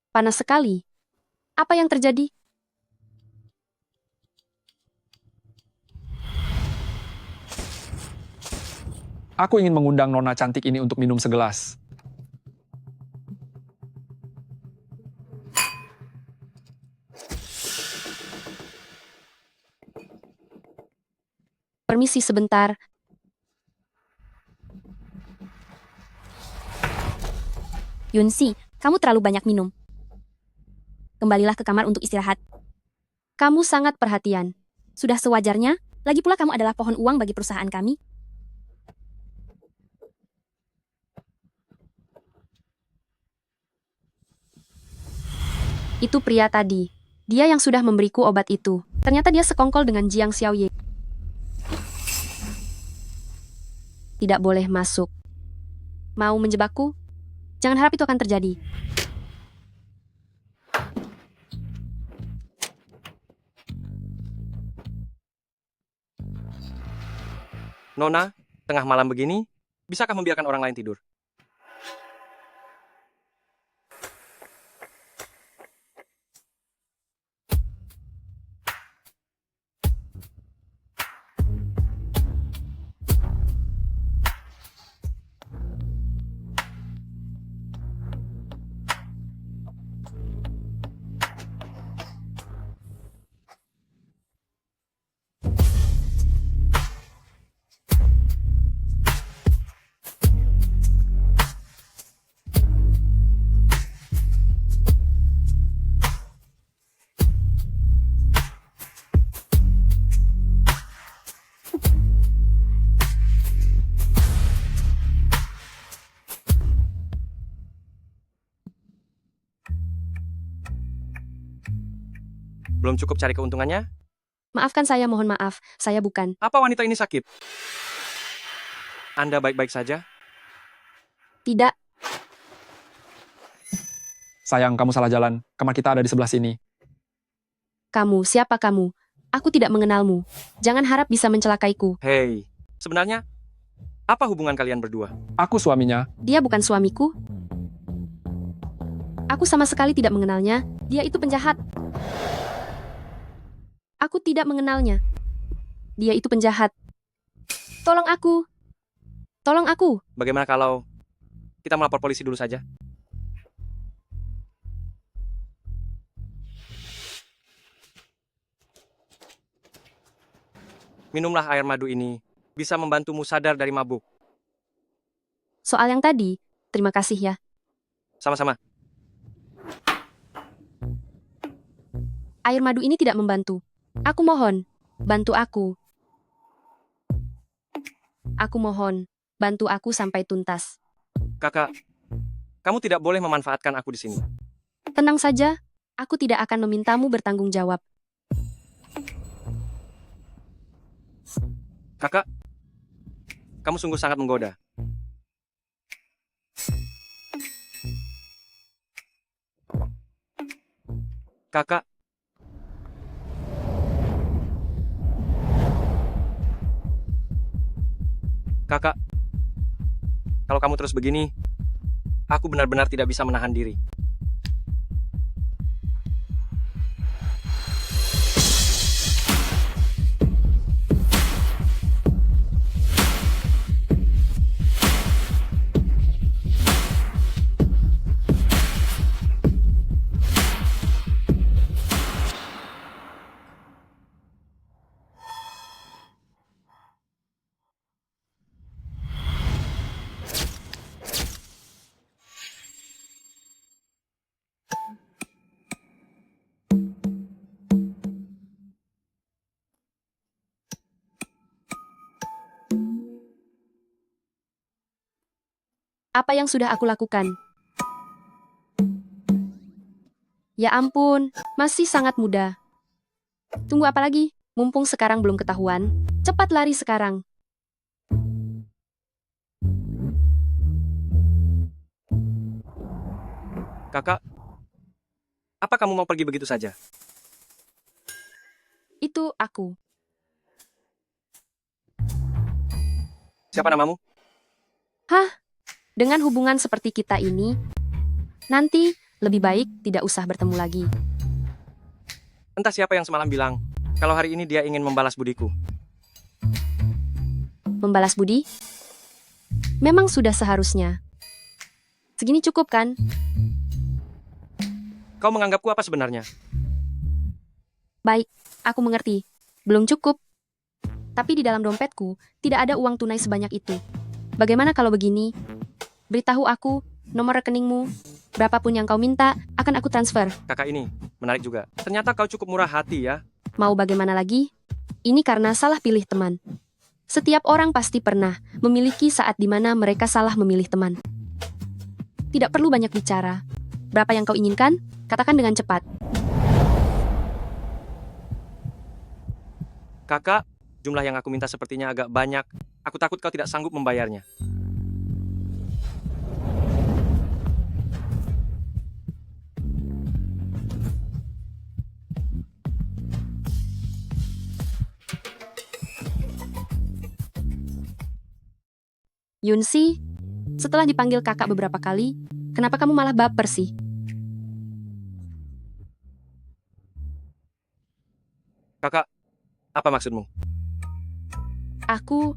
Panas sekali. Apa yang terjadi? Aku ingin mengundang nona cantik ini untuk minum segelas. Permisi sebentar. Yunsi, kamu terlalu banyak minum. Kembalilah ke kamar untuk istirahat. Kamu sangat perhatian. Sudah sewajarnya, lagi pula kamu adalah pohon uang bagi perusahaan kami. Itu pria tadi. Dia yang sudah memberiku obat itu. Ternyata dia sekongkol dengan Jiang Xiaoye. Tidak boleh masuk. Mau menjebakku? Jangan harap itu akan terjadi. Nona, tengah malam begini, bisakah membiarkan orang lain tidur? Belum cukup cari keuntungannya? Maafkan saya, mohon maaf. Saya bukan. Apa wanita ini sakit? Anda baik-baik saja? Tidak. Sayang, kamu salah jalan. Kamar kita ada di sebelah sini. Kamu, siapa kamu? Aku tidak mengenalmu. Jangan harap bisa mencelakaiku. Hei, sebenarnya apa hubungan kalian berdua? Aku suaminya. Dia bukan suamiku. Aku sama sekali tidak mengenalnya. Dia itu penjahat. Aku tidak mengenalnya. Dia itu penjahat. Tolong aku. Tolong aku. Bagaimana kalau kita melapor polisi dulu saja? Minumlah air madu ini, bisa membantumu sadar dari mabuk. Soal yang tadi, terima kasih ya. Sama-sama. Air madu ini tidak membantu. Aku mohon, bantu aku. Aku mohon, bantu aku sampai tuntas. Kakak, kamu tidak boleh memanfaatkan aku di sini. Tenang saja, aku tidak akan memintamu bertanggung jawab. Kakak, kamu sungguh sangat menggoda. Kakak, kakak, kalau kamu terus begini, aku benar-benar tidak bisa menahan diri. Apa yang sudah aku lakukan? Ya ampun, masih sangat muda. Tunggu apa lagi? Mumpung sekarang belum ketahuan. Cepat lari sekarang. Kakak, apa kamu mau pergi begitu saja? Itu aku. Siapa namamu? Hah? Dengan hubungan seperti kita ini, nanti Lebih baik tidak usah bertemu lagi. Entah siapa yang semalam bilang, kalau hari ini dia ingin membalas budiku. Membalas budi? Memang sudah seharusnya. Segini cukup kan? Kau menganggapku apa sebenarnya? Baik, aku mengerti. Belum cukup. Tapi di dalam dompetku, tidak ada uang tunai sebanyak itu. Bagaimana kalau begini? Beritahu aku, nomor rekeningmu, berapapun yang kau minta, akan aku transfer. Kakak ini, menarik juga. Ternyata kau cukup murah hati ya. Mau bagaimana lagi? Ini karena salah pilih teman. Setiap orang pasti pernah memiliki saat di mana mereka salah memilih teman. Tidak perlu banyak bicara. Berapa yang kau inginkan? Katakan dengan cepat. Kakak, jumlah yang aku minta sepertinya agak banyak. Aku takut kau tidak sanggup membayarnya. Yunsi, setelah dipanggil kakak beberapa kali, kenapa kamu malah baper sih? Kakak, apa maksudmu? Aku...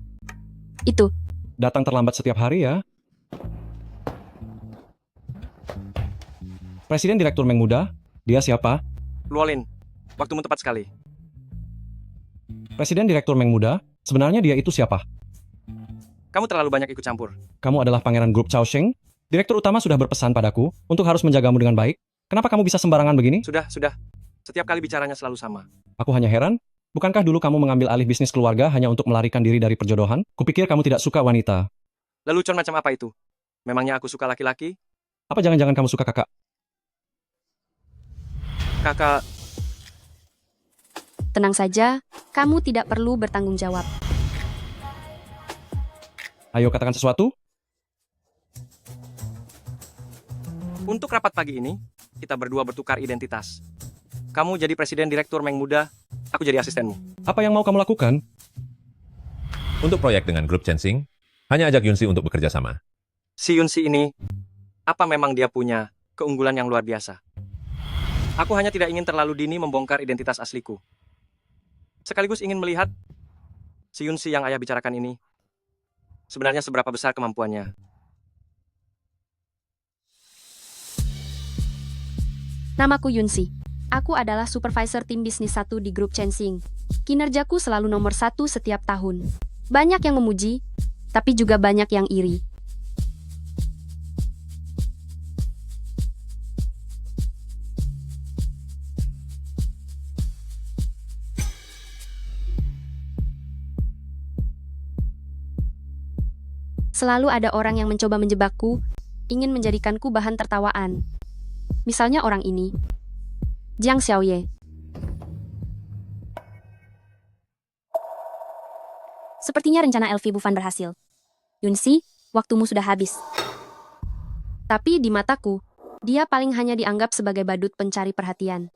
Itu, Datang terlambat setiap hari ya. Presiden Direktur Meng Muda, dia siapa? Luolin, waktumu tepat sekali. Presiden Direktur Meng Muda, sebenarnya dia itu siapa? Kamu terlalu banyak ikut campur. Kamu adalah pangeran grup Chao-Sheng. Direktur utama sudah berpesan padaku untuk harus menjagamu dengan baik. Kenapa kamu bisa sembarangan begini? Sudah. Setiap kali bicaranya selalu sama. Aku hanya heran. Bukankah dulu kamu mengambil alih bisnis keluarga hanya untuk melarikan diri dari perjodohan? Kupikir kamu tidak suka wanita. Lelucon macam apa itu? Memangnya aku suka laki-laki? Apa jangan-jangan kamu suka kakak? Kakak, tenang saja, kamu tidak perlu bertanggung jawab. Ayo katakan sesuatu. untuk rapat pagi ini, kita berdua bertukar identitas. Kamu jadi presiden direktur Meng Muda, aku jadi asistenmu. Apa yang mau kamu lakukan? Untuk proyek dengan grup Chensing, hanya ajak Yunsi untuk bekerja sama. Si Yunsi ini, apa memang dia punya keunggulan yang luar biasa? Aku hanya tidak ingin terlalu dini membongkar identitas asliku. Sekaligus ingin melihat si Yunsi yang ayah bicarakan ini sebenarnya seberapa besar kemampuannya. Namaku Yunsi. Aku adalah supervisor tim bisnis 1 di grup Chensing. Kinerjaku selalu nomor 1 setiap tahun. Banyak yang memuji, tapi juga banyak yang iri. Selalu ada orang yang mencoba menjebakku, ingin menjadikanku bahan tertawaan. Misalnya orang ini, Jiang Xiaoye. Sepertinya rencana Elvi Bufan berhasil. Yunsi, waktumu sudah habis. Tapi di mataku, dia paling hanya dianggap sebagai badut pencari perhatian.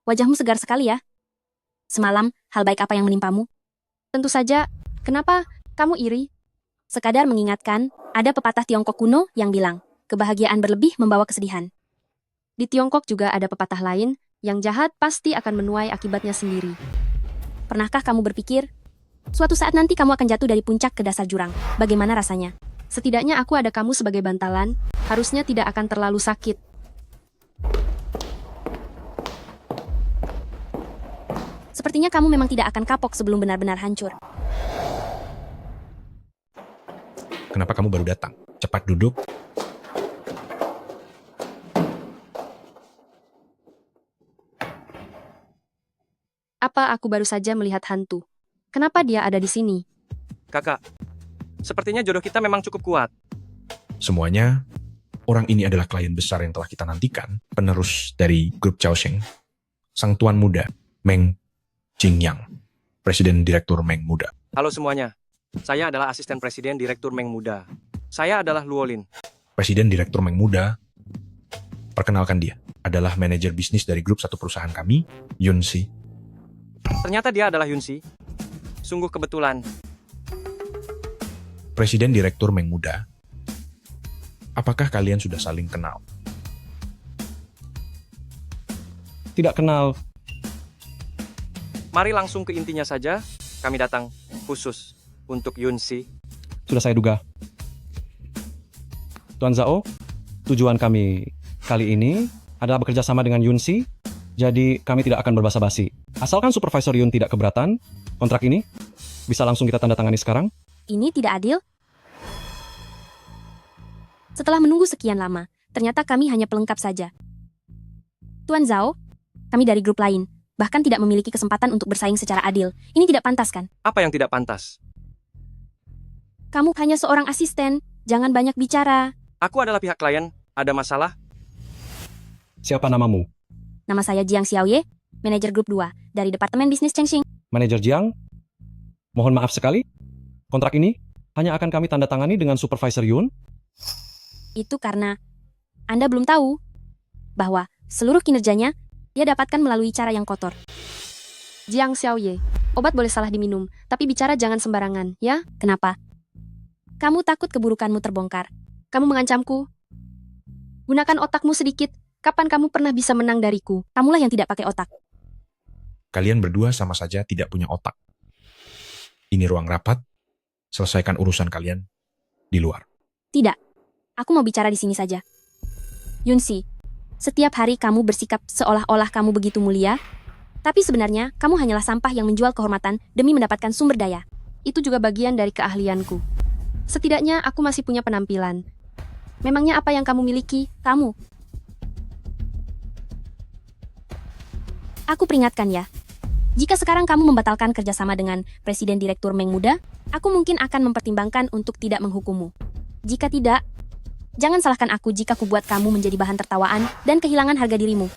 Wajahmu segar sekali ya. Semalam, hal baik apa yang menimpamu? Tentu saja, kenapa kamu iri? Sekadar mengingatkan, ada pepatah Tiongkok kuno yang bilang, kebahagiaan berlebih membawa kesedihan. Di Tiongkok juga ada pepatah lain, yang jahat pasti akan menuai akibatnya sendiri. Pernahkah kamu berpikir, suatu saat nanti kamu akan jatuh dari puncak ke dasar jurang? Bagaimana rasanya? Setidaknya aku ada kamu sebagai bantalan, harusnya tidak akan terlalu sakit. Sepertinya kamu memang tidak akan kapok sebelum benar-benar hancur. Kenapa kamu baru datang? Cepat duduk. Apa aku baru saja melihat hantu? Kenapa dia ada di sini? Kakak, sepertinya jodoh kita memang cukup kuat. Semuanya, orang ini adalah klien besar yang telah kita nantikan, penerus dari grup Chao-Sheng. Sang tuan muda, Meng Jingyang, Presiden Direktur Meng Muda. Halo semuanya, saya adalah asisten presiden direktur Meng Muda. Saya adalah Luolin. Presiden Direktur Meng Muda, perkenalkan dia, adalah manajer bisnis dari grup satu perusahaan kami, Yunsi. Ternyata dia adalah Yunsi. Sungguh kebetulan. Presiden Direktur Meng Muda, apakah kalian sudah saling kenal? Tidak kenal. Mari langsung ke intinya saja. Kami datang khusus untuk Yunsi. Sudah saya duga. Tuan Zhao, tujuan kami kali ini adalah bekerja sama dengan Yunsi, jadi kami tidak akan berbasa-basi. Asalkan Supervisor Yun tidak keberatan, kontrak ini bisa langsung kita tanda tangani sekarang. Ini tidak adil. Setelah menunggu sekian lama, ternyata kami hanya pelengkap saja. Tuan Zhao, kami dari grup lain, bahkan tidak memiliki kesempatan untuk bersaing secara adil. Ini tidak pantas, kan? Apa yang tidak pantas? Kamu hanya seorang asisten, jangan banyak bicara. Aku adalah pihak klien. Ada masalah? Siapa namamu? Nama saya Jiang Xiaoye, manajer grup 2 dari Departemen Bisnis Chengxing. Manajer Jiang? Mohon maaf sekali, kontrak ini hanya akan kami tanda tangani dengan Supervisor Yun. Itu karena Anda belum tahu bahwa seluruh kinerjanya dia dapatkan melalui cara yang kotor. Jiang Xiaoye, obat boleh salah diminum, tapi bicara jangan sembarangan, ya? Kenapa? Kamu takut keburukanmu terbongkar. Kamu mengancamku. Gunakan otakmu sedikit. Kapan kamu pernah bisa menang dariku? Kamulah yang tidak pakai otak. Kalian berdua sama saja tidak punya otak. Ini ruang rapat, selesaikan urusan kalian di luar. Tidak. Aku mau bicara di sini saja. Yunsi, setiap hari kamu bersikap seolah-olah kamu begitu mulia, tapi sebenarnya kamu hanyalah sampah yang menjual kehormatan demi mendapatkan sumber daya. Itu juga bagian dari keahlianku. Setidaknya aku masih punya penampilan. Memangnya apa yang kamu miliki? Kamu. Aku peringatkan ya. Jika sekarang kamu membatalkan kerjasama dengan Presiden Direktur Meng Muda, aku mungkin akan mempertimbangkan untuk tidak menghukummu. Jika tidak, jangan salahkan aku jika kubuat kamu menjadi bahan tertawaan dan kehilangan harga dirimu.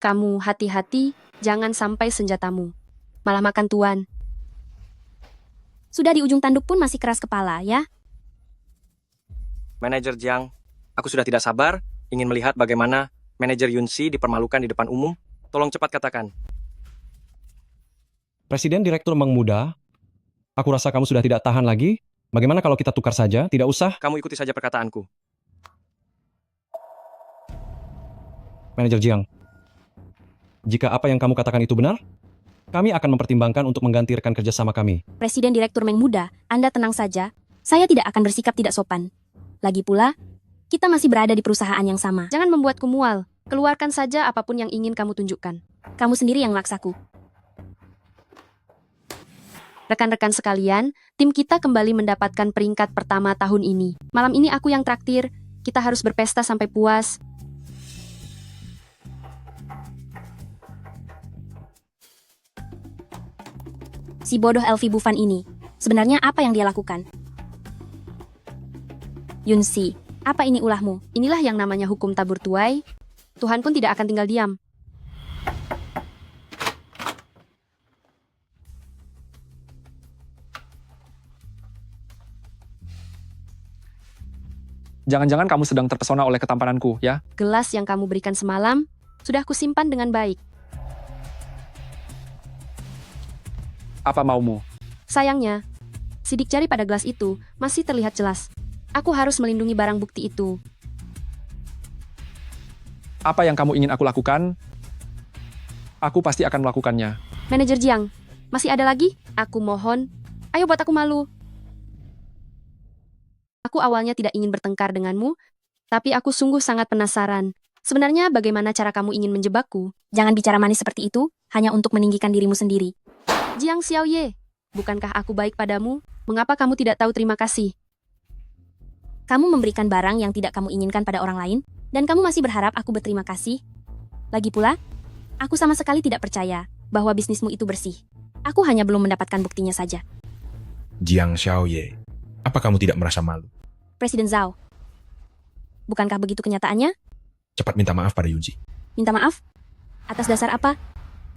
Kamu hati-hati, jangan sampai senjatamu malah makan tuan. Sudah di ujung tanduk pun masih keras kepala, ya? Manajer Jiang, aku sudah tidak sabar ingin melihat bagaimana manajer Yunsi dipermalukan di depan umum. Tolong cepat katakan. Presiden Direktur Meng Muda, aku rasa kamu sudah tidak tahan lagi. Bagaimana kalau kita tukar saja? Tidak usah. Kamu ikuti saja perkataanku. Manajer Jiang, jika apa yang kamu katakan itu benar, kami akan mempertimbangkan untuk mengganti rekan kerjasama kami. Presiden Direktur Meng Muda, Anda tenang saja. Saya tidak akan bersikap tidak sopan. Lagi pula, kita masih berada di perusahaan yang sama. Jangan membuatku mual. Keluarkan saja apapun yang ingin kamu tunjukkan. Kamu sendiri yang memaksaku. Rekan-rekan sekalian, tim kita kembali mendapatkan peringkat pertama tahun ini. Malam ini aku yang traktir. Kita harus berpesta sampai puas. Si bodoh Elvi Bufan ini, sebenarnya apa yang dia lakukan? Yunsi, apa ini ulahmu? Inilah yang namanya hukum tabur tuai. Tuhan pun tidak akan tinggal diam. Jangan-jangan kamu sedang terpesona oleh ketampananku, ya? Gelas yang kamu berikan semalam, sudah kusimpan dengan baik. Apa maumu? Sayangnya, sidik jari pada gelas itu masih terlihat jelas. Aku harus melindungi barang bukti itu. Apa yang kamu ingin aku lakukan? Aku pasti akan melakukannya. Manajer Jiang, masih ada lagi? Aku mohon, ayo buat aku malu. Aku awalnya tidak ingin bertengkar denganmu, tapi aku sungguh sangat penasaran. Sebenarnya bagaimana cara kamu ingin menjebakku? Jangan bicara manis seperti itu, hanya untuk meninggikan dirimu sendiri. Jiang Xiaoye, bukankah aku baik padamu? Mengapa kamu tidak tahu terima kasih? Kamu memberikan barang yang tidak kamu inginkan pada orang lain, dan kamu masih berharap aku berterima kasih? Lagi pula, aku sama sekali tidak percaya bahwa bisnismu itu bersih. Aku hanya belum mendapatkan buktinya saja. Jiang Xiaoye, apa kamu tidak merasa malu? Presiden Zhao, bukankah begitu kenyataannya? Cepat minta maaf pada Yunsi. Minta maaf? Atas dasar apa?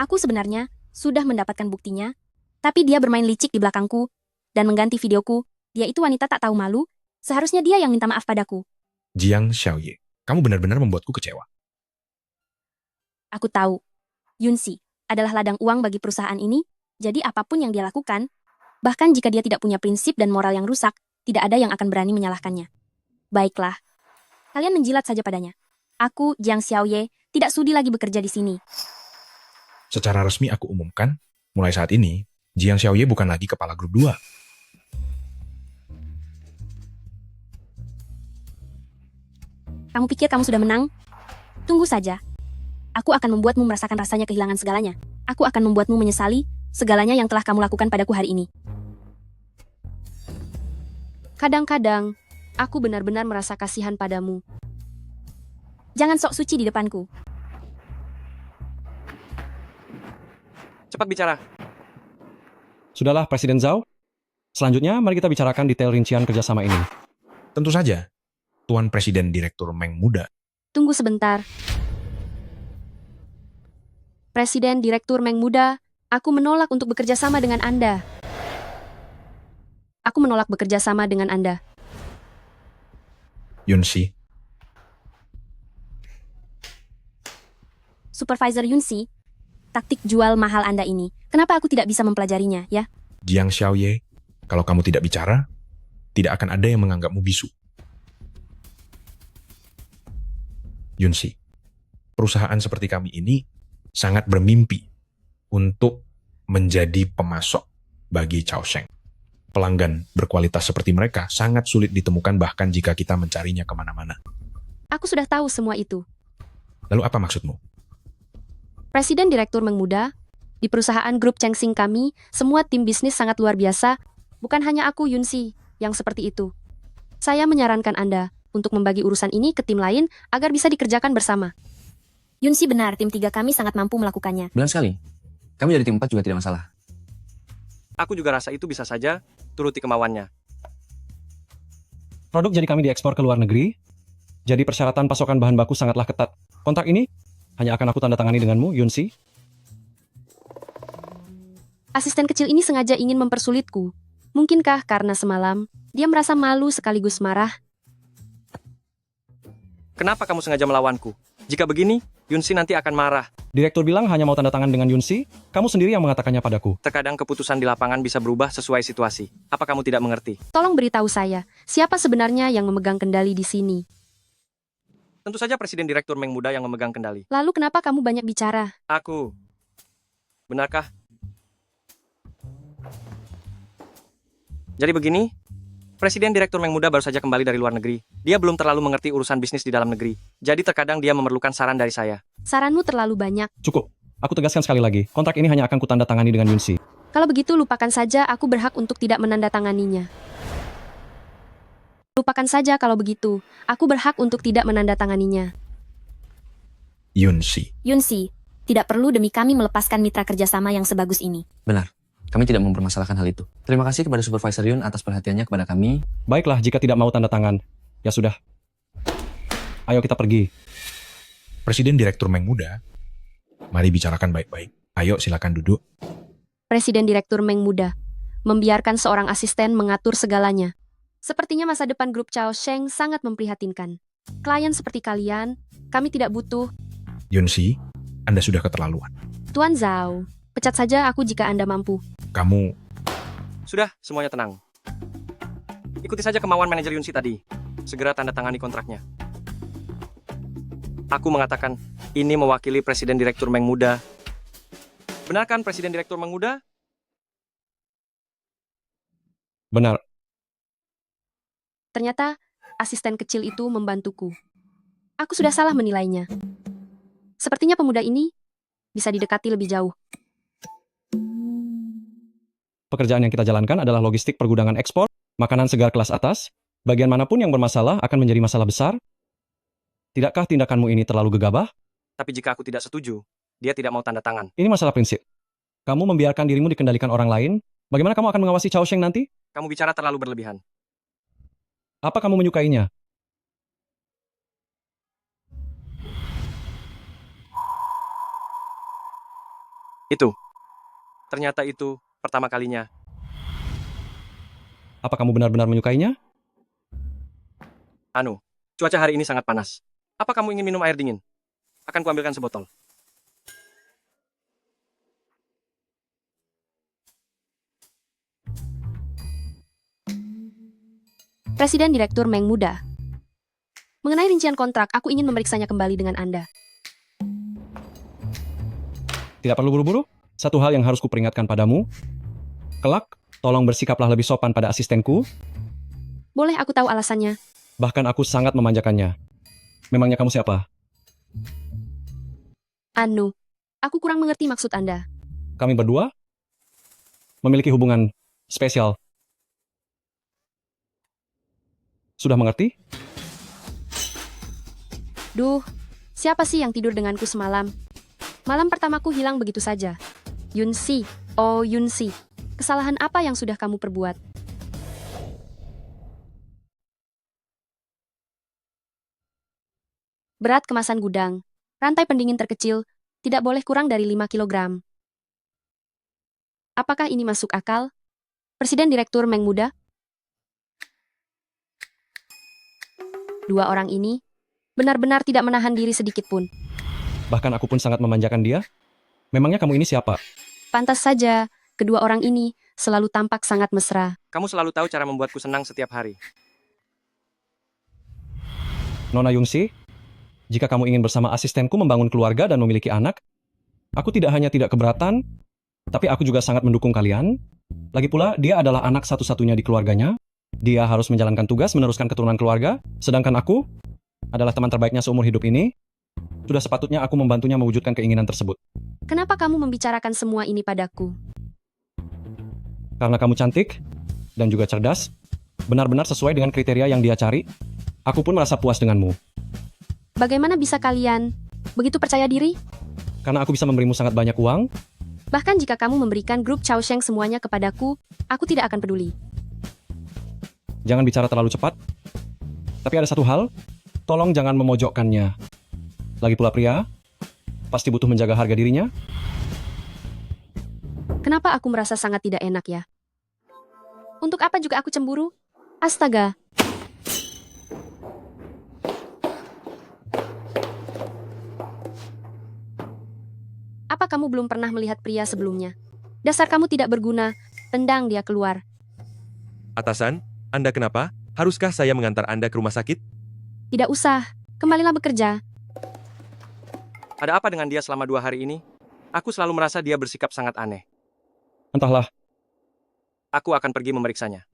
Aku sebenarnya sudah mendapatkan buktinya, tapi dia bermain licik di belakangku dan mengganti videoku. Dia itu wanita tak tahu malu. Seharusnya dia yang minta maaf padaku. Jiang Xiaoye, kamu benar-benar membuatku kecewa. Aku tahu. Yunsi, adalah ladang uang bagi perusahaan ini, jadi apapun yang dia lakukan, bahkan jika dia tidak punya prinsip dan moral yang rusak, tidak ada yang akan berani menyalahkannya. Baiklah, kalian menjilat saja padanya. Aku, Jiang Xiaoye, tidak sudi lagi bekerja di sini. Secara resmi aku umumkan, mulai saat ini, Jiang Xiaoye bukan lagi kepala grup 2. Kamu pikir kamu sudah menang? Tunggu saja. Aku akan membuatmu merasakan rasanya kehilangan segalanya. Aku akan membuatmu menyesali segalanya yang telah kamu lakukan padaku hari ini. Kadang-kadang, aku benar-benar merasa kasihan padamu. Jangan sok suci di depanku. Cepat bicara. Sudahlah, Presiden Zhao. Selanjutnya, mari kita bicarakan detail rincian kerjasama ini. Tentu saja, Tuan Presiden Direktur Meng Muda. Tunggu sebentar. Presiden Direktur Meng Muda, aku menolak untuk bekerja sama dengan Anda. Aku menolak bekerja sama dengan Anda. Yunsi, Supervisor Yunsi, taktik jual mahal Anda ini, kenapa aku tidak bisa mempelajarinya, ya? Jiang Xiaoye, kalau kamu tidak bicara, tidak akan ada yang menganggapmu bisu. Yunsi, perusahaan seperti kami ini sangat bermimpi untuk menjadi pemasok bagi Chaosheng. Pelanggan berkualitas seperti mereka sangat sulit ditemukan bahkan jika kita mencarinya kemana-mana. Aku sudah tahu semua itu. Lalu apa maksudmu? Presiden Direktur Meng Muda, di perusahaan grup Changsing kami, semua tim bisnis sangat luar biasa. Bukan hanya aku, Yunsi, yang seperti itu. Saya menyarankan Anda untuk membagi urusan ini ke tim lain agar bisa dikerjakan bersama. Yunsi benar, tim 3 kami sangat mampu melakukannya. Benar sekali. Kami dari tim 4 juga tidak masalah. Aku juga rasa itu bisa saja turuti kemauannya. Produk jadi kami diekspor ke luar negeri, jadi persyaratan pasokan bahan baku sangatlah ketat. Kontrak ini hanya akan aku tanda tangani denganmu, Yunsi. Asisten kecil ini sengaja ingin mempersulitku. Mungkinkah karena semalam, dia merasa malu sekaligus marah? Kenapa kamu sengaja melawanku? Jika begini, Yunsi nanti akan marah. Direktur bilang hanya mau tanda tangan dengan Yunsi, kamu sendiri yang mengatakannya padaku. Terkadang keputusan di lapangan bisa berubah sesuai situasi. Apa kamu tidak mengerti? Tolong beritahu saya, siapa sebenarnya yang memegang kendali di sini? Tentu saja Presiden Direktur Meng Muda yang memegang kendali. Lalu kenapa kamu banyak bicara? Aku. Benarkah? Jadi begini, Presiden Direktur Meng Muda baru saja kembali dari luar negeri. Dia belum terlalu mengerti urusan bisnis di dalam negeri. Jadi terkadang dia memerlukan saran dari saya. Saranmu terlalu banyak. Cukup. Aku tegaskan sekali lagi, kontrak ini hanya akan kutanda tangani dengan Yunsi. Kalau begitu lupakan saja, aku berhak untuk tidak menandatanganinya. Lupakan saja kalau begitu, aku berhak untuk tidak menandatanganinya. Yunsi, Yunsi, tidak perlu demi kami melepaskan mitra kerjasama yang sebagus ini. Benar. Kami tidak mempermasalahkan hal itu. Terima kasih kepada Supervisor Yun atas perhatiannya kepada kami. Baiklah, jika tidak mau tanda tangan, ya sudah. Ayo kita pergi. Presiden Direktur Meng Muda, mari bicarakan baik-baik. Ayo silakan duduk. Presiden Direktur Meng Muda, membiarkan seorang asisten mengatur segalanya. Sepertinya masa depan grup Chaosheng sangat memprihatinkan. Klien seperti kalian, kami tidak butuh. Yunsi, Anda sudah keterlaluan. Tuan Zhao, pecat saja aku jika Anda mampu. Kamu Sudah, semuanya tenang. Ikuti saja kemauan manajer Yunsi tadi. Segera tanda tangani kontraknya. Aku mengatakan, ini mewakili Presiden Direktur Meng Muda. Benar kan Presiden Direktur Meng Muda? Benar. Ternyata, asisten kecil itu membantuku. Aku sudah salah menilainya. Sepertinya pemuda ini bisa didekati lebih jauh. Pekerjaan yang kita jalankan adalah logistik pergudangan ekspor, makanan segar kelas atas. Bagian manapun yang bermasalah akan menjadi masalah besar. Tidakkah tindakanmu ini terlalu gegabah? Tapi jika aku tidak setuju, dia tidak mau tanda tangan. Ini masalah prinsip. Kamu membiarkan dirimu dikendalikan orang lain. Bagaimana kamu akan mengawasi Chaosheng nanti? Kamu bicara terlalu berlebihan. Apa kamu menyukainya? Itu. Ternyata itu pertama kalinya. Apa kamu benar-benar menyukainya? Anu, cuaca hari ini sangat panas. Apa kamu ingin minum air dingin? Akan kuambilkan sebotol. Presiden Direktur Meng Muda. Mengenai rincian kontrak, aku ingin memeriksanya kembali dengan Anda. Tidak perlu buru-buru. Satu hal yang harus kuperingatkan padamu. Kelak, tolong bersikaplah lebih sopan pada asistenku. Boleh aku tahu alasannya? Bahkan aku sangat memanjakannya. Memangnya kamu siapa? Anu, aku kurang mengerti maksud Anda. Kami berdua memiliki hubungan spesial. Sudah mengerti? Duh, siapa sih yang tidur denganku semalam? Malam pertamaku hilang begitu saja. Yunsi, oh Yunsi, kesalahan apa yang sudah kamu perbuat? Berat kemasan gudang, rantai pendingin terkecil, tidak boleh kurang dari 5 kilogram. Apakah ini masuk akal? Presiden Direktur Meng Muda? Dua orang ini benar-benar tidak menahan diri sedikit pun. Bahkan aku pun sangat memanjakan dia. Memangnya kamu ini siapa? Pantas saja, kedua orang ini selalu tampak sangat mesra. Kamu selalu tahu cara membuatku senang setiap hari. Nona Yunsi, jika kamu ingin bersama asistenku membangun keluarga dan memiliki anak, aku tidak hanya tidak keberatan, tapi aku juga sangat mendukung kalian. Lagi pula, dia adalah anak satu-satunya di keluarganya. Dia harus menjalankan tugas meneruskan keturunan keluarga, sedangkan aku adalah teman terbaiknya seumur hidup ini. Sudah sepatutnya aku membantunya mewujudkan keinginan tersebut. Kenapa kamu membicarakan semua ini padaku? Karena kamu cantik dan juga cerdas, benar-benar sesuai dengan kriteria yang dia cari. Aku pun merasa puas denganmu. Bagaimana bisa kalian begitu percaya diri? Karena aku bisa memberimu sangat banyak uang. Bahkan jika kamu memberikan grup Chaosheng semuanya kepadaku, aku tidak akan peduli. Jangan bicara terlalu cepat. Tapi ada satu hal, tolong jangan memojokkannya. Lagi pula pria, pasti butuh menjaga harga dirinya. Kenapa aku merasa sangat tidak enak ya? Untuk apa juga aku cemburu? Astaga. Apa kamu belum pernah melihat pria sebelumnya? Dasar kamu tidak berguna, tendang dia keluar. Atasan, Anda kenapa? Haruskah saya mengantar Anda ke rumah sakit? Tidak usah, kembalilah bekerja. Ada apa dengan dia selama 2 hari ini? Aku selalu merasa dia bersikap sangat aneh. Entahlah, Aku akan pergi memeriksanya.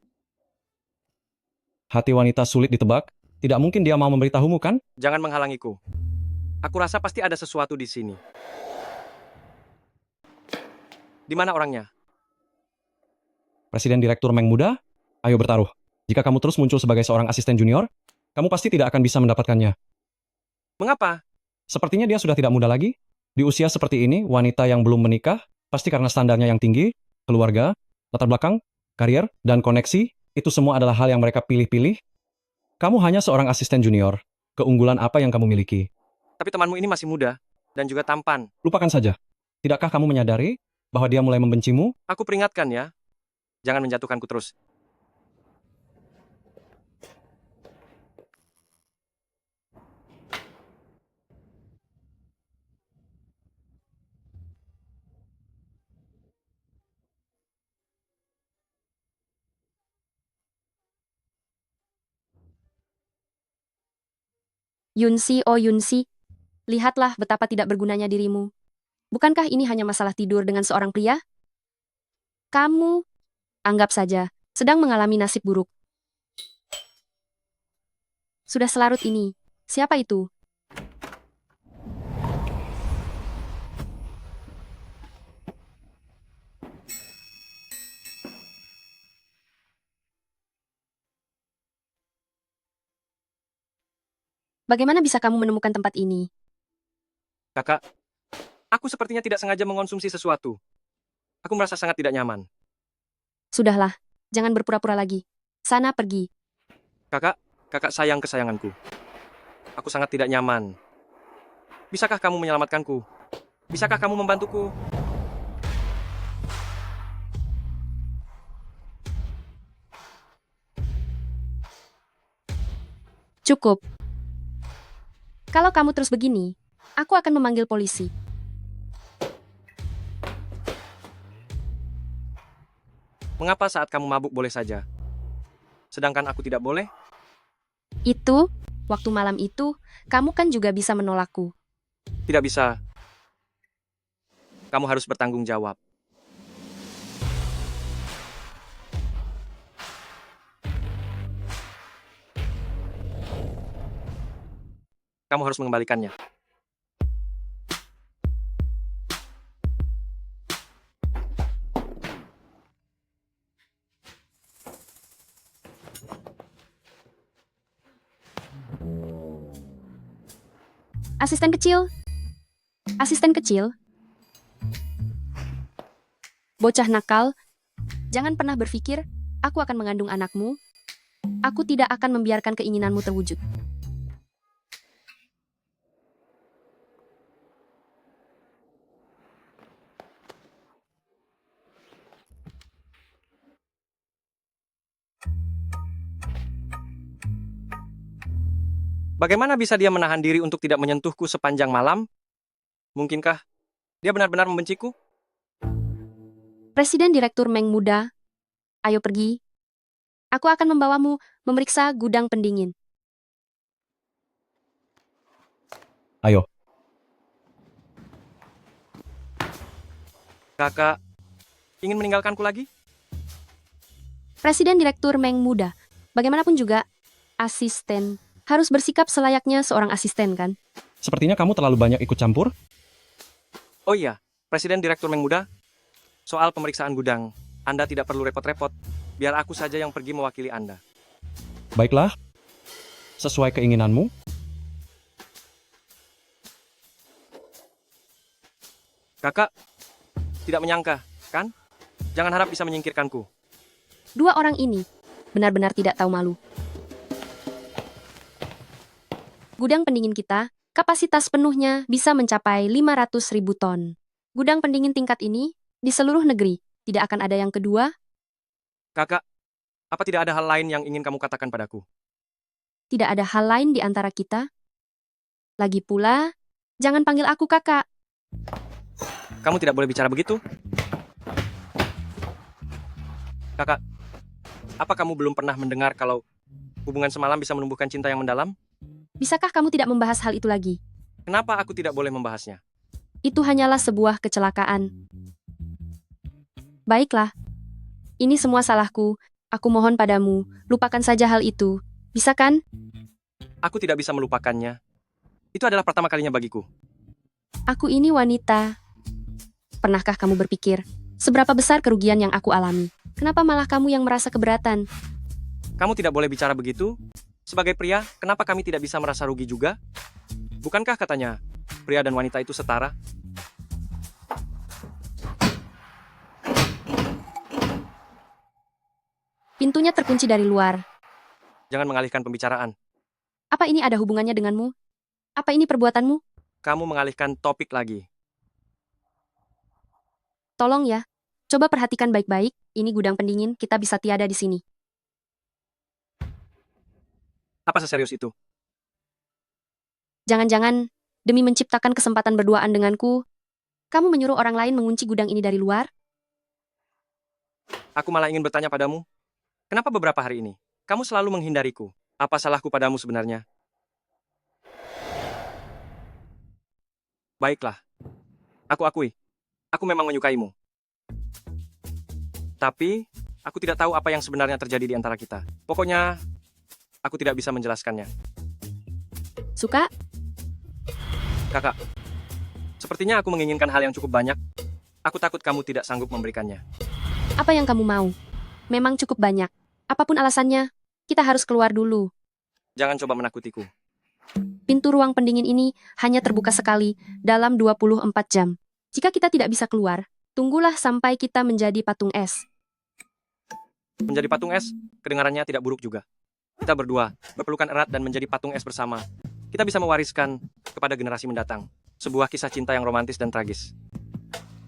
hati wanita sulit ditebak. Tidak mungkin dia mau memberitahumu kan? Jangan menghalangiku. Aku rasa pasti ada sesuatu di sini. Di mana orangnya? Presiden Direktur Meng Muda, ayo bertaruh. Jika kamu terus muncul sebagai seorang asisten junior, kamu pasti tidak akan bisa mendapatkannya. Mengapa? Sepertinya dia sudah tidak muda lagi. Di usia seperti ini, wanita yang belum menikah, pasti karena standarnya yang tinggi, keluarga, latar belakang, karier, dan koneksi, itu semua adalah hal yang mereka pilih-pilih. Kamu hanya seorang asisten junior. Keunggulan apa yang kamu miliki? Tapi temanmu ini masih muda dan juga tampan. Lupakan saja. Tidakkah kamu menyadari bahwa dia mulai membencimu? Aku peringatkan ya. Jangan menjatuhkanku terus. Yunsi, oh Yunsi, lihatlah betapa tidak bergunanya dirimu. Bukankah ini hanya masalah tidur dengan seorang pria? Kamu, anggap saja, sedang mengalami nasib buruk. Sudah selarut ini. Siapa itu? Bagaimana bisa kamu menemukan tempat ini? Kakak, aku sepertinya tidak sengaja mengonsumsi sesuatu. Aku merasa sangat tidak nyaman. Sudahlah, jangan berpura-pura lagi. Sana pergi. Kakak sayang kesayanganku. Aku sangat tidak nyaman. Bisakah kamu menyelamatkanku? Bisakah kamu membantuku? Cukup. Kalau kamu terus begini, aku akan memanggil polisi. Mengapa saat kamu mabuk boleh saja? sedangkan aku tidak boleh? Itu, waktu malam itu, kamu kan juga bisa menolakku. Tidak bisa. Kamu harus bertanggung jawab. Kamu harus mengembalikannya. Asisten kecil. Asisten kecil. Bocah nakal, jangan pernah berpikir, aku akan mengandung anakmu. Aku tidak akan membiarkan keinginanmu terwujud. Bagaimana bisa dia menahan diri untuk tidak menyentuhku sepanjang malam? Mungkinkah dia benar-benar membenciku? Presiden Direktur Meng Muda, ayo pergi. Aku akan membawamu memeriksa gudang pendingin. Ayo. Kakak, ingin meninggalkanku lagi? Presiden Direktur Meng Muda, bagaimanapun juga, asisten harus bersikap selayaknya seorang asisten, kan? Sepertinya kamu terlalu banyak ikut campur. Oh iya, Presiden Direktur Meng Muda, soal pemeriksaan gudang, Anda tidak perlu repot-repot. Biar aku saja yang pergi mewakili Anda. Baiklah. Sesuai keinginanmu. Kakak, tidak menyangka, kan? Jangan harap bisa menyingkirkanku. Dua orang ini benar-benar tidak tahu malu. Gudang pendingin kita, kapasitas penuhnya bisa mencapai 500.000 ton. Gudang pendingin tingkat ini, di seluruh negeri, tidak akan ada yang kedua. Kakak, apa tidak ada hal lain yang ingin kamu katakan padaku? Tidak ada hal lain di antara kita. Lagi pula, jangan panggil aku kakak. Kamu tidak boleh bicara begitu. Kakak, apa kamu belum pernah mendengar kalau hubungan semalam bisa menumbuhkan cinta yang mendalam? Bisakah kamu tidak membahas hal itu lagi? Kenapa aku tidak boleh membahasnya? Itu hanyalah sebuah kecelakaan. Baiklah. Ini semua salahku. Aku mohon padamu, lupakan saja hal itu. Bisa kan? Aku tidak bisa melupakannya. Itu adalah pertama kalinya bagiku. Aku ini wanita. Pernahkah kamu berpikir, seberapa besar kerugian yang aku alami? Kenapa malah kamu yang merasa keberatan? Kamu tidak boleh bicara begitu. Sebagai pria, kenapa kami tidak bisa merasa rugi juga? Bukankah katanya, pria dan wanita itu setara? Pintunya terkunci dari luar. Jangan mengalihkan pembicaraan. Apa ini ada hubungannya denganmu? Apa ini perbuatanmu? Kamu mengalihkan topik lagi. Tolong ya. Coba perhatikan baik-baik. Ini gudang pendingin, kita bisa tiada di sini. Apa seserius itu? Jangan-jangan, demi menciptakan kesempatan berduaan denganku, kamu menyuruh orang lain mengunci gudang ini dari luar? Aku malah ingin bertanya padamu. Kenapa beberapa hari ini, kamu selalu menghindariku? Apa salahku padamu sebenarnya? Baiklah. Aku akui. Aku memang menyukaimu. Tapi, aku tidak tahu apa yang sebenarnya terjadi di antara kita. Pokoknya, aku tidak bisa menjelaskannya. Suka? Kakak, sepertinya aku menginginkan hal yang cukup banyak. Aku takut kamu tidak sanggup memberikannya. Apa yang kamu mau? Memang cukup banyak. Apapun alasannya, kita harus keluar dulu. Jangan coba menakutiku. Pintu ruang pendingin ini hanya terbuka sekali dalam 24 jam. Jika kita tidak bisa keluar, tunggulah sampai kita menjadi patung es. Menjadi patung es, kedengarannya tidak buruk juga. Kita berdua berpelukan erat dan menjadi patung es bersama. Kita bisa mewariskan kepada generasi mendatang sebuah kisah cinta yang romantis dan tragis.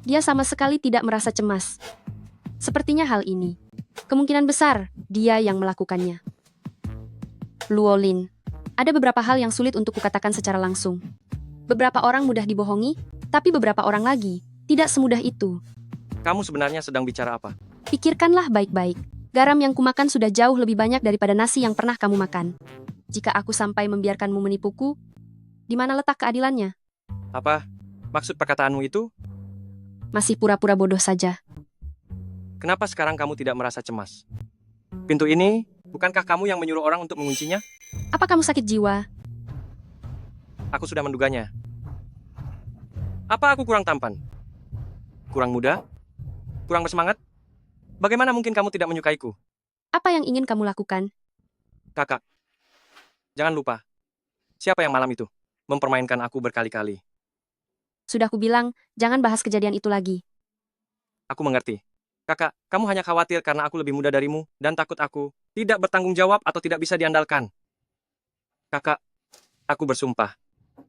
Dia sama sekali tidak merasa cemas. Sepertinya hal ini, kemungkinan besar dia yang melakukannya. Luolin, ada beberapa hal yang sulit untuk kukatakan secara langsung. Beberapa orang mudah dibohongi, tapi beberapa orang lagi tidak semudah itu. Kamu sebenarnya sedang bicara apa? Pikirkanlah baik-baik. Garam yang kumakan sudah jauh lebih banyak daripada nasi yang pernah kamu makan. Jika aku sampai membiarkanmu menipuku, di mana letak keadilannya? Apa maksud perkataanmu itu? Masih pura-pura bodoh saja. Kenapa sekarang kamu tidak merasa cemas? Pintu ini, bukankah kamu yang menyuruh orang untuk menguncinya? Apa kamu sakit jiwa? Aku sudah menduganya. Apa aku kurang tampan? Kurang muda? Kurang bersemangat? Bagaimana mungkin kamu tidak menyukaiku? Apa yang ingin kamu lakukan? Kakak, jangan lupa. Siapa yang malam itu mempermainkan aku berkali-kali? Sudah kubilang, jangan bahas kejadian itu lagi. Aku mengerti. Kakak, kamu hanya khawatir karena aku lebih muda darimu dan takut aku tidak bertanggung jawab atau tidak bisa diandalkan. Kakak, aku bersumpah.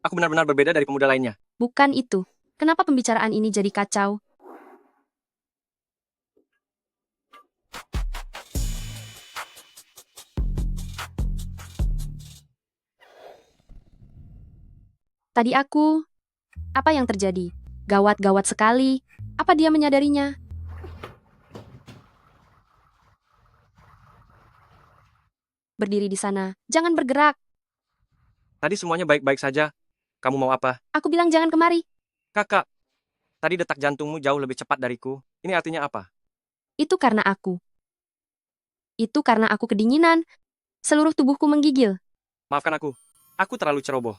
Aku benar-benar berbeda dari pemuda lainnya. Bukan itu. Kenapa pembicaraan ini jadi kacau? Tadi aku... Apa yang terjadi? Gawat-gawat sekali. Apa dia menyadarinya? Berdiri di sana. Jangan bergerak. Tadi semuanya baik-baik saja. Kamu mau apa? Aku bilang jangan kemari. Kakak, tadi detak jantungmu jauh lebih cepat dariku. Ini artinya apa? Itu karena aku. Itu karena aku kedinginan. Seluruh tubuhku menggigil. Maafkan aku. Aku terlalu ceroboh.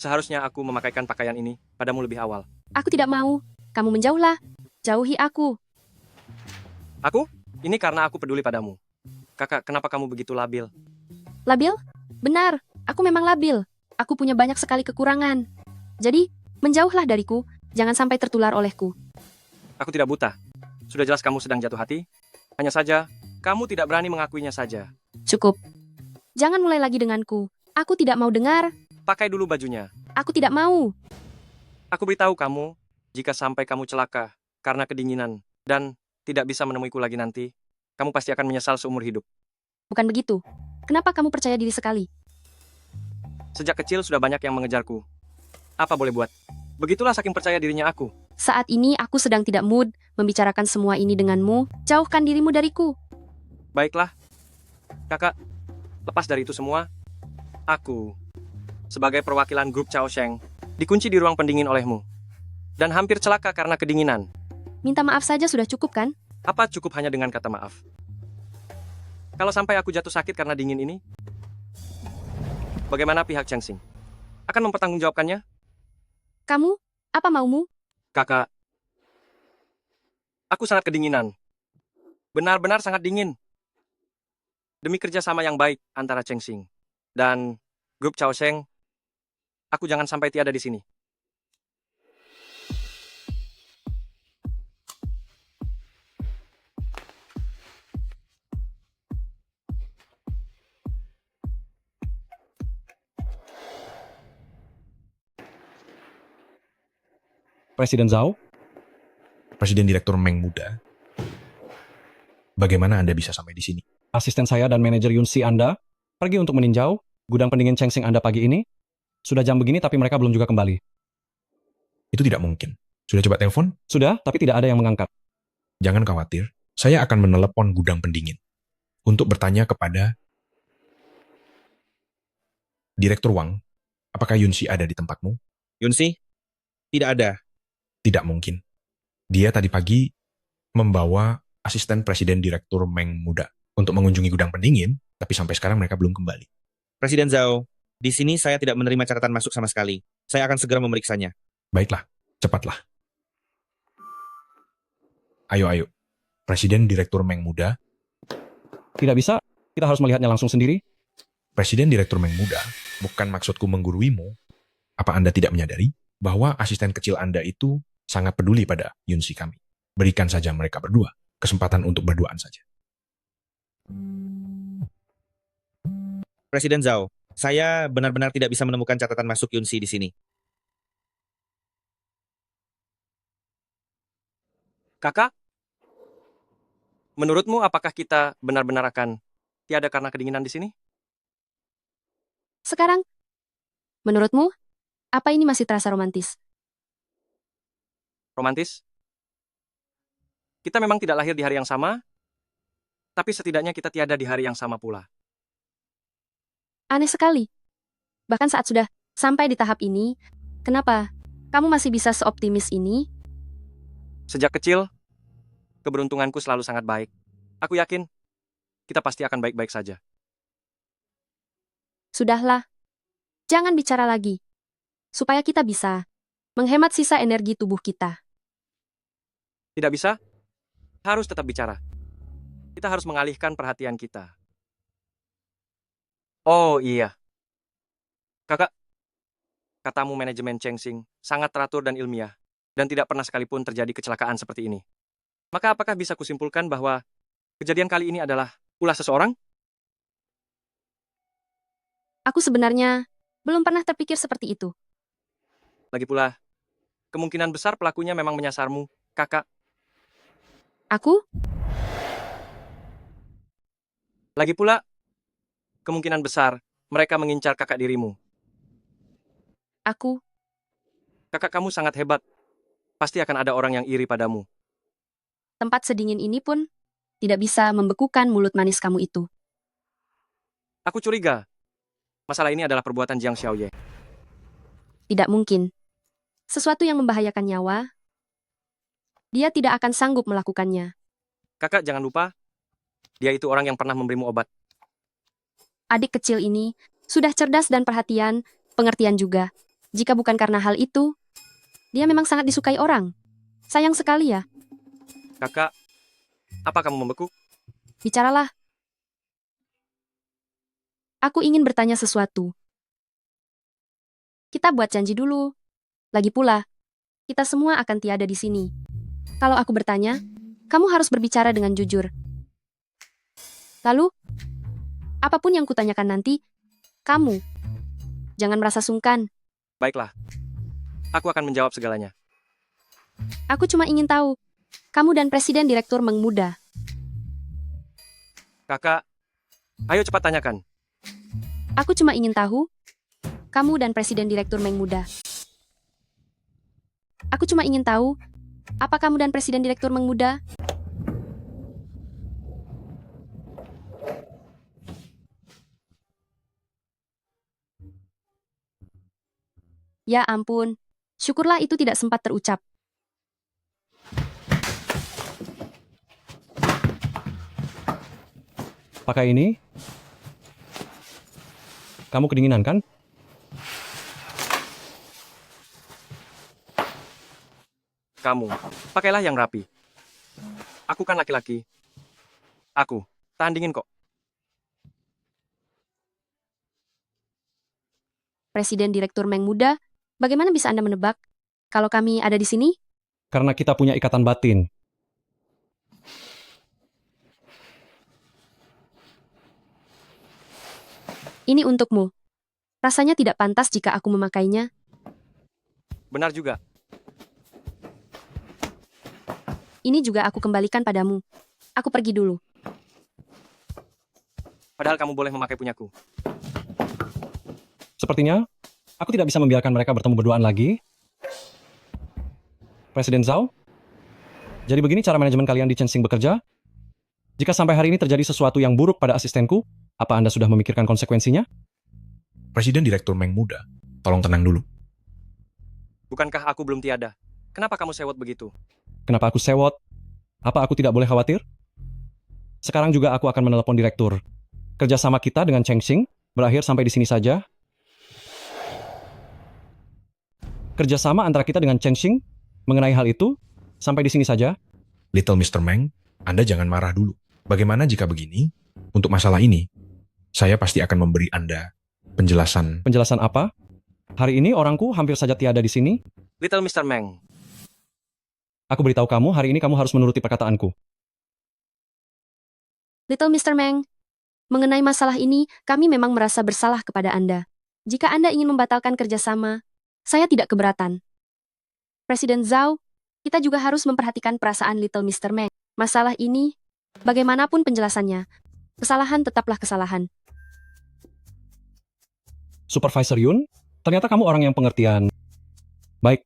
Seharusnya aku memakaikan pakaian ini padamu lebih awal. Aku tidak mau. Kamu menjauhlah. Jauhi aku. Aku? Ini karena aku peduli padamu. Kakak, kenapa kamu begitu labil? Labil? Benar. Aku memang labil. Aku punya banyak sekali kekurangan. Jadi, menjauhlah dariku. Jangan sampai tertular olehku. Aku tidak buta. Sudah jelas kamu sedang jatuh hati. Hanya saja, kamu tidak berani mengakuinya saja. Cukup. Jangan mulai lagi denganku. Aku tidak mau dengar. Pakai dulu bajunya. Aku tidak mau. Aku beritahu kamu, jika sampai kamu celaka karena kedinginan dan tidak bisa menemuiku lagi nanti, kamu pasti akan menyesal seumur hidup. Bukan begitu. Kenapa kamu percaya diri sekali? Sejak kecil sudah banyak yang mengejarku. Apa boleh buat? Begitulah saking percaya dirinya aku. Saat ini aku sedang tidak mood membicarakan semua ini denganmu. Jauhkan dirimu dariku. Baiklah. Kakak, lepas dari itu semua, aku, sebagai perwakilan grup Chao Sheng, dikunci di ruang pendingin olehmu. Dan hampir celaka karena kedinginan. Minta maaf saja sudah cukup kan? Apa cukup hanya dengan kata maaf? Kalau sampai aku jatuh sakit karena dingin ini, bagaimana pihak Cheng Xing? Akan mempertanggungjawabkannya? Kamu? Apa maumu? Kakak, aku sangat kedinginan. Benar-benar sangat dingin. Demi kerjasama yang baik antara Cheng Xing dan grup Chao Sheng, aku jangan sampai tiada di sini. Presiden Zhao, Presiden Direktur Meng Muda. Bagaimana Anda bisa sampai di sini? asisten saya dan manajer Yunsi Anda pergi untuk meninjau gudang pendingin Cheng Xing Anda pagi ini. Sudah jam begini tapi mereka belum juga kembali. Itu tidak mungkin. Sudah coba telepon? Sudah, tapi tidak ada yang mengangkat. Jangan khawatir. Saya akan menelepon gudang pendingin untuk bertanya kepada Direktur Wang, apakah Yunsi ada di tempatmu? Yunsi? Tidak ada. Tidak mungkin. Dia tadi pagi membawa asisten presiden direktur Meng Muda untuk mengunjungi gudang pendingin, tapi sampai sekarang mereka belum kembali. Presiden Zhao, di sini saya tidak menerima catatan masuk sama sekali. Saya akan segera memeriksanya. Baiklah, cepatlah. Ayo. Presiden direktur Meng Muda. Tidak bisa, kita harus melihatnya langsung sendiri. Presiden direktur Meng Muda, bukan maksudku mengguruimu. Apa Anda tidak menyadari bahwa asisten kecil Anda itu sangat peduli pada Yunsi kami? Berikan saja mereka berdua kesempatan untuk berduaan saja. Presiden Zhao, saya benar-benar tidak bisa menemukan catatan masuk Yunsi di sini. Kakak, menurutmu apakah kita benar-benar akan tiada karena kedinginan di sini? Sekarang, menurutmu, apa ini masih terasa romantis? Romantis? Kita memang tidak lahir di hari yang sama, Tapi setidaknya kita tiada di hari yang sama pula. Aneh sekali. Bahkan saat sudah sampai di tahap ini, kenapa kamu masih bisa seoptimis ini? Sejak kecil, keberuntunganku selalu sangat baik. Aku yakin kita pasti akan baik-baik saja. Sudahlah, jangan bicara lagi. Supaya kita bisa menghemat sisa energi tubuh kita. Tidak bisa? Harus tetap bicara. Kita harus mengalihkan perhatian kita. Oh iya. Kakak, katamu manajemen Chengxing sangat teratur dan ilmiah, dan tidak pernah sekalipun terjadi kecelakaan seperti ini. Maka apakah bisa kusimpulkan bahwa kejadian kali ini adalah ulah seseorang? Aku sebenarnya belum pernah terpikir seperti itu. Lagi pula, kemungkinan besar pelakunya memang menyasarmu, kakak. Aku? Lagi pula, kemungkinan besar mereka mengincar kakak dirimu. Aku? Kakak kamu sangat hebat. Pasti akan ada orang yang iri padamu. Tempat sedingin ini pun tidak bisa membekukan mulut manis kamu itu. Aku curiga. Masalah ini adalah perbuatan Jiang Xiaoye. Tidak mungkin. Sesuatu yang membahayakan nyawa, dia tidak akan sanggup melakukannya. Kakak jangan lupa, dia itu orang yang pernah memberimu obat. Adik kecil ini sudah cerdas dan perhatian, pengertian juga. Jika bukan karena hal itu, dia memang sangat disukai orang. Sayang sekali ya. Kakak, apa kamu membeku? Bicaralah. Aku ingin bertanya sesuatu. Kita buat janji dulu. Lagi pula, kita semua akan tiada di sini. Kalau aku bertanya, kamu harus berbicara dengan jujur. Lalu, apapun yang kutanyakan nanti, kamu jangan merasa sungkan. Baiklah, aku akan menjawab segalanya. Aku cuma ingin tahu, kamu dan Presiden Direktur Meng Muda. Kakak, ayo cepat tanyakan. Aku cuma ingin tahu, kamu dan Presiden Direktur Meng Muda. Aku cuma ingin tahu, apa kamu dan Presiden Direktur Meng Muda? Ya ampun, syukurlah itu tidak sempat terucap. Pakai ini. Kamu kedinginan kan? Kamu, pakailah yang rapi. Aku kan laki-laki. Aku, tahan dingin kok. Presiden Direktur Meng Muda, bagaimana bisa Anda menebak kalau kami ada di sini? Karena kita punya ikatan batin. Ini untukmu. Rasanya tidak pantas jika aku memakainya. Benar juga. Ini juga aku kembalikan padamu. Aku pergi dulu. Padahal kamu boleh memakai punyaku. Sepertinya, aku tidak bisa membiarkan mereka bertemu berduaan lagi. Presiden Zhao? Jadi begini cara manajemen kalian di Chengxing bekerja? Jika sampai hari ini terjadi sesuatu yang buruk pada asistenku, apa Anda sudah memikirkan konsekuensinya? Presiden Direktur Meng Muda, tolong tenang dulu. Bukankah aku belum tiada? Kenapa kamu sewot begitu? Kenapa aku sewot? Apa aku tidak boleh khawatir? Sekarang juga aku akan menelepon direktur. Kerjasama kita dengan Chengxing berakhir sampai di sini saja. Kerjasama antara kita dengan Chengxing mengenai hal itu sampai di sini saja. Little Mr. Meng, Anda jangan marah dulu. Bagaimana jika begini? Untuk masalah ini, saya pasti akan memberi Anda penjelasan. Penjelasan apa? Hari ini orangku hampir saja tiada di sini. Little Mr. Meng, Aku beritahu kamu, hari ini kamu harus menuruti perkataanku. Little Mr. Meng, mengenai masalah ini, kami memang merasa bersalah kepada Anda. Jika Anda ingin membatalkan kerjasama, saya tidak keberatan. Presiden Zhao, kita juga harus memperhatikan perasaan Little Mr. Meng. Masalah ini, bagaimanapun penjelasannya, kesalahan tetaplah kesalahan. Supervisor Yun, ternyata kamu orang yang pengertian. Baik,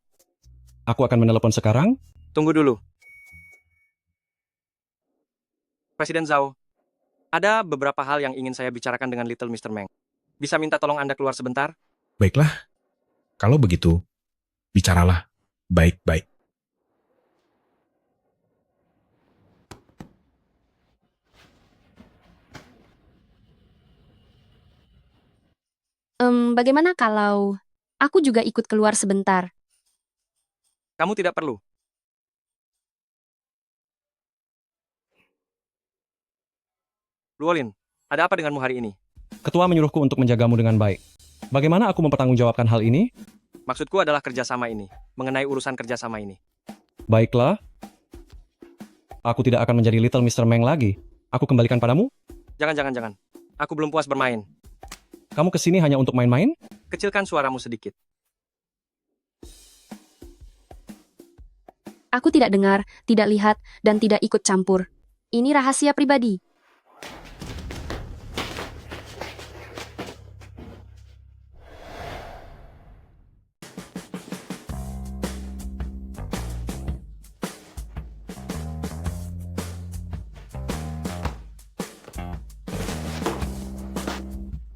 aku akan menelepon sekarang. tunggu dulu. Presiden Zhao, Ada beberapa hal yang ingin saya bicarakan dengan Little Mr. Meng. Bisa minta tolong Anda keluar sebentar? Baiklah, kalau begitu, bicaralah baik-baik. Bagaimana kalau aku juga ikut keluar sebentar? Kamu tidak perlu. Luolin, ada apa denganmu hari ini? Ketua menyuruhku untuk menjagamu dengan baik. Bagaimana aku mempertanggungjawabkan hal ini? Maksudku adalah kerjasama ini, mengenai urusan kerjasama ini. Baiklah. Aku tidak akan menjadi Little Mr. Meng lagi. Aku kembalikan padamu. Jangan. Aku belum puas bermain. Kamu kesini hanya untuk main-main? Kecilkan suaramu sedikit. Aku tidak dengar, tidak lihat, dan tidak ikut campur. Ini rahasia pribadi.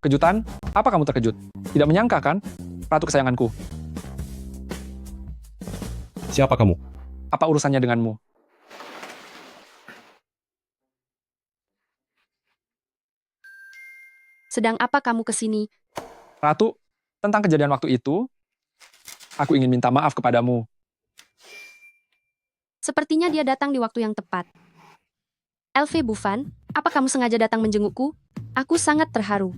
Kejutan? Apa kamu terkejut? Tidak menyangka kan? Ratu kesayanganku, Siapa kamu? apa urusannya denganmu? Sedang apa kamu kesini? Ratu, tentang kejadian waktu itu, aku ingin minta maaf kepadamu. Sepertinya dia datang di waktu yang tepat. Elve Bufan, apa kamu sengaja datang menjengukku? Aku sangat terharu.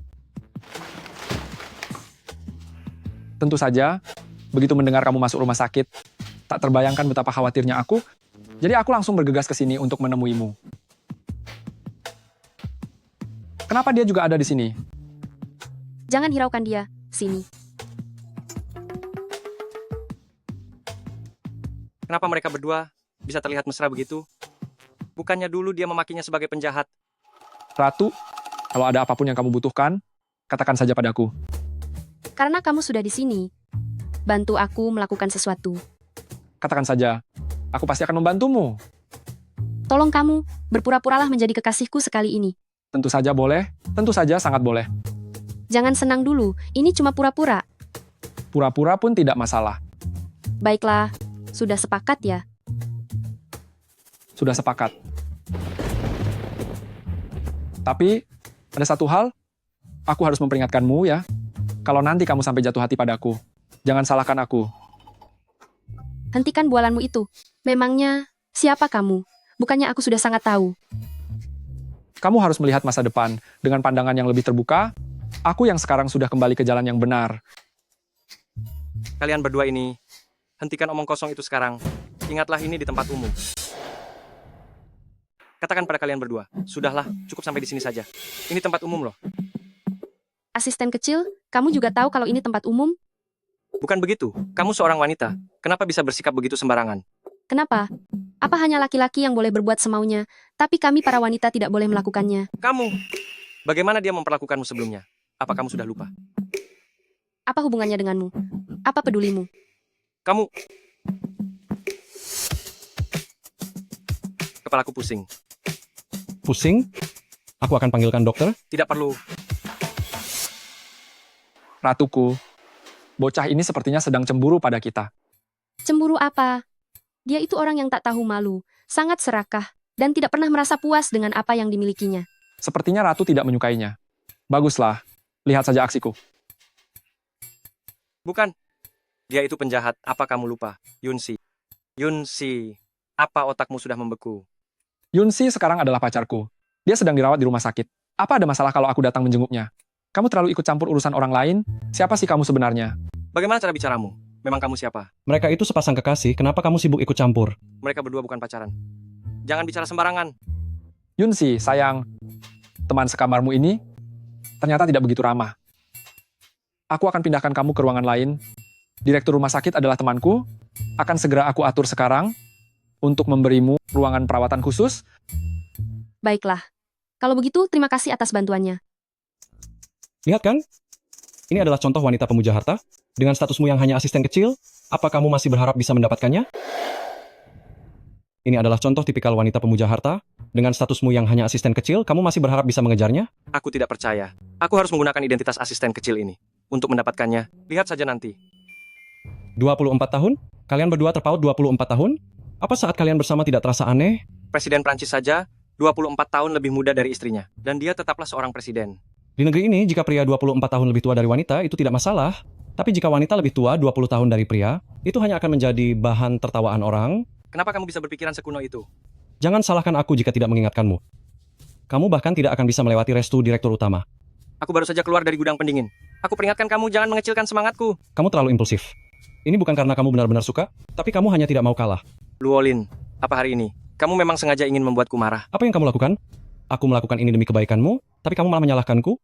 Tentu saja, begitu mendengar kamu masuk rumah sakit, tak terbayangkan betapa khawatirnya aku, jadi aku langsung bergegas ke sini untuk menemuimu. Kenapa dia juga ada di sini? Jangan hiraukan dia. Sini. Kenapa mereka berdua bisa terlihat mesra begitu? Bukannya dulu dia memakinya sebagai penjahat. Ratu, kalau ada apapun yang kamu butuhkan, katakan saja padaku. Karena kamu sudah di sini, bantu aku melakukan sesuatu. Katakan saja, aku pasti akan membantumu. Tolong kamu, berpura-puralah menjadi kekasihku sekali ini. Tentu saja boleh, tentu saja sangat boleh. Jangan senang dulu, ini cuma pura-pura. Pura-pura pun tidak masalah. Baiklah, sudah sepakat ya? Sudah sepakat. Tapi, ada satu hal, aku harus memperingatkanmu ya. Kalau nanti kamu sampai jatuh hati padaku, jangan salahkan aku. Hentikan bualanmu itu. Memangnya, siapa kamu? Bukannya aku sudah sangat tahu. Kamu harus melihat masa depan dengan pandangan yang lebih terbuka. Aku yang sekarang sudah kembali ke jalan yang benar. Kalian berdua ini, hentikan omong kosong itu sekarang. Ingatlah ini di tempat umum. Katakan pada kalian berdua, sudahlah, cukup sampai di sini saja. Ini tempat umum loh. Asisten kecil, kamu juga tahu kalau ini tempat umum? Bukan begitu, kamu seorang wanita. Kenapa bisa bersikap begitu sembarangan? Kenapa? Apa hanya laki-laki yang boleh berbuat semaunya, tapi kami para wanita tidak boleh melakukannya? Kamu, bagaimana dia memperlakukanmu sebelumnya? Apa kamu sudah lupa? Apa hubungannya denganmu? Apa pedulimu? Kamu... Kepalaku pusing. Pusing? Aku akan panggilkan dokter. Tidak perlu. Ratuku, bocah ini sepertinya sedang cemburu pada kita. Cemburu apa? Dia itu orang yang tak tahu malu, sangat serakah, dan tidak pernah merasa puas dengan apa yang dimilikinya. Sepertinya Ratu tidak menyukainya. Baguslah, lihat saja aksiku. Bukan. Dia itu penjahat. Apa kamu lupa? Yunsi. Yunsi. Apa otakmu sudah membeku? Yunsi sekarang adalah pacarku. Dia sedang dirawat di rumah sakit. Apa ada masalah kalau aku datang menjenguknya? Kamu terlalu ikut campur urusan orang lain? Siapa sih kamu sebenarnya? Bagaimana cara bicaramu? Memang kamu siapa? Mereka itu sepasang kekasih, kenapa kamu sibuk ikut campur? Mereka berdua bukan pacaran. Jangan bicara sembarangan. Yunsi, sayang. Teman sekamarmu ini ternyata tidak begitu ramah. Aku akan pindahkan kamu ke ruangan lain. Direktur rumah sakit adalah temanku. Akan segera aku atur sekarang untuk memberimu ruangan perawatan khusus. Baiklah. Kalau begitu, terima kasih atas bantuannya. Lihat kan? Ini adalah contoh wanita pemuja harta. Dengan statusmu yang hanya asisten kecil, apa kamu masih berharap bisa mendapatkannya? Ini adalah contoh tipikal wanita pemuja harta. Dengan statusmu yang hanya asisten kecil, kamu masih berharap bisa mengejarnya? Aku tidak percaya. Aku harus menggunakan identitas asisten kecil ini. Untuk mendapatkannya, lihat saja nanti. 24 tahun? Kalian berdua terpaut 24 tahun? Apa saat kalian bersama tidak terasa aneh? Presiden Prancis saja 24 tahun lebih muda dari istrinya. Dan dia tetaplah seorang presiden. Di negeri ini, jika pria 24 tahun lebih tua dari wanita, itu tidak masalah. Tapi jika wanita lebih tua 20 tahun dari pria, itu hanya akan menjadi bahan tertawaan orang. Kenapa kamu bisa berpikiran sekuno itu? Jangan salahkan aku jika tidak mengingatkanmu. Kamu bahkan tidak akan bisa melewati restu direktur utama. Aku baru saja keluar dari gudang pendingin. Aku peringatkan kamu jangan mengecilkan semangatku. Kamu terlalu impulsif. Ini bukan karena kamu benar-benar suka, tapi kamu hanya tidak mau kalah. Luolin, apa hari ini? Kamu memang sengaja ingin membuatku marah. Apa yang kamu lakukan? Aku melakukan ini demi kebaikanmu, tapi kamu malah menyalahkanku?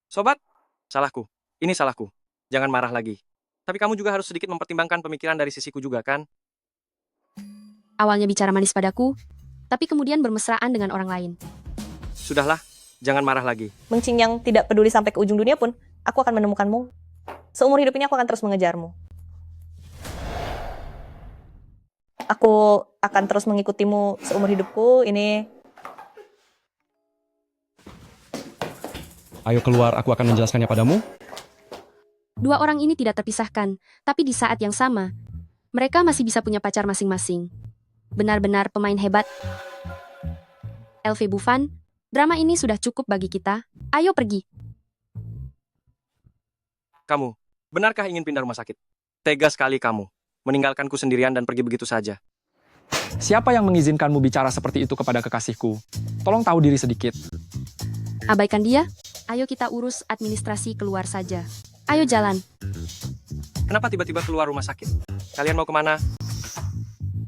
Sobat, salahku. Ini salahku. Jangan marah lagi. Tapi kamu juga harus sedikit mempertimbangkan pemikiran dari sisiku juga, kan? Awalnya bicara manis padaku, tapi kemudian bermesraan dengan orang lain. Sudahlah, jangan marah lagi. Meng Qingyang tidak peduli sampai ke ujung dunia pun, aku akan menemukanmu. Seumur hidup ini aku akan terus mengejarmu. Aku akan terus mengikutimu seumur hidupku. Ini Ayo keluar, aku akan menjelaskannya padamu. Dua orang ini tidak terpisahkan, tapi di saat yang sama, mereka masih bisa punya pacar masing-masing. Benar-benar pemain hebat. LV Buffon, drama ini sudah cukup bagi kita. Ayo pergi. Kamu, benarkah ingin pindah rumah sakit? Tega sekali kamu. Meninggalkanku sendirian dan pergi begitu saja. Siapa yang mengizinkanmu bicara seperti itu kepada kekasihku? Tolong tahu diri sedikit. Abaikan dia. Ayo kita urus administrasi keluar saja. Ayo jalan. Kenapa tiba-tiba keluar rumah sakit? Kalian mau kemana?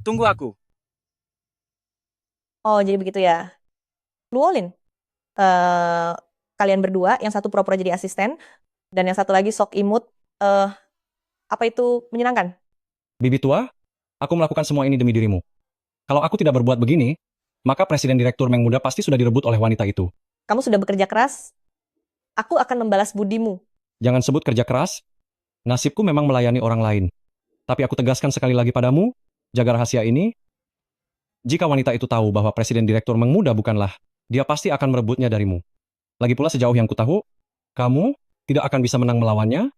Tunggu aku. oh jadi begitu ya. Luolin, kalian berdua, yang satu pura-pura jadi asisten, dan yang satu lagi sok imut. Apa itu menyenangkan? Bibi tua, aku melakukan semua ini demi dirimu. Kalau aku tidak berbuat begini, maka presiden direktur Meng Muda pasti sudah direbut oleh wanita itu. Kamu sudah bekerja keras. Aku akan membalas budimu. Jangan sebut kerja keras. Nasibku memang melayani orang lain. Tapi aku tegaskan sekali lagi padamu, jaga rahasia ini. Jika wanita itu tahu bahwa presiden direktur Meng Muda bukanlah, dia pasti akan merebutnya darimu. Lagi pula sejauh yang kutahu, kamu tidak akan bisa menang melawannya.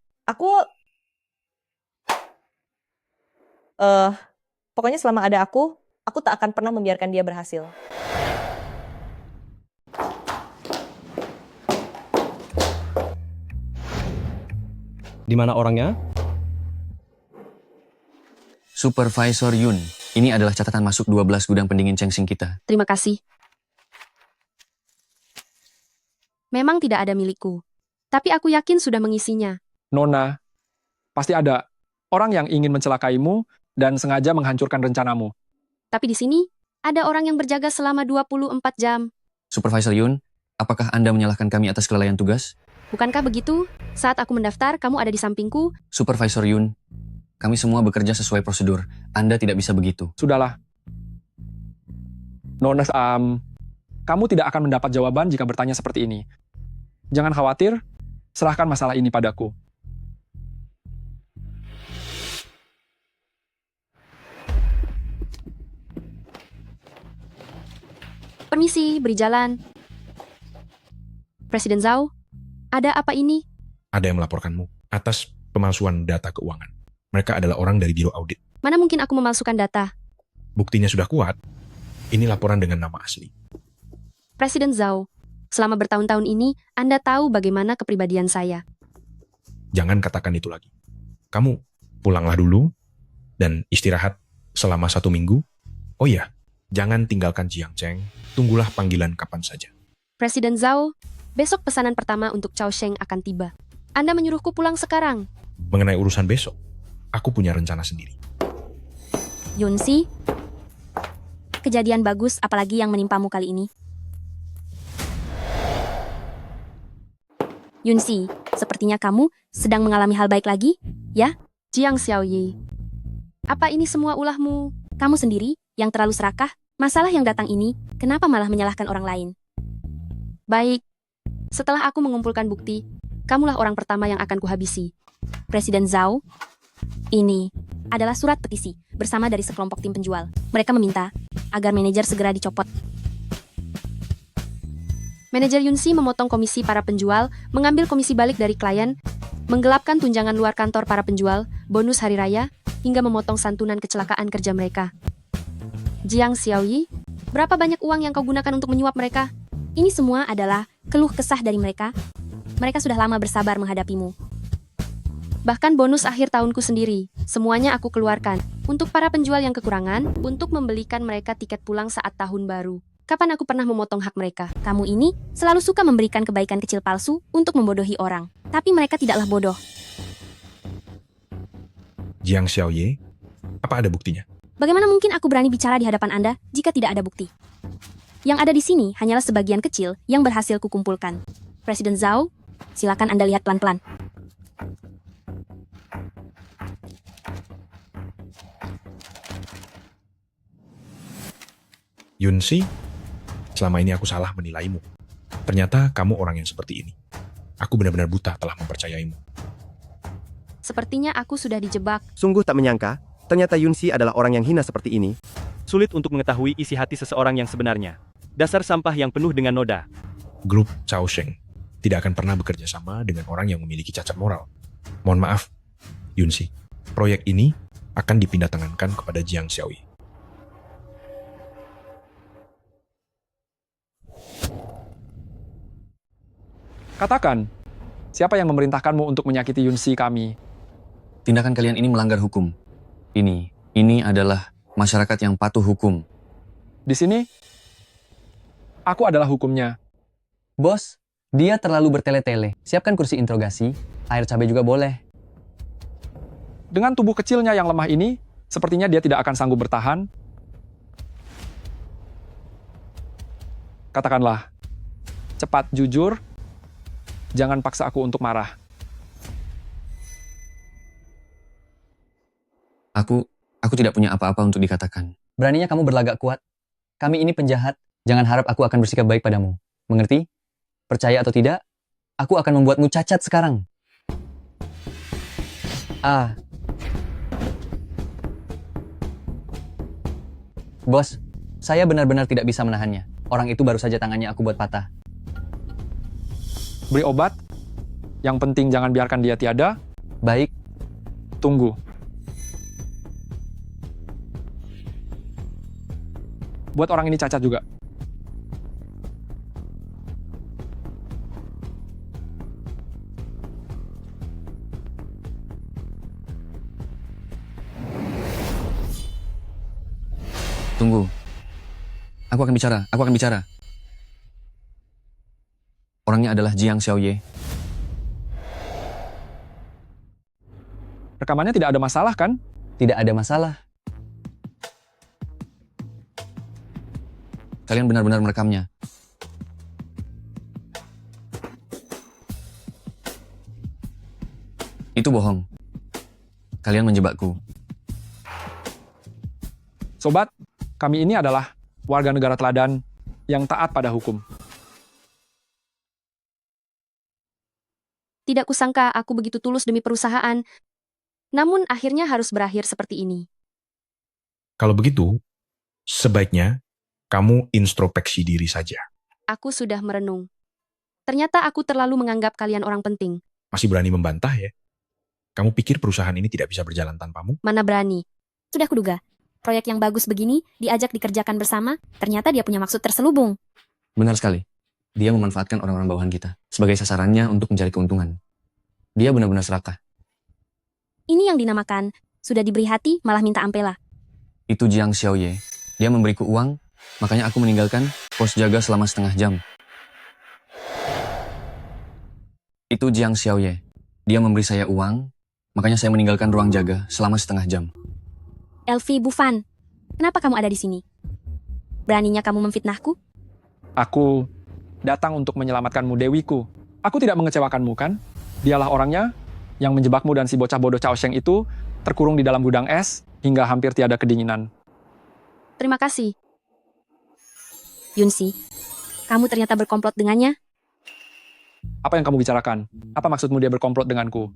Pokoknya selama ada aku tak akan pernah membiarkan dia berhasil. Di mana orangnya? Supervisor Yun, ini adalah catatan masuk 12 gudang pendingin Changsing kita. Terima kasih. Memang tidak ada milikku. Tapi aku yakin sudah mengisinya. Nona, pasti ada orang yang ingin mencelakaimu dan sengaja menghancurkan rencanamu. Tapi di sini, ada orang yang berjaga selama 24 jam. Supervisor Yun, apakah Anda menyalahkan kami atas kelalaian tugas? Bukankah begitu? Saat aku mendaftar, kamu ada di sampingku. Supervisor Yun, kami semua bekerja sesuai prosedur. Anda tidak bisa begitu. Sudahlah. Nona, kamu tidak akan mendapat jawaban jika bertanya seperti ini. Jangan khawatir, serahkan masalah ini padaku. Permisi, beri jalan. Presiden Zhao, ada apa ini? Ada yang melaporkanmu atas pemalsuan data keuangan. Mereka adalah orang dari Biro Audit. Mana mungkin aku memalsukan data? Buktinya sudah kuat. Ini laporan dengan nama asli. Presiden Zhao, selama bertahun-tahun ini, Anda tahu bagaimana kepribadian saya. Jangan katakan itu lagi. Kamu pulanglah dulu dan istirahat selama 1 minggu. Oh iya, jangan tinggalkan Jiangcheng. Tunggulah panggilan kapan saja. Presiden Zhao, besok pesanan pertama untuk Chao Sheng akan tiba. Anda menyuruhku pulang sekarang. Mengenai urusan besok, aku punya rencana sendiri. Yunsi, kejadian bagus apalagi yang menimpamu kali ini. Yunsi, sepertinya kamu sedang mengalami hal baik lagi, ya? Jiang Xiaoyi. Apa ini semua ulahmu? Kamu sendiri yang terlalu serakah? Masalah yang datang ini, kenapa malah menyalahkan orang lain? Baik, setelah aku mengumpulkan bukti, kamulah orang pertama yang akan kuhabisi. Presiden Zhao, ini adalah surat petisi bersama dari sekelompok tim penjual. Mereka meminta agar manajer segera dicopot. Manajer Yunsi memotong komisi para penjual, mengambil komisi balik dari klien, menggelapkan tunjangan luar kantor para penjual, bonus hari raya, hingga memotong santunan kecelakaan kerja mereka. Jiang Xiaoyi, berapa banyak uang yang kau gunakan untuk menyuap mereka? Ini semua adalah keluh kesah dari mereka. Mereka sudah lama bersabar menghadapimu. Bahkan bonus akhir tahunku sendiri, semuanya aku keluarkan. Untuk para penjual yang kekurangan, untuk membelikan mereka tiket pulang saat tahun baru. Kapan aku pernah memotong hak mereka? Kamu ini selalu suka memberikan kebaikan kecil palsu untuk membodohi orang. Tapi mereka tidaklah bodoh. Jiang Xiaoye, apa ada buktinya? Bagaimana mungkin aku berani bicara di hadapan Anda jika tidak ada bukti? Yang ada di sini hanyalah sebagian kecil yang berhasil kukumpulkan. Presiden Zhao, silakan Anda lihat pelan-pelan. Yunsi, selama ini aku salah menilaimu. Ternyata kamu orang yang seperti ini. Aku benar-benar buta telah mempercayaimu. Sepertinya aku sudah dijebak. Sungguh tak menyangka, ternyata Yunsi adalah orang yang hina seperti ini. Sulit untuk mengetahui isi hati seseorang yang sebenarnya. Dasar sampah yang penuh dengan noda. Grup Chaosheng tidak akan pernah bekerja sama dengan orang yang memiliki cacat moral. Mohon maaf, Yunsi. Proyek ini akan dipindah tangankan kepada Jiang Xiaoyi. Katakan, siapa yang memerintahkanmu untuk menyakiti Yunsi kami? Tindakan kalian ini melanggar hukum. Ini adalah masyarakat yang patuh hukum. Di sini, aku adalah hukumnya. Bos, dia terlalu bertele-tele. Siapkan kursi interogasi, air cabai juga boleh. Dengan tubuh kecilnya yang lemah ini, sepertinya dia tidak akan sanggup bertahan. Katakanlah, cepat jujur, jangan paksa aku untuk marah. Aku tidak punya apa-apa untuk dikatakan. Beraninya kamu berlagak kuat. Kami ini penjahat. Jangan harap aku akan bersikap baik padamu. Mengerti? Percaya atau tidak, aku akan membuatmu cacat sekarang. Bos, saya benar-benar tidak bisa menahannya. Orang itu baru saja tangannya aku buat patah. Beri obat. Yang penting jangan biarkan dia tiada. Baik. Tunggu. Buat orang ini cacat juga. Tunggu. Aku akan bicara. Orangnya adalah Jiang Xiaoye. Rekamannya tidak ada masalah, kan? Tidak ada masalah. Kalian benar-benar merekamnya. Itu bohong. Kalian menjebakku. Sobat, kami ini adalah warga negara teladan yang taat pada hukum. Tidak kusangka aku begitu tulus demi perusahaan. Namun akhirnya harus berakhir seperti ini. Kalau begitu, sebaiknya kamu introspeksi diri saja. Aku sudah merenung. Ternyata aku terlalu menganggap kalian orang penting. Masih berani membantah ya? Kamu pikir perusahaan ini tidak bisa berjalan tanpamu? Mana berani. Sudah kuduga. Proyek yang bagus begini, diajak dikerjakan bersama, ternyata dia punya maksud terselubung. Benar sekali. Dia memanfaatkan orang-orang bawahan kita sebagai sasarannya untuk mencari keuntungan. Dia benar-benar serakah. Ini yang dinamakan, sudah diberi hati malah minta ampela. Itu Jiang Xiaoye. Dia memberiku uang, makanya aku meninggalkan pos jaga selama setengah jam. Itu Jiang Xiaoye. Dia memberi saya uang, makanya saya meninggalkan ruang jaga selama setengah jam. Elvi Bufan, kenapa kamu ada di sini? Beraninya kamu memfitnahku? Aku datang untuk menyelamatkanmu, Dewiku. Aku tidak mengecewakanmu, kan? Dialah orangnya yang menjebakmu dan si bocah bodoh Chaosheng itu terkurung di dalam gudang es hingga hampir tiada kedinginan. Terima kasih. Yunsi, kamu ternyata berkomplot dengannya? Apa yang kamu bicarakan? Apa maksudmu dia berkomplot denganku?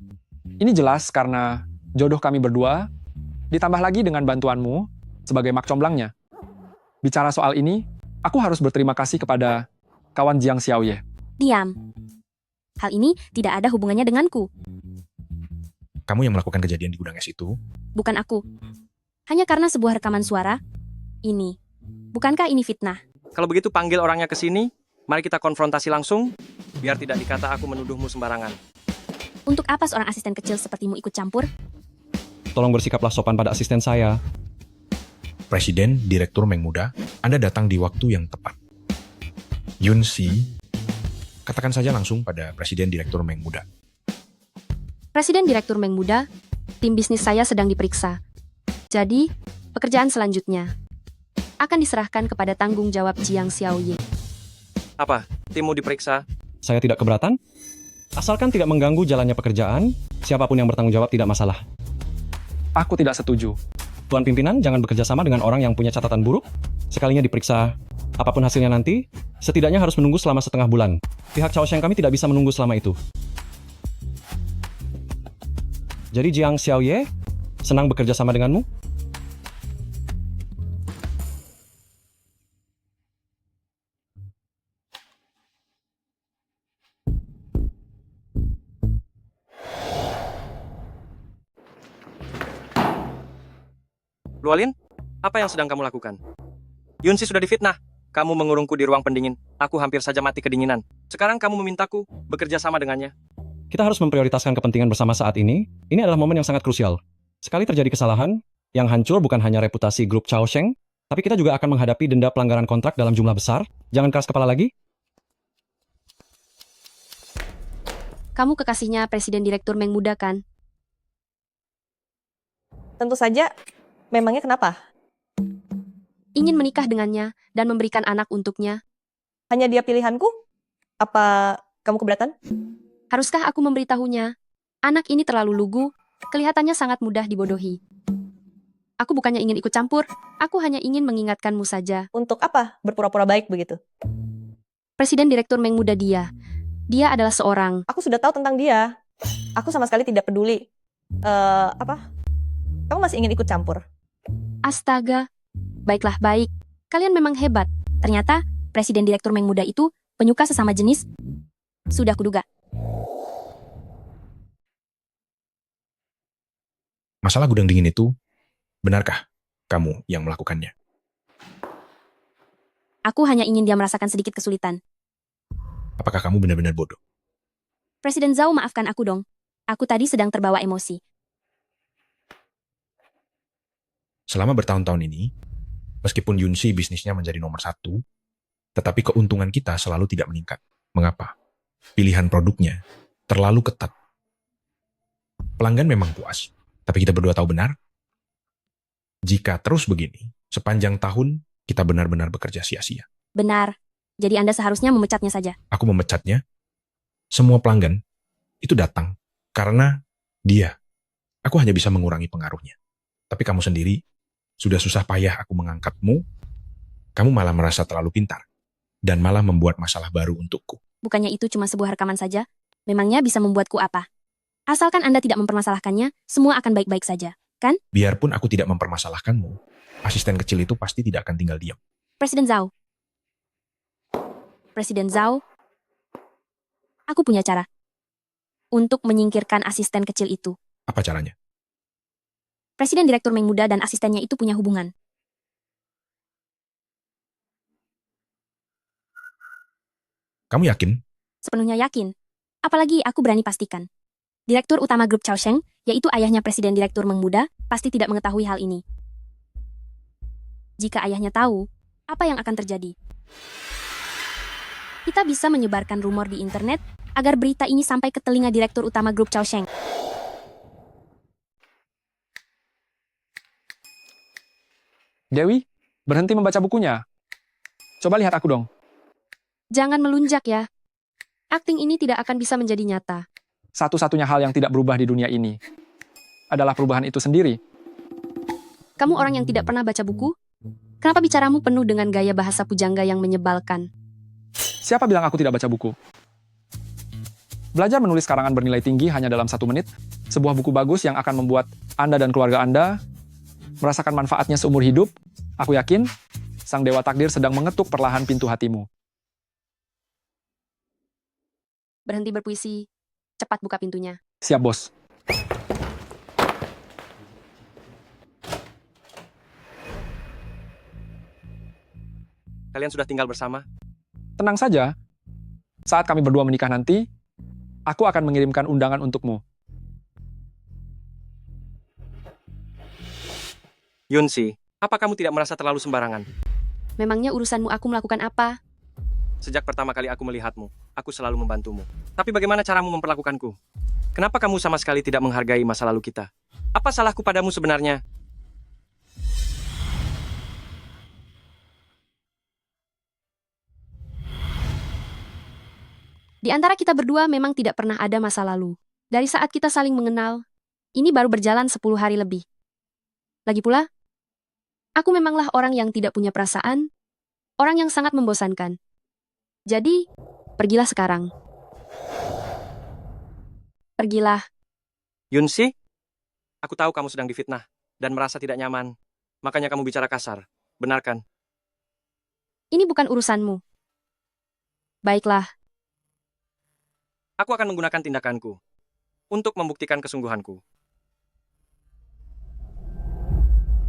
Ini jelas karena jodoh kami berdua Ditambah lagi dengan bantuanmu sebagai mak comblangnya. Bicara soal ini, aku harus berterima kasih kepada kawan Jiang Xiaoye. Diam. Hal ini tidak ada hubungannya denganku. Kamu yang melakukan kejadian di gudang es itu? Bukan aku. Hanya karena sebuah rekaman suara. Ini. Bukankah ini fitnah? Kalau begitu panggil orangnya ke sini, mari kita konfrontasi langsung, biar tidak dikata aku menuduhmu sembarangan. Untuk apa seorang asisten kecil sepertimu ikut campur? Tolong bersikaplah sopan pada asisten saya. Presiden Direktur Meng Muda, Anda datang di waktu yang tepat. Yun Si, katakan saja langsung pada Presiden Direktur Meng Muda. Presiden Direktur Meng Muda, tim bisnis saya sedang diperiksa. Jadi, pekerjaan selanjutnya akan diserahkan kepada tanggung jawab Jiang Xiaoye. Apa? Timmu diperiksa? Saya tidak keberatan. Asalkan tidak mengganggu jalannya pekerjaan, siapapun yang bertanggung jawab tidak masalah. Aku tidak setuju. Tuan pimpinan jangan bekerja sama dengan orang yang punya catatan buruk. Sekalinya diperiksa, apapun hasilnya nanti, setidaknya harus menunggu selama setengah bulan. Pihak Chaosheng kami tidak bisa menunggu selama itu. Jadi Jiang Xiaoye, senang bekerja sama denganmu? Lualin, apa yang sedang kamu lakukan? Yunsi sudah difitnah. Kamu mengurungku di ruang pendingin. Aku hampir saja mati kedinginan. Sekarang kamu memintaku bekerja sama dengannya. Kita harus memprioritaskan kepentingan bersama saat ini. Ini adalah momen yang sangat krusial. Sekali terjadi kesalahan, yang hancur bukan hanya reputasi grup Chaosheng, tapi kita juga akan menghadapi denda pelanggaran kontrak dalam jumlah besar. Jangan keras kepala lagi. Kamu kekasihnya Presiden Direktur Meng Muda kan? Tentu saja. Memangnya kenapa? Ingin menikah dengannya dan memberikan anak untuknya. Hanya dia pilihanku? Apa kamu keberatan? Haruskah aku memberitahunya? Anak ini terlalu lugu, kelihatannya sangat mudah dibodohi. Aku bukannya ingin ikut campur, aku hanya ingin mengingatkanmu saja. Untuk apa berpura-pura baik begitu? Presiden Direktur Meng Muda dia. Dia adalah seorang... Aku sudah tahu tentang dia. Aku sama sekali tidak peduli. Apa? Kamu masih ingin ikut campur? Astaga. Baiklah, baik. Kalian memang hebat. Ternyata, Presiden Direktur Meng Muda itu penyuka sesama jenis. Sudah kuduga. Masalah gudang dingin itu, benarkah kamu yang melakukannya? Aku hanya ingin dia merasakan sedikit kesulitan. Apakah kamu benar-benar bodoh? Presiden Zhao, maafkan aku dong. Aku tadi sedang terbawa emosi. Selama bertahun-tahun ini, meskipun Yunsi bisnisnya menjadi nomor 1, tetapi keuntungan kita selalu tidak meningkat. Mengapa? Pilihan produknya terlalu ketat. Pelanggan memang puas, tapi kita berdua tahu benar, jika terus begini, sepanjang tahun kita benar-benar bekerja sia-sia. Benar. Jadi Anda seharusnya memecatnya saja. Aku memecatnya. Semua pelanggan itu datang karena dia. Aku hanya bisa mengurangi pengaruhnya. Tapi kamu sendiri, sudah susah payah aku mengangkatmu, kamu malah merasa terlalu pintar, dan malah membuat masalah baru untukku. Bukannya itu cuma sebuah rekaman saja? Memangnya bisa membuatku apa? Asalkan Anda tidak mempermasalahkannya, semua akan baik-baik saja, kan? Biarpun aku tidak mempermasalahkanmu, asisten kecil itu pasti tidak akan tinggal diam. Presiden Zhao. Presiden Zhao, aku punya cara untuk menyingkirkan asisten kecil itu. Apa caranya? Presiden Direktur Meng Muda dan asistennya itu punya hubungan. Kamu yakin? Sepenuhnya yakin. Apalagi aku berani pastikan. Direktur utama grup Chaosheng, yaitu ayahnya Presiden Direktur Meng Muda, pasti tidak mengetahui hal ini. Jika ayahnya tahu, apa yang akan terjadi? Kita bisa menyebarkan rumor di internet agar berita ini sampai ke telinga Direktur utama grup Chaosheng. Dewi, berhenti membaca bukunya. Coba lihat aku dong. Jangan melunjak ya. Akting ini tidak akan bisa menjadi nyata. Satu-satunya hal yang tidak berubah di dunia ini adalah perubahan itu sendiri. Kamu orang yang tidak pernah baca buku? Kenapa bicaramu penuh dengan gaya bahasa pujangga yang menyebalkan? Siapa bilang aku tidak baca buku? Belajar menulis karangan bernilai tinggi hanya dalam 1 menit, sebuah buku bagus yang akan membuat Anda dan keluarga Anda merasakan manfaatnya seumur hidup, aku yakin sang dewa takdir sedang mengetuk perlahan pintu hatimu. Berhenti berpuisi. Cepat buka pintunya. Siap, bos. Kalian sudah tinggal bersama? Tenang saja. Saat kami berdua menikah nanti, aku akan mengirimkan undangan untukmu. Yunsi, apa kamu tidak merasa terlalu sembarangan? Memangnya urusanmu aku melakukan apa? Sejak pertama kali aku melihatmu, aku selalu membantumu. Tapi bagaimana caramu memperlakukanku? Kenapa kamu sama sekali tidak menghargai masa lalu kita? Apa salahku padamu sebenarnya? Di antara kita berdua memang tidak pernah ada masa lalu. Dari saat kita saling mengenal, ini baru berjalan 10 hari lebih. Lagi pula, aku memanglah orang yang tidak punya perasaan, orang yang sangat membosankan. Jadi, pergilah sekarang. Pergilah. Yunsi, aku tahu kamu sedang difitnah dan merasa tidak nyaman. Makanya kamu bicara kasar. Benar kan? Ini bukan urusanmu. Baiklah. Aku akan menggunakan tindakanku untuk membuktikan kesungguhanku.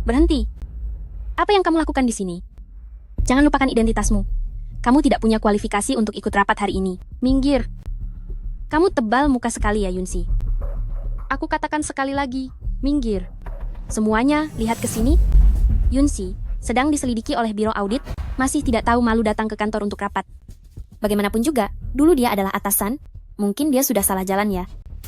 Berhenti. Apa yang kamu lakukan di sini? Jangan lupakan identitasmu. Kamu tidak punya kualifikasi untuk ikut rapat hari ini. Minggir. Kamu tebal muka sekali ya, Yunsi. Aku katakan sekali lagi, minggir. Semuanya, lihat ke sini. Yunsi sedang diselidiki oleh Biro Audit, masih tidak tahu malu datang ke kantor untuk rapat. Bagaimanapun juga, dulu dia adalah atasan. Mungkin dia sudah salah jalan ya.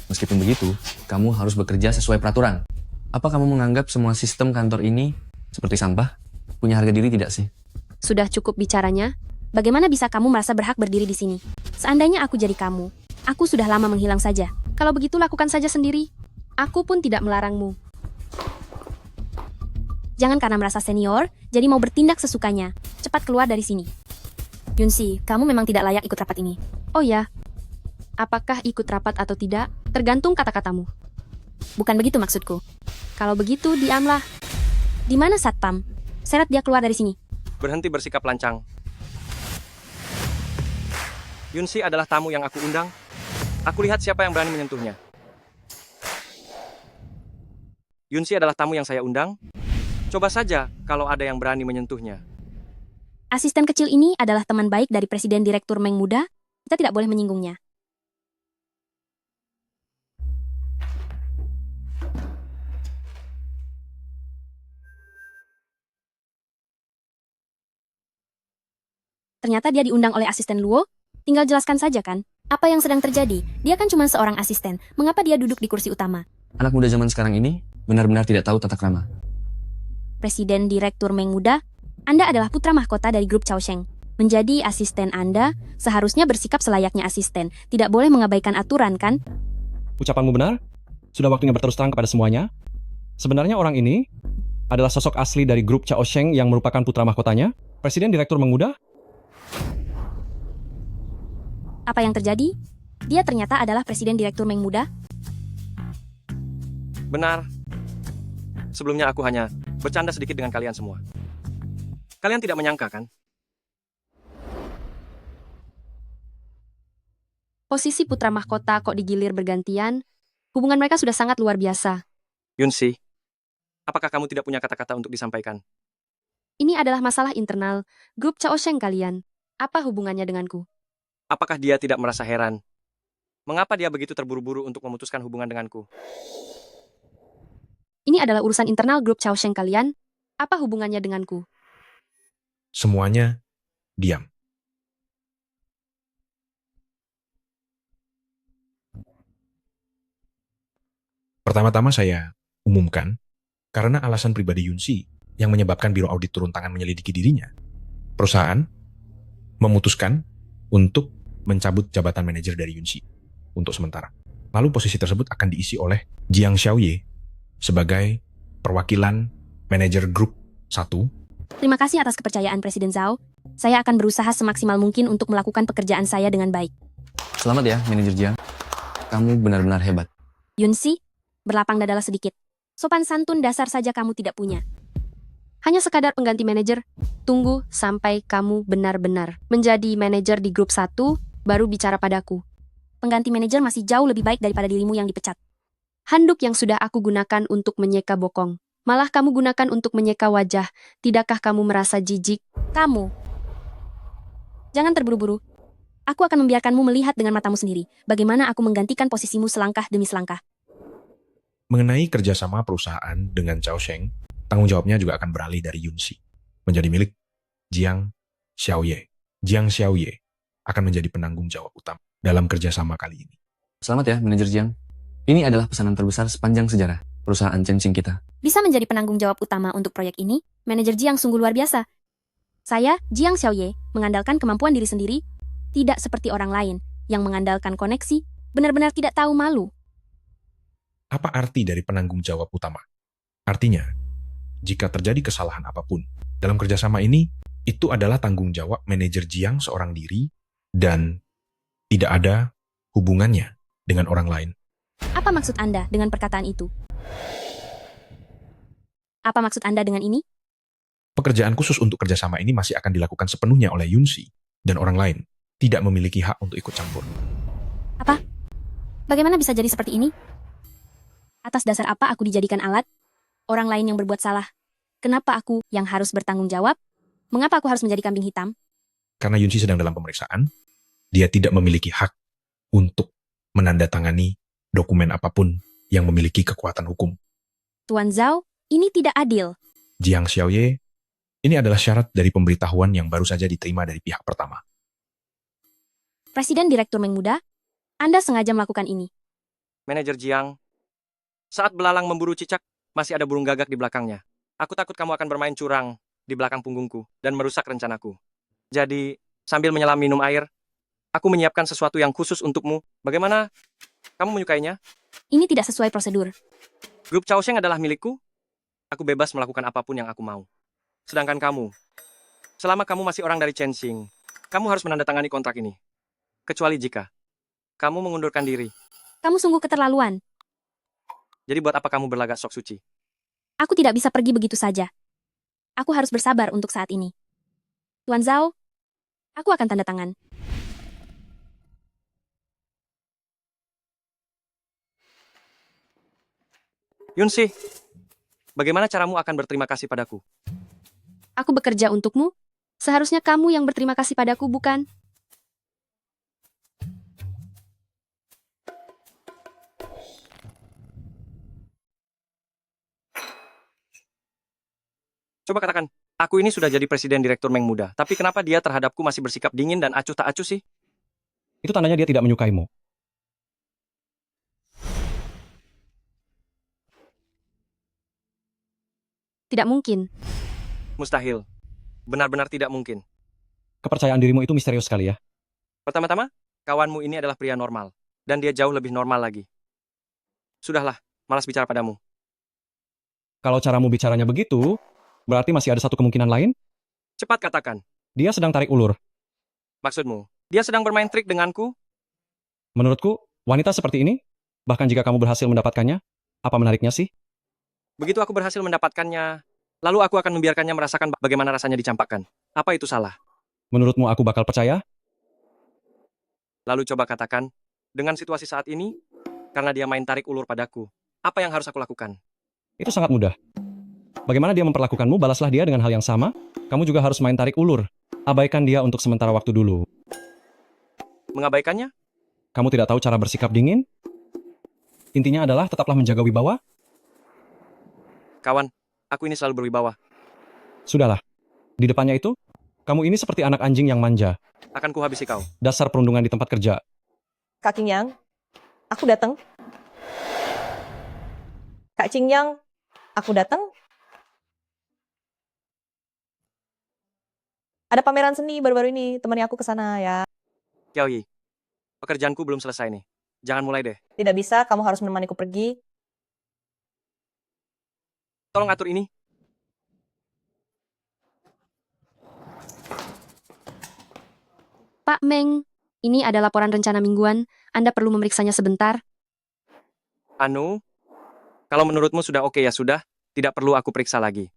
Meskipun begitu, kamu harus bekerja sesuai peraturan. Apa kamu menganggap semua sistem kantor ini seperti sampah? Punya harga diri tidak sih? Sudah cukup bicaranya. Bagaimana bisa kamu merasa berhak berdiri di sini? Seandainya aku jadi kamu, aku sudah lama menghilang saja. Kalau begitu lakukan saja sendiri. Aku pun tidak melarangmu. Jangan karena merasa senior, jadi mau bertindak sesukanya. Cepat keluar dari sini. Yunsi, kamu memang tidak layak ikut rapat ini. Oh ya, apakah ikut rapat atau tidak, tergantung kata-katamu. Bukan begitu maksudku. Kalau begitu, diamlah. Di mana Satpam? Seret dia keluar dari sini. Berhenti bersikap lancang. Yunsi adalah tamu yang aku undang. Aku lihat siapa yang berani menyentuhnya. Yunsi adalah tamu yang saya undang. Coba saja kalau ada yang berani menyentuhnya. Asisten kecil ini adalah teman baik dari Presiden Direktur Meng Muda. Kita tidak boleh menyinggungnya. Ternyata dia diundang oleh asisten Luo. Tinggal jelaskan saja kan, apa yang sedang terjadi. Dia kan cuma seorang asisten. Mengapa dia duduk di kursi utama? Anak muda zaman sekarang ini benar-benar tidak tahu tata krama. Presiden Direktur Meng Muda, Anda adalah putra mahkota dari grup Chaosheng. Menjadi asisten Anda, seharusnya bersikap selayaknya asisten. Tidak boleh mengabaikan aturan, kan? Ucapanmu benar? Sudah waktunya berterus terang kepada semuanya. Sebenarnya orang ini adalah sosok asli dari grup Chaosheng yang merupakan putra mahkotanya, Presiden Direktur Meng Muda. Apa yang terjadi? Dia ternyata adalah Presiden Direktur Meng Muda. Benar. Sebelumnya aku hanya bercanda sedikit dengan kalian semua. Kalian tidak menyangka, kan? Posisi putra mahkota kok digilir bergantian. Hubungan mereka sudah sangat luar biasa. Yunsi, apakah kamu tidak punya kata-kata untuk disampaikan? Ini adalah masalah internal grup Chaosheng kalian. Apa hubungannya denganku? Apakah dia tidak merasa heran? Mengapa dia begitu terburu-buru untuk memutuskan hubungan denganku? Ini adalah urusan internal grup Chaosheng kalian. Apa hubungannya denganku? Semuanya diam. Pertama-tama saya umumkan, karena alasan pribadi Yunsi yang menyebabkan Biro Audit turun tangan menyelidiki dirinya, perusahaan memutuskan untuk mencabut jabatan manajer dari Yunsi untuk sementara. Lalu posisi tersebut akan diisi oleh Jiang Xiaoye sebagai perwakilan manajer grup 1. Terima kasih atas kepercayaan Presiden Zhao. Saya akan berusaha semaksimal mungkin untuk melakukan pekerjaan saya dengan baik. Selamat ya, manajer Jiang. Kamu benar-benar hebat. Yunsi, berlapang dadalah sedikit. Sopan santun dasar saja kamu tidak punya. Hanya sekadar pengganti manajer. Tunggu sampai kamu benar-benar menjadi manajer di grup 1, baru bicara padaku. Pengganti manajer masih jauh lebih baik daripada dirimu yang dipecat. Handuk yang sudah aku gunakan untuk menyeka bokong, malah kamu gunakan untuk menyeka wajah. Tidakkah kamu merasa jijik? Kamu. Jangan terburu-buru. Aku akan membiarkanmu melihat dengan matamu sendiri bagaimana aku menggantikan posisimu selangkah demi selangkah. Mengenai kerjasama perusahaan dengan Chao Sheng, tanggung jawabnya juga akan beralih dari Yunsi menjadi milik Jiang Xiaoye. Jiang Xiaoye akan menjadi penanggung jawab utama dalam kerjasama kali ini. Selamat ya, Manajer Jiang. Ini adalah pesanan terbesar sepanjang sejarah perusahaan Chengxing kita. Bisa menjadi penanggung jawab utama untuk proyek ini, manajer Jiang sungguh luar biasa. Saya, Jiang Xiaoye, mengandalkan kemampuan diri sendiri, tidak seperti orang lain yang mengandalkan koneksi, benar-benar tidak tahu malu. Apa arti dari penanggung jawab utama? Artinya, jika terjadi kesalahan apapun dalam kerjasama ini, itu adalah tanggung jawab manajer Jiang seorang diri dan tidak ada hubungannya dengan orang lain. Apa maksud Anda dengan perkataan itu? Apa maksud Anda dengan ini? Pekerjaan khusus untuk kerjasama ini masih akan dilakukan sepenuhnya oleh Yunsi dan orang lain tidak memiliki hak untuk ikut campur. Apa? Bagaimana bisa jadi seperti ini? Atas dasar apa aku dijadikan alat? Orang lain yang berbuat salah. Kenapa aku yang harus bertanggung jawab? Mengapa aku harus menjadi kambing hitam? Karena Yunsi sedang dalam pemeriksaan, dia tidak memiliki hak untuk menandatangani dokumen apapun yang memiliki kekuatan hukum. Tuan Zhao, ini tidak adil. Jiang Xiaoye, ini adalah syarat dari pemberitahuan yang baru saja diterima dari pihak pertama. Presiden Direktur Meng Muda, Anda sengaja melakukan ini. Manajer Jiang, saat belalang memburu cicak, masih ada burung gagak di belakangnya. Aku takut kamu akan bermain curang di belakang punggungku dan merusak rencanaku. Jadi, sambil menyelam minum air, aku menyiapkan sesuatu yang khusus untukmu. Bagaimana? Kamu menyukainya? Ini tidak sesuai prosedur. Grup Chao Sheng adalah milikku. Aku bebas melakukan apapun yang aku mau. Sedangkan kamu, selama kamu masih orang dari Chengxing, kamu harus menandatangani kontrak ini. Kecuali jika kamu mengundurkan diri. Kamu sungguh keterlaluan. Jadi buat apa kamu berlagak sok suci? Aku tidak bisa pergi begitu saja. Aku harus bersabar untuk saat ini. Tuan Zhao, aku akan tanda tangan. Yunsi, bagaimana caramu akan berterima kasih padaku? Aku bekerja untukmu. Seharusnya kamu yang berterima kasih padaku, bukan? Coba katakan, aku ini sudah jadi presiden direktur Meng Muda, tapi kenapa dia terhadapku masih bersikap dingin dan acuh tak acuh sih? Itu tandanya dia tidak menyukaimu. Tidak mungkin. Mustahil. Benar-benar tidak mungkin. Kepercayaan dirimu itu misterius sekali ya. Pertama-tama, kawanmu ini adalah pria normal, dan dia jauh lebih normal lagi. Sudahlah, malas bicara padamu. Kalau caramu bicaranya begitu, berarti masih ada satu kemungkinan lain? Cepat katakan. Dia sedang tarik ulur. Maksudmu, dia sedang bermain trik denganku? Menurutku, wanita seperti ini, bahkan jika kamu berhasil mendapatkannya, apa menariknya sih? Begitu aku berhasil mendapatkannya, lalu aku akan membiarkannya merasakan bagaimana rasanya dicampakkan. Apa itu salah? Menurutmu aku bakal percaya? Lalu coba katakan, dengan situasi saat ini, karena dia main tarik ulur padaku, apa yang harus aku lakukan? Itu sangat mudah. Bagaimana dia memperlakukanmu, balaslah dia dengan hal yang sama. Kamu juga harus main tarik ulur. Abaikan dia untuk sementara waktu dulu. Mengabaikannya? Kamu tidak tahu cara bersikap dingin? Intinya adalah tetaplah menjaga wibawa. Kawan, aku ini selalu berwibawa. Sudahlah. Di depannya itu, kamu ini seperti anak anjing yang manja. Akan kuhabisi kau. Dasar perundungan di tempat kerja. Kak Qingyang, aku datang. Kak Qingyang, aku datang. Ada pameran seni baru-baru ini, temani aku ke sana ya. Xiaoyi, pekerjaanku belum selesai nih. Jangan mulai deh. Tidak bisa, kamu harus menemaniku pergi. Tolong atur ini. Pak Meng, ini ada laporan rencana mingguan. Anda perlu memeriksanya sebentar. Anu, Kalau menurutmu sudah oke ya sudah, tidak perlu aku periksa lagi.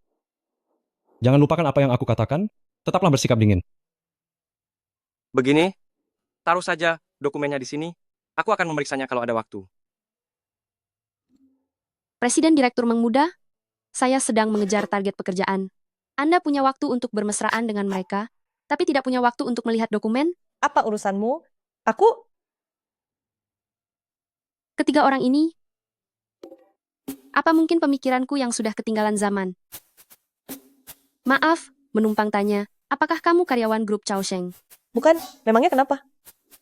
Jangan lupakan apa yang aku katakan, tetaplah bersikap dingin. Begini, taruh saja dokumennya di sini. Aku akan memeriksanya kalau ada waktu. Presiden Direktur Meng Muda, saya sedang mengejar target pekerjaan. Anda punya waktu untuk bermesraan dengan mereka, tapi tidak punya waktu untuk melihat dokumen? Apa urusanmu? Aku Ketiga orang ini, apa mungkin pemikiranku yang sudah ketinggalan zaman? Maaf, menumpang tanya, apakah kamu karyawan grup Chaosheng? bukan, memangnya kenapa?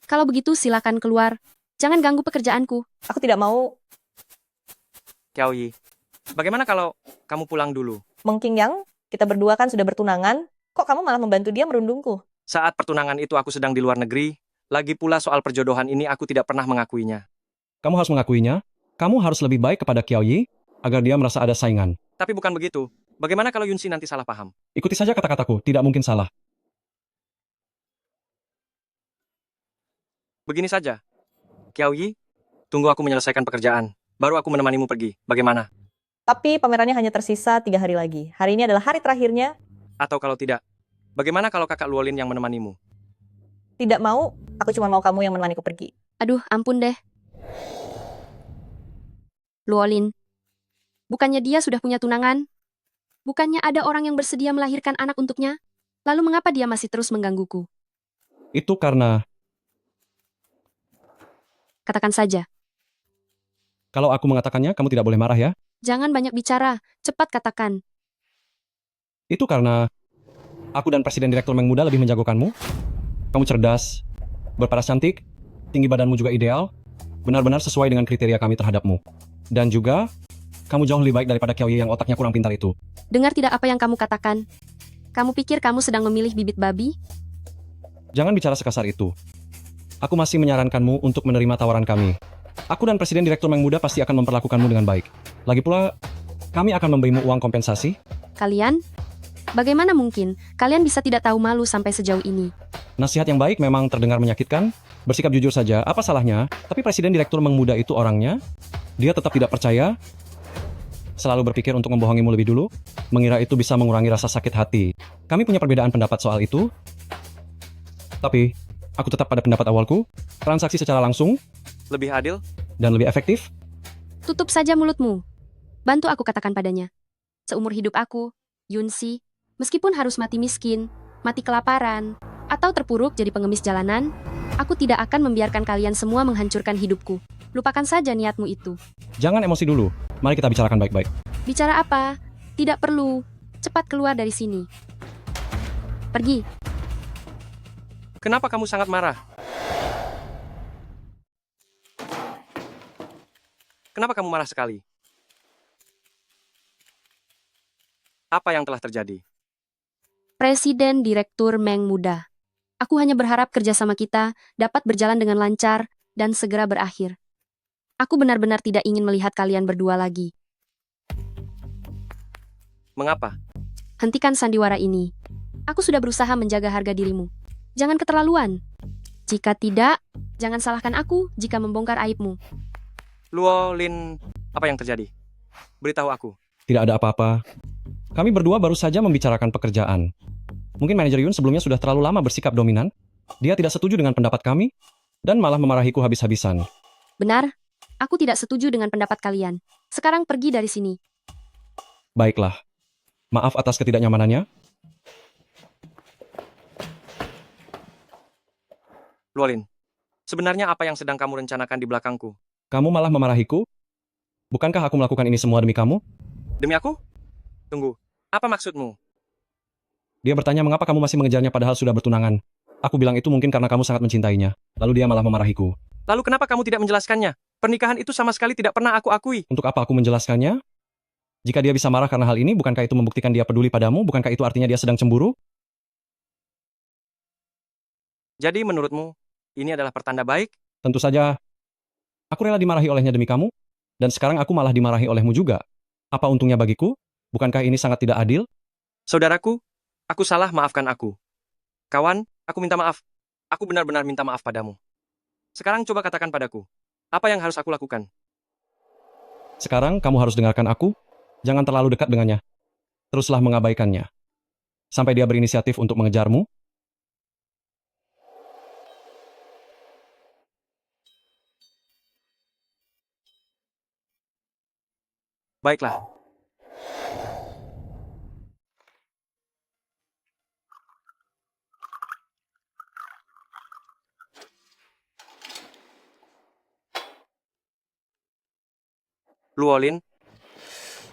Kalau begitu silakan keluar. Jangan ganggu pekerjaanku. Aku tidak mau. Qiao Yi, bagaimana kalau kamu pulang dulu? Meng Qingyang, kita berdua kan sudah bertunangan. Kok kamu malah membantu dia merundungku? Saat pertunangan itu aku sedang di luar negeri, lagi pula soal perjodohan ini aku tidak pernah mengakuinya. Kamu harus mengakuinya. Kamu harus lebih baik kepada Qiao Yi agar dia merasa ada saingan. Tapi bukan begitu. Bagaimana kalau Yunsi nanti salah paham? Ikuti saja kata-kataku, tidak mungkin salah. Begini saja. Qiao Yi, tunggu aku menyelesaikan pekerjaan. Baru aku menemanimu pergi. Bagaimana? Tapi pamerannya hanya tersisa 3 hari lagi. Hari ini adalah hari terakhirnya. Atau kalau tidak, bagaimana kalau kakak Luolin yang menemanimu? Tidak mau, aku cuma mau kamu yang menemaniku pergi. Aduh, ampun deh. Luolin, bukannya dia sudah punya tunangan? Bukannya ada orang yang bersedia melahirkan anak untuknya? Lalu mengapa dia masih terus menggangguku? Itu karena Katakan saja. kalau aku mengatakannya, kamu tidak boleh marah ya. Jangan banyak bicara. Cepat katakan. Itu karena aku dan Presiden Direktur Meng Muda lebih menjagokanmu. Kamu cerdas, berparas cantik, tinggi badanmu juga ideal, benar-benar sesuai dengan kriteria kami terhadapmu. Dan juga, kamu jauh lebih baik daripada Qiao Yi yang otaknya kurang pintar itu. Dengar tidak apa yang kamu katakan? Kamu pikir kamu sedang memilih bibit babi? Jangan bicara sekasar itu. Aku masih menyarankanmu untuk menerima tawaran kami. Aku dan Presiden Direktur Meng Muda pasti akan memperlakukanmu dengan baik. Lagi pula, kami akan memberimu uang kompensasi. Kalian? Bagaimana mungkin kalian bisa tidak tahu malu sampai sejauh ini? Nasihat yang baik memang terdengar menyakitkan. Bersikap jujur saja, apa salahnya? Tapi Presiden Direktur Meng Muda itu orangnya. Dia tetap tidak percaya. Selalu berpikir untuk membohongimu lebih dulu. Mengira itu bisa mengurangi rasa sakit hati. Kami punya perbedaan pendapat soal itu. Tapi, aku tetap pada pendapat awalku. Transaksi secara langsung Lebih adil? dan lebih efektif. Tutup saja mulutmu. Bantu aku katakan padanya. Seumur hidup aku, Yunsi, meskipun harus mati miskin, mati kelaparan, atau terpuruk jadi pengemis jalanan, aku tidak akan membiarkan kalian semua menghancurkan hidupku. Lupakan saja niatmu itu. Jangan emosi dulu. Mari kita bicarakan baik-baik. Bicara apa? Tidak perlu. Cepat keluar dari sini. Pergi. Kenapa kamu sangat marah? Kenapa kamu marah sekali? Apa yang telah terjadi? Presiden Direktur Meng Muda. Aku hanya berharap kerjasama kita dapat berjalan dengan lancar dan segera berakhir. Aku benar-benar tidak ingin melihat kalian berdua lagi. Mengapa? Hentikan sandiwara ini. Aku sudah berusaha menjaga harga dirimu. Jangan keterlaluan. Jika tidak, jangan salahkan aku jika membongkar aibmu. Luolin, apa yang terjadi? Beritahu aku. Tidak ada apa-apa. Kami berdua baru saja membicarakan pekerjaan. Mungkin manajer Yun sebelumnya sudah terlalu lama bersikap dominan. Dia tidak setuju dengan pendapat kami dan malah memarahiku habis-habisan. Benar, aku tidak setuju dengan pendapat kalian. Sekarang pergi dari sini. Baiklah. Maaf atas ketidaknyamanannya. Luolin, sebenarnya apa yang sedang kamu rencanakan di belakangku? Kamu malah memarahiku? Bukankah aku melakukan ini semua demi kamu? Demi aku? Tunggu, apa maksudmu? Dia bertanya mengapa kamu masih mengejarnya padahal sudah bertunangan. Aku bilang itu mungkin karena kamu sangat mencintainya. Lalu dia malah memarahiku. Lalu kenapa kamu tidak menjelaskannya? Pernikahan itu sama sekali tidak pernah aku akui. Untuk apa aku menjelaskannya? Jika dia bisa marah karena hal ini, bukankah itu membuktikan dia peduli padamu? Bukankah itu artinya dia sedang cemburu? Jadi menurutmu, ini adalah pertanda baik? Tentu saja. Aku rela dimarahi olehnya demi kamu, dan sekarang aku malah dimarahi olehmu juga. Apa untungnya bagiku? Bukankah ini sangat tidak adil? Saudaraku, aku salah, maafkan aku. Kawan, aku minta maaf. Aku benar-benar minta maaf padamu. Sekarang coba katakan padaku, apa yang harus aku lakukan? Sekarang kamu harus dengarkan aku. Jangan terlalu dekat dengannya. Teruslah mengabaikannya. Sampai dia berinisiatif untuk mengejarmu. Baiklah. Luolin,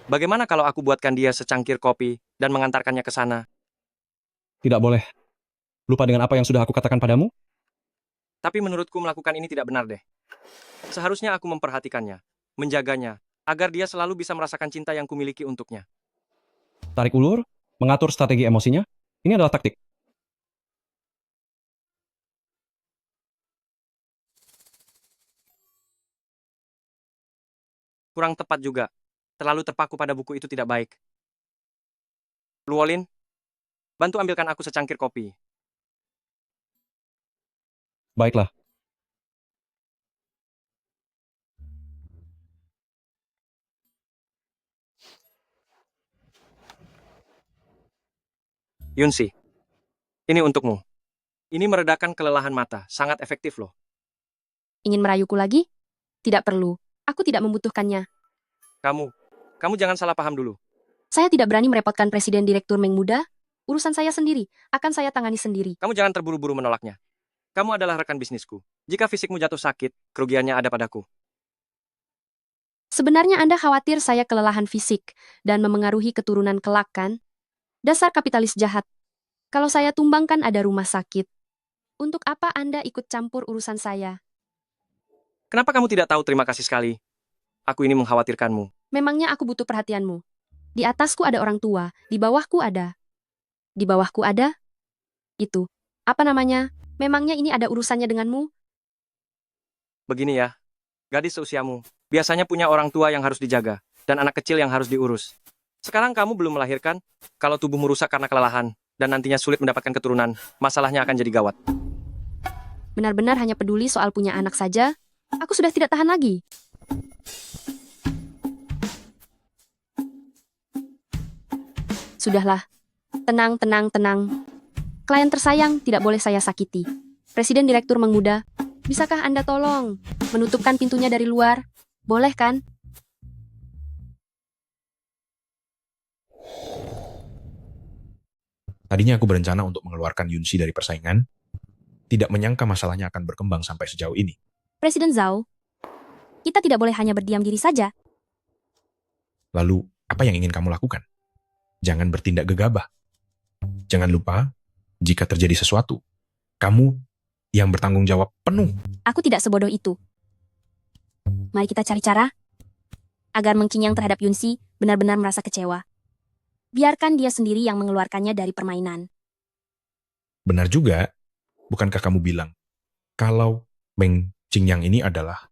bagaimana kalau aku buatkan dia secangkir kopi dan mengantarkannya ke sana? Tidak boleh. Lupa dengan apa yang sudah aku katakan padamu? Tapi menurutku melakukan ini tidak benar deh. Seharusnya aku memperhatikannya, menjaganya, agar dia selalu bisa merasakan cinta yang kumiliki untuknya. Tarik ulur, mengatur strategi emosinya. Ini adalah taktik. Kurang tepat juga. Terlalu terpaku pada buku itu tidak baik. Luolin, bantu ambilkan aku secangkir kopi. Baiklah. Yunsi, ini untukmu. Ini meredakan kelelahan mata, sangat efektif loh. Ingin merayuku lagi? Tidak perlu. Aku tidak membutuhkannya. Kamu jangan salah paham dulu. Saya tidak berani merepotkan Presiden Direktur Meng Muda. Urusan saya sendiri. Akan saya tangani sendiri. Kamu jangan terburu-buru menolaknya. Kamu adalah rekan bisnisku. Jika fisikmu jatuh sakit, kerugiannya ada padaku. Sebenarnya Anda khawatir saya kelelahan fisik dan memengaruhi keturunan kelak, kan? Dasar kapitalis jahat. Kalau saya tumbangkan ada rumah sakit. Untuk apa Anda ikut campur urusan saya? Kenapa kamu tidak tahu terima kasih sekali? Aku ini mengkhawatirkanmu. Memangnya aku butuh perhatianmu. Di atasku ada orang tua, di bawahku ada. Di bawahku ada? Itu. Apa namanya? Memangnya ini ada urusannya denganmu? Begini ya, gadis seusiamu biasanya punya orang tua yang harus dijaga, dan anak kecil yang harus diurus. Sekarang kamu belum melahirkan, kalau tubuhmu rusak karena kelelahan, dan nantinya sulit mendapatkan keturunan, masalahnya akan jadi gawat. Benar-benar hanya peduli soal punya anak saja? Aku sudah tidak tahan lagi. Sudahlah. Tenang, tenang, tenang. Klien tersayang tidak boleh saya sakiti. Presiden Direktur Meng Muda, bisakah Anda tolong menutupkan pintunya dari luar? Boleh kan? Tadinya aku berencana untuk mengeluarkan Yunsi dari persaingan, tidak menyangka masalahnya akan berkembang sampai sejauh ini. Presiden Zhao, kita tidak boleh hanya berdiam diri saja. Lalu, apa yang ingin kamu lakukan? Jangan bertindak gegabah. Jangan lupa, jika terjadi sesuatu, kamu yang bertanggung jawab penuh. Aku tidak sebodoh itu. Mari kita cari cara agar Meng Qingyang terhadap Yunsi benar-benar merasa kecewa. Biarkan dia sendiri yang mengeluarkannya dari permainan. Benar juga, bukankah kamu bilang, kalau Meng Qingyang ini adalah,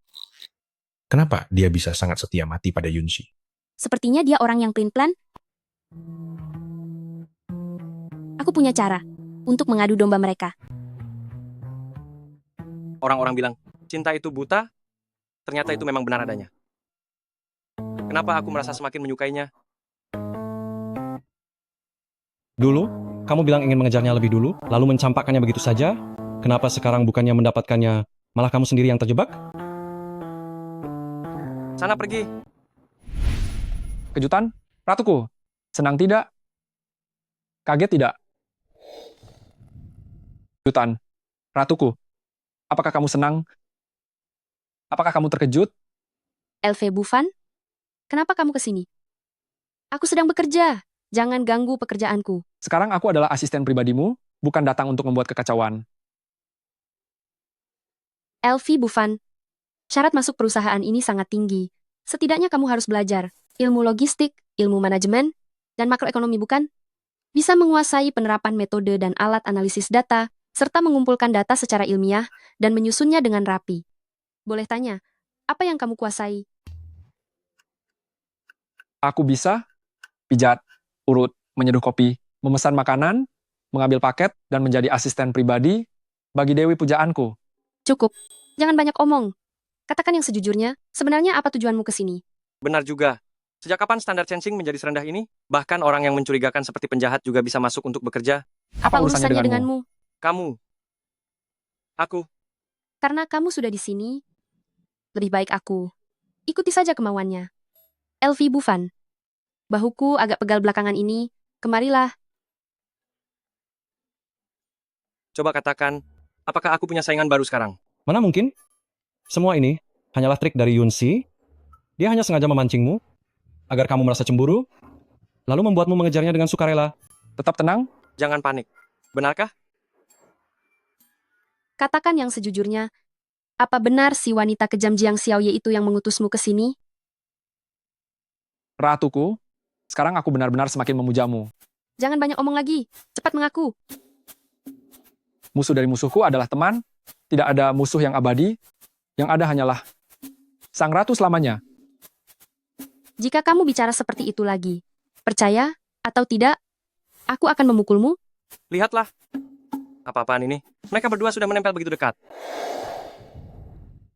kenapa dia bisa sangat setia mati pada Yunsi? Sepertinya dia orang yang pelin-pelan. Aku punya cara untuk mengadu domba mereka. Orang-orang bilang, cinta itu buta, ternyata itu memang benar adanya. Kenapa aku merasa semakin menyukainya? Dulu, kamu bilang ingin mengejarnya lebih dulu, lalu mencampakkannya begitu saja. Kenapa sekarang bukannya mendapatkannya, malah kamu sendiri yang terjebak? Sana pergi. Kejutan? Ratuku, senang tidak? Kaget tidak? Kejutan. Ratuku, apakah kamu senang? Apakah kamu terkejut? LV Bufan, kenapa kamu ke sini? Aku sedang bekerja. Jangan ganggu pekerjaanku. Sekarang aku adalah asisten pribadimu, bukan datang untuk membuat kekacauan. LV Bufan, syarat masuk perusahaan ini sangat tinggi. Setidaknya kamu harus belajar ilmu logistik, ilmu manajemen, dan makroekonomi bukan? Bisa menguasai penerapan metode dan alat analisis data, serta mengumpulkan data secara ilmiah dan menyusunnya dengan rapi. Boleh tanya, apa yang kamu kuasai? Aku bisa pijat, urut, menyeduh kopi, memesan makanan, mengambil paket, dan menjadi asisten pribadi bagi Dewi pujaanku. Cukup. Jangan banyak omong. Katakan yang sejujurnya, sebenarnya apa tujuanmu ke sini? Benar juga. Sejak kapan standar changing menjadi serendah ini? Bahkan orang yang mencurigakan seperti penjahat juga bisa masuk untuk bekerja. Apa urusannya denganmu? Kamu. Aku. Karena kamu sudah di sini, lebih baik aku. Ikuti saja kemauannya. Elvi Bufan. Bahuku agak pegal belakangan ini. Kemarilah. Coba katakan, apakah aku punya saingan baru sekarang? Mana mungkin? Semua ini hanyalah trik dari Yunsi. Dia hanya sengaja memancingmu agar kamu merasa cemburu, lalu membuatmu mengejarnya dengan sukarela. Tetap tenang. Jangan panik. Benarkah? Katakan yang sejujurnya. Apa benar si wanita kejam Jiang Xiaoye itu yang mengutusmu ke sini? Ratuku, sekarang aku benar-benar semakin memujamu. Jangan banyak omong lagi. Cepat mengaku. Musuh dari musuhku adalah teman. Tidak ada musuh yang abadi. Yang ada hanyalah sang ratu selamanya. Jika kamu bicara seperti itu lagi, percaya atau tidak, aku akan memukulmu. Lihatlah. Apa-apaan ini? Mereka berdua sudah menempel begitu dekat.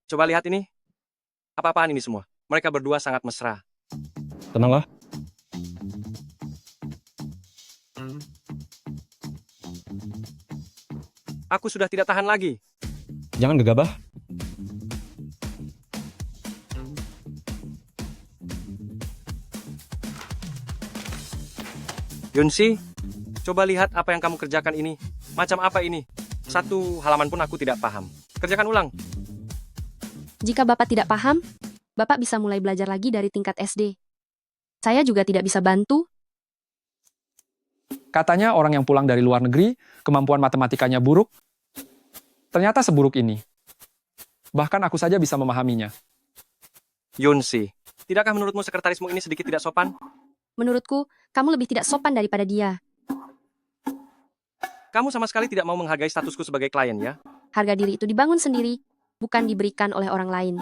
Coba lihat ini. Apa-apaan ini semua? Mereka berdua sangat mesra. Tenanglah. Aku sudah tidak tahan lagi. Jangan gegabah. Yunsi, coba lihat apa yang kamu kerjakan ini. Macam apa ini? Satu halaman pun aku tidak paham. Kerjakan ulang. Jika Bapak tidak paham, Bapak bisa mulai belajar lagi dari tingkat SD. Saya juga tidak bisa bantu. Katanya orang yang pulang dari luar negeri, kemampuan matematikanya buruk. Ternyata seburuk ini. Bahkan aku saja bisa memahaminya. Yunsi, tidakkah menurutmu sekretarismu ini sedikit tidak sopan? Menurutku, kamu lebih tidak sopan daripada dia. Kamu sama sekali tidak mau menghargai statusku sebagai klien, ya? Harga diri itu dibangun sendiri, bukan diberikan oleh orang lain.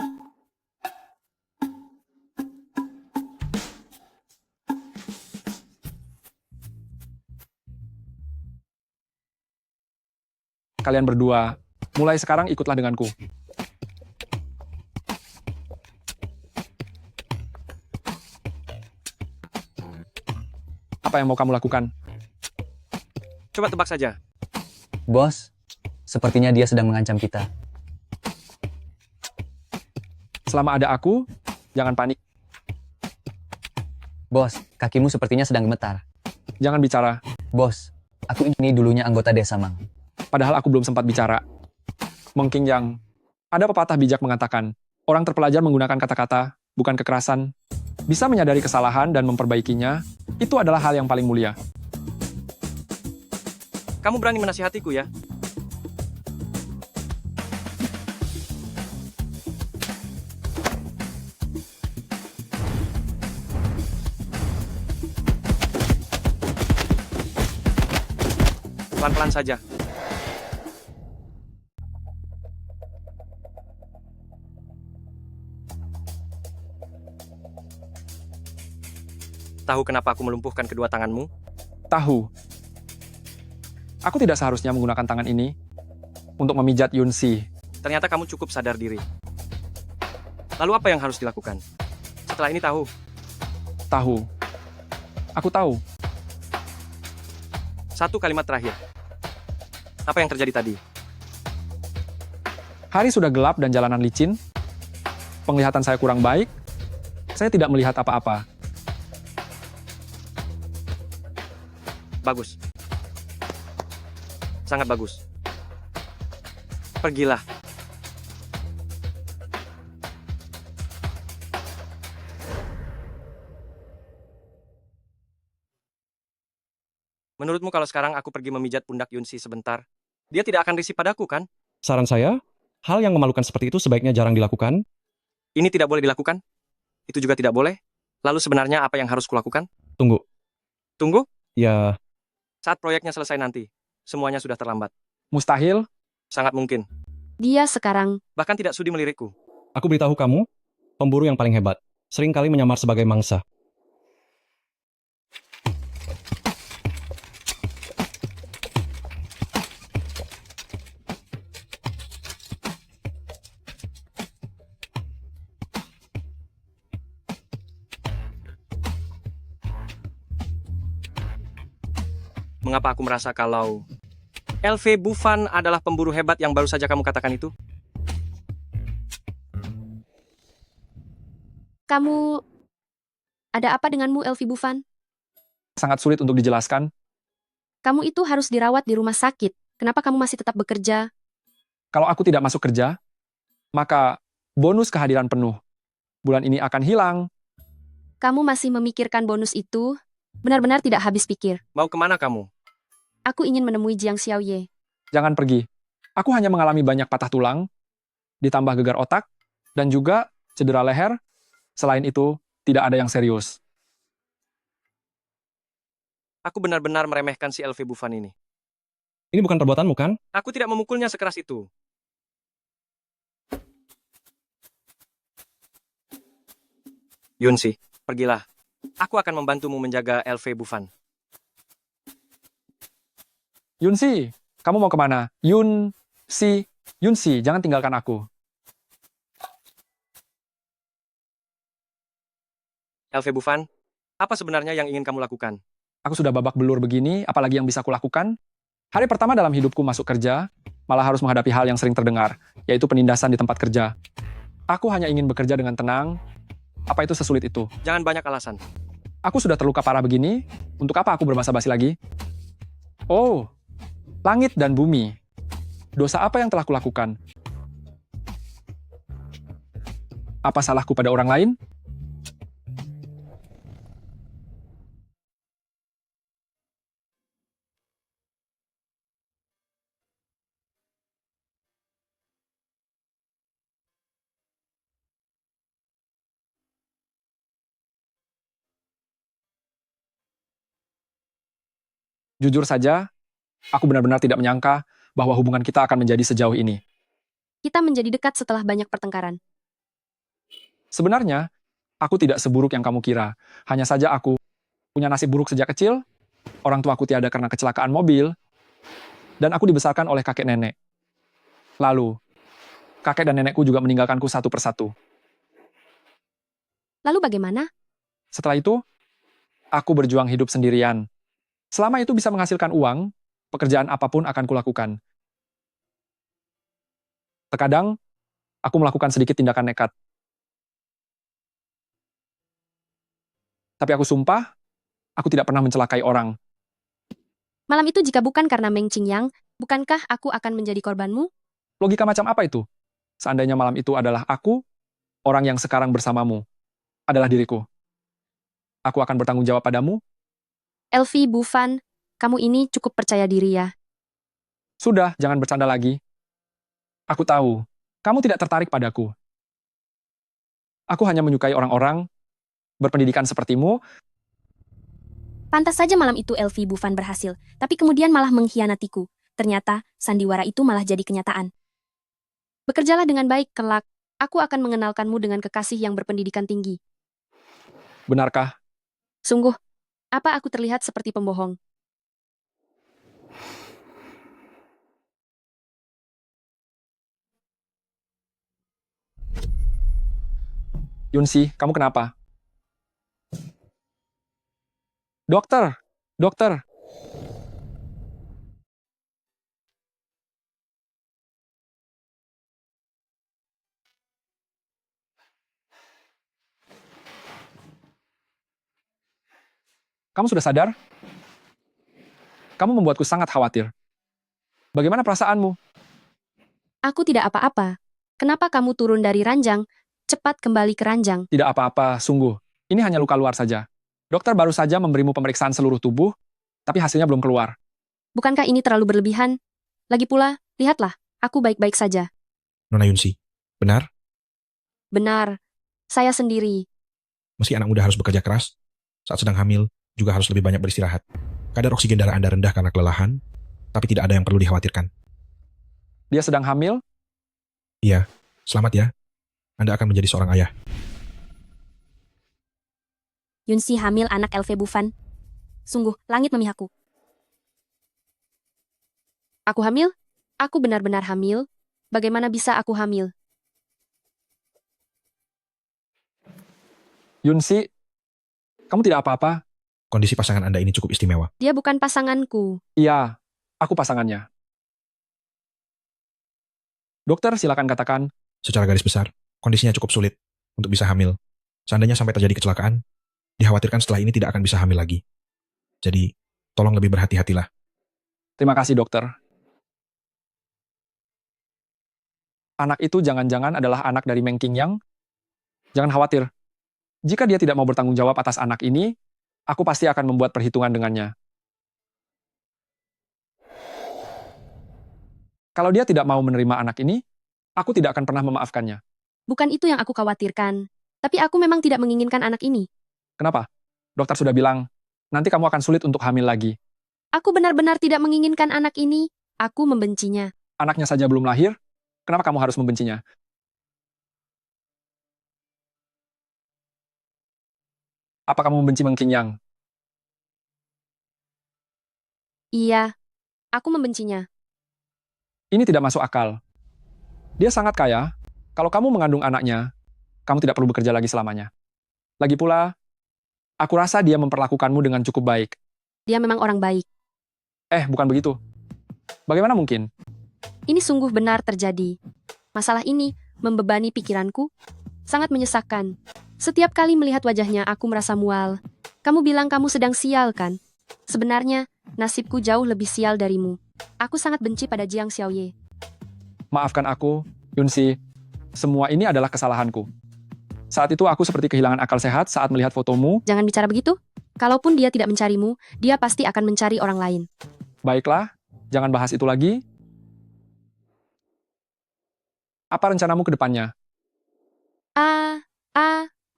Kalian berdua, mulai sekarang ikutlah denganku. Apa yang mau kamu lakukan? Coba tebak saja. Bos, sepertinya dia sedang mengancam kita. Selama ada aku, jangan panik. Bos, kakimu sepertinya sedang gemetar. Jangan bicara. Bos, aku ini dulunya anggota desa Mang. Padahal aku belum sempat bicara. Mengking Yang, ada pepatah bijak mengatakan, orang terpelajar menggunakan kata-kata, bukan kekerasan. Bisa menyadari kesalahan dan memperbaikinya, itu adalah hal yang paling mulia. Kamu berani menasihatiku, ya? Pelan-pelan saja. Tahu kenapa aku melumpuhkan kedua tanganmu? Tahu. Aku tidak seharusnya menggunakan tangan ini untuk memijat Yunsi. Ternyata kamu cukup sadar diri. Lalu apa yang harus dilakukan? Setelah ini tahu. Tahu. Aku tahu. Satu kalimat terakhir. Apa yang terjadi tadi? Hari sudah gelap dan jalanan licin. Penglihatan saya kurang baik. Saya tidak melihat apa-apa. Bagus. Sangat bagus. Pergilah. Menurutmu kalau sekarang aku pergi memijat pundak Yunsi sebentar, dia tidak akan risih padaku, kan? Saran saya, hal yang memalukan seperti itu sebaiknya jarang dilakukan. Ini tidak boleh dilakukan? Itu juga tidak boleh? Lalu sebenarnya apa yang harus kulakukan? Tunggu. Tunggu? Ya, Saat proyeknya selesai nanti, semuanya sudah terlambat. Mustahil? Sangat mungkin. Dia sekarang Bahkan tidak sudi melirikku. aku beritahu kamu, pemburu yang paling hebat, seringkali menyamar sebagai mangsa. mengapa aku merasa kalau LV Bufan adalah pemburu hebat yang baru saja kamu katakan itu? Kamu... Ada apa denganmu, Elvi Bufan? Sangat sulit untuk dijelaskan. Kamu itu harus dirawat di rumah sakit. Kenapa kamu masih tetap bekerja? Kalau aku tidak masuk kerja, maka bonus kehadiran penuh bulan ini akan hilang. Kamu masih memikirkan bonus itu? Benar-benar tidak habis pikir. Mau kemana kamu? Aku ingin menemui Jiang Xiaoye. Jangan pergi. Aku hanya mengalami banyak patah tulang, ditambah gegar otak, dan juga cedera leher. Selain itu, tidak ada yang serius. Aku benar-benar meremehkan si LV Bufan ini. Ini bukan perbuatanmu, kan? Aku tidak memukulnya sekeras itu. Yunsi, pergilah. Aku akan membantumu menjaga LV Bufan. Yunsi, kamu mau kemana? Yunsi, jangan tinggalkan aku. LV Bufan, apa sebenarnya yang ingin kamu lakukan? Aku sudah babak belur begini, apalagi yang bisa kulakukan? Hari pertama dalam hidupku masuk kerja, malah harus menghadapi hal yang sering terdengar, yaitu penindasan di tempat kerja. Aku hanya ingin bekerja dengan tenang. Apa itu sesulit itu? Jangan banyak alasan. Aku sudah terluka parah begini, untuk apa aku berbasa-basi lagi? Oh, langit dan bumi. Dosa apa yang telah kulakukan? Apa salahku pada orang lain? Jujur saja, aku benar-benar tidak menyangka bahwa hubungan kita akan menjadi sejauh ini. Kita menjadi dekat setelah banyak pertengkaran. Sebenarnya, aku tidak seburuk yang kamu kira. Hanya saja aku punya nasib buruk sejak kecil, orang tuaku tiada karena kecelakaan mobil, dan aku dibesarkan oleh kakek nenek. Lalu, kakek dan nenekku juga meninggalkanku satu persatu. Lalu bagaimana? Setelah itu, aku berjuang hidup sendirian. Selama itu bisa menghasilkan uang, pekerjaan apapun akan kulakukan. Terkadang, aku melakukan sedikit tindakan nekat. Tapi aku sumpah, aku tidak pernah mencelakai orang. Malam itu jika bukan karena Meng Qingyang, bukankah aku akan menjadi korbanmu? Logika macam apa itu? Seandainya malam itu adalah aku, orang yang sekarang bersamamu, adalah diriku. Aku akan bertanggung jawab padamu. Elvi Bufan, kamu ini cukup percaya diri ya. Sudah, jangan bercanda lagi. Aku tahu, kamu tidak tertarik padaku. Aku hanya menyukai orang-orang berpendidikan sepertimu. Pantas saja malam itu Elvi Bufan berhasil, tapi kemudian malah mengkhianatiku. Ternyata, sandiwara itu malah jadi kenyataan. Bekerjalah dengan baik, kelak. Aku akan mengenalkanmu dengan kekasih yang berpendidikan tinggi. Benarkah? Sungguh, apa aku terlihat seperti pembohong? Yunsi, kamu kenapa? Dokter, dokter. Kamu sudah sadar? Kamu membuatku sangat khawatir. Bagaimana perasaanmu? Aku tidak apa-apa. Kenapa kamu turun dari ranjang? Cepat kembali ke ranjang. Tidak apa-apa, sungguh. Ini hanya luka luar saja. Dokter baru saja memberimu pemeriksaan seluruh tubuh, tapi hasilnya belum keluar. Bukankah ini terlalu berlebihan? Lagi pula, lihatlah, aku baik-baik saja. Nona Yunsi, benar? Benar. Saya sendiri. Meski anak muda harus bekerja keras, saat sedang hamil, juga harus lebih banyak beristirahat. Kadar oksigen darah Anda rendah karena kelelahan, tapi tidak ada yang perlu dikhawatirkan. Dia sedang hamil? Iya, selamat ya. Anda akan menjadi seorang ayah. Yunsi hamil anak LV Bufan. Sungguh, langit memihakku. Aku hamil? Aku benar-benar hamil? Bagaimana bisa aku hamil? Yunsi, kamu tidak apa-apa. Kondisi pasangan Anda ini cukup istimewa. Dia bukan pasanganku. Iya, aku pasangannya. Dokter, silakan katakan. Secara garis besar, kondisinya cukup sulit untuk bisa hamil. Seandainya sampai terjadi kecelakaan, dikhawatirkan setelah ini tidak akan bisa hamil lagi. Jadi, tolong lebih berhati-hatilah. Terima kasih, dokter. Anak itu jangan-jangan adalah anak dari Meng Qingyang? Jangan khawatir. Jika dia tidak mau bertanggung jawab atas anak ini, aku pasti akan membuat perhitungan dengannya. Kalau dia tidak mau menerima anak ini, aku tidak akan pernah memaafkannya. Bukan itu yang aku khawatirkan. Tapi aku memang tidak menginginkan anak ini. Kenapa? Dokter sudah bilang, nanti kamu akan sulit untuk hamil lagi. Aku benar-benar tidak menginginkan anak ini. Aku membencinya. Anaknya saja belum lahir, kenapa kamu harus membencinya? Apa kamu membenci Meng Qingyang? Iya, aku membencinya. Ini tidak masuk akal. Dia sangat kaya. Kalau kamu mengandung anaknya, kamu tidak perlu bekerja lagi selamanya. Lagi pula, aku rasa dia memperlakukanmu dengan cukup baik. Dia memang orang baik. Bukan begitu. Bagaimana mungkin? Ini sungguh benar terjadi. Masalah ini membebani pikiranku. Sangat menyesakkan. Setiap kali melihat wajahnya, aku merasa mual. Kamu bilang kamu sedang sial, kan? Sebenarnya, nasibku jauh lebih sial darimu. Aku sangat benci pada Jiang Xiaoye. Maafkan aku, Yunsi. Semua ini adalah kesalahanku. Saat itu aku seperti kehilangan akal sehat saat melihat fotomu. Jangan bicara begitu. Kalaupun dia tidak mencarimu, dia pasti akan mencari orang lain. Baiklah, jangan bahas itu lagi. Apa rencanamu ke depannya?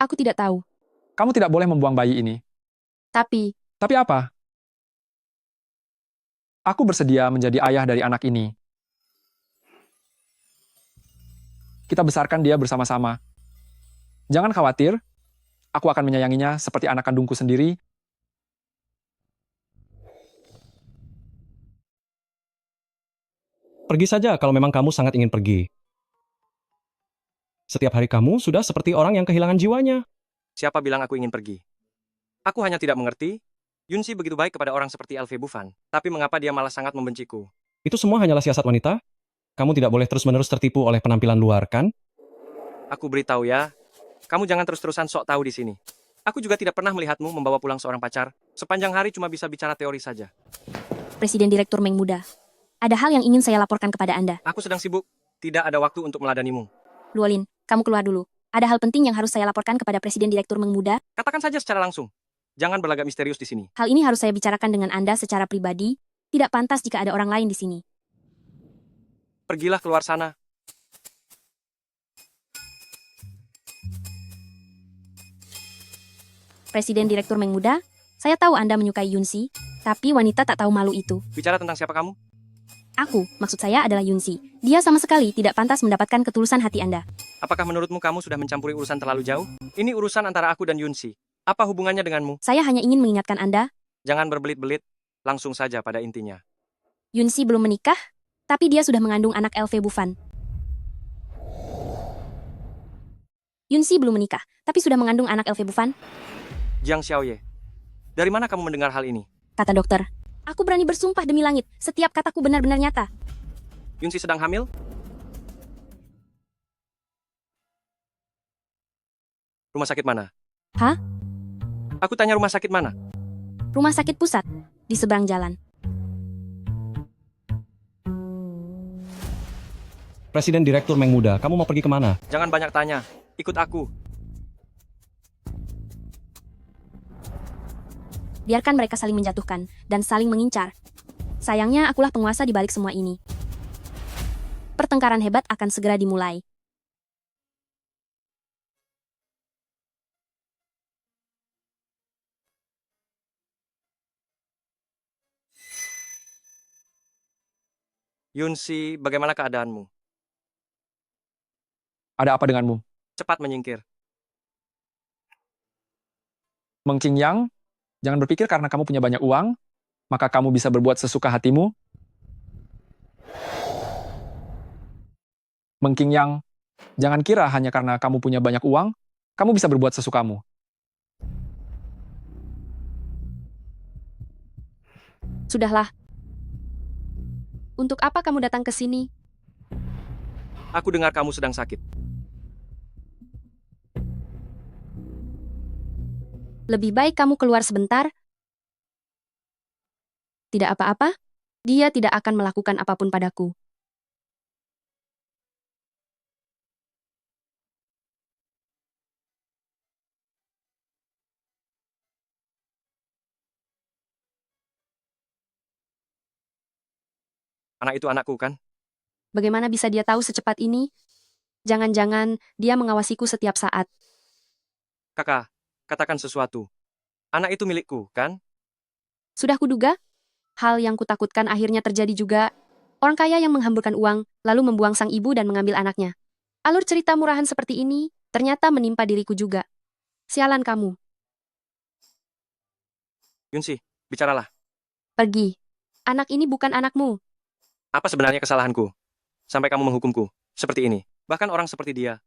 Aku tidak tahu. Kamu tidak boleh membuang bayi ini. Tapi apa? Aku bersedia menjadi ayah dari anak ini. Kita besarkan dia bersama-sama. Jangan khawatir, aku akan menyayanginya seperti anak kandungku sendiri. Pergi saja kalau memang kamu sangat ingin pergi. Setiap hari kamu sudah seperti orang yang kehilangan jiwanya. Siapa bilang aku ingin pergi? Aku hanya tidak mengerti. Yunsi begitu baik kepada orang seperti LV Bufan, tapi mengapa dia malah sangat membenciku? Itu semua hanyalah siasat wanita. Kamu tidak boleh terus-menerus tertipu oleh penampilan luar, kan? Aku beritahu ya, kamu jangan terus-terusan sok tahu di sini. Aku juga tidak pernah melihatmu membawa pulang seorang pacar. Sepanjang hari cuma bisa bicara teori saja. Presiden Direktur Meng Muda, ada hal yang ingin saya laporkan kepada Anda. Aku sedang sibuk. Tidak ada waktu untuk meladanimu. Luolin, kamu keluar dulu. Ada hal penting yang harus saya laporkan kepada Presiden Direktur Meng Muda. Katakan saja secara langsung. Jangan berlagak misterius di sini. Hal ini harus saya bicarakan dengan Anda secara pribadi. Tidak pantas jika ada orang lain di sini. Pergilah keluar sana. Presiden Direktur Meng Muda, saya tahu Anda menyukai Yunsi, tapi wanita tak tahu malu itu. Bicara tentang siapa kamu? Aku, maksud saya adalah Yunsi. Dia sama sekali tidak pantas mendapatkan ketulusan hati Anda. Apakah menurutmu kamu sudah mencampuri urusan terlalu jauh? Ini urusan antara aku dan Yunsi. Apa hubungannya denganmu? Saya hanya ingin mengingatkan Anda. Jangan berbelit-belit. Langsung saja pada intinya. Yunsi belum menikah, tapi dia sudah mengandung anak LV Bufan. Yunsi belum menikah, tapi sudah mengandung anak LV Bufan. Jiang Xiaoye, dari mana kamu mendengar hal ini? Kata dokter. Aku berani bersumpah demi langit, setiap kataku benar-benar nyata. Yunsi sedang hamil? Rumah sakit mana? Hah? Aku tanya rumah sakit mana? Rumah sakit pusat, di seberang jalan. Presiden Direktur Meng Muda, kamu mau pergi kemana? Jangan banyak tanya. Ikut aku. Biarkan mereka saling menjatuhkan dan saling mengincar. Sayangnya akulah penguasa di balik semua ini. Pertengkaran hebat akan segera dimulai. Yunsi, bagaimana keadaanmu? Ada apa denganmu? Cepat menyingkir. Meng Qingyang, jangan berpikir karena kamu punya banyak uang, maka kamu bisa berbuat sesuka hatimu. Meng Qingyang, jangan kira hanya karena kamu punya banyak uang, kamu bisa berbuat sesukamu. Sudahlah. Untuk apa kamu datang ke sini? Aku dengar kamu sedang sakit. Lebih baik kamu keluar sebentar. Tidak apa-apa. Dia tidak akan melakukan apapun padaku. Anak itu anakku, kan? Bagaimana bisa dia tahu secepat ini? Jangan-jangan dia mengawasiku setiap saat. Kakak, katakan sesuatu. Anak itu milikku, kan? Sudah kuduga? Hal yang kutakutkan akhirnya terjadi juga. Orang kaya yang menghamburkan uang, lalu membuang sang ibu dan mengambil anaknya. Alur cerita murahan seperti ini, ternyata menimpa diriku juga. Sialan kamu. Yunsi, bicaralah. Pergi. Anak ini bukan anakmu. Apa sebenarnya kesalahanku? Sampai kamu menghukumku seperti ini. Bahkan orang seperti dia.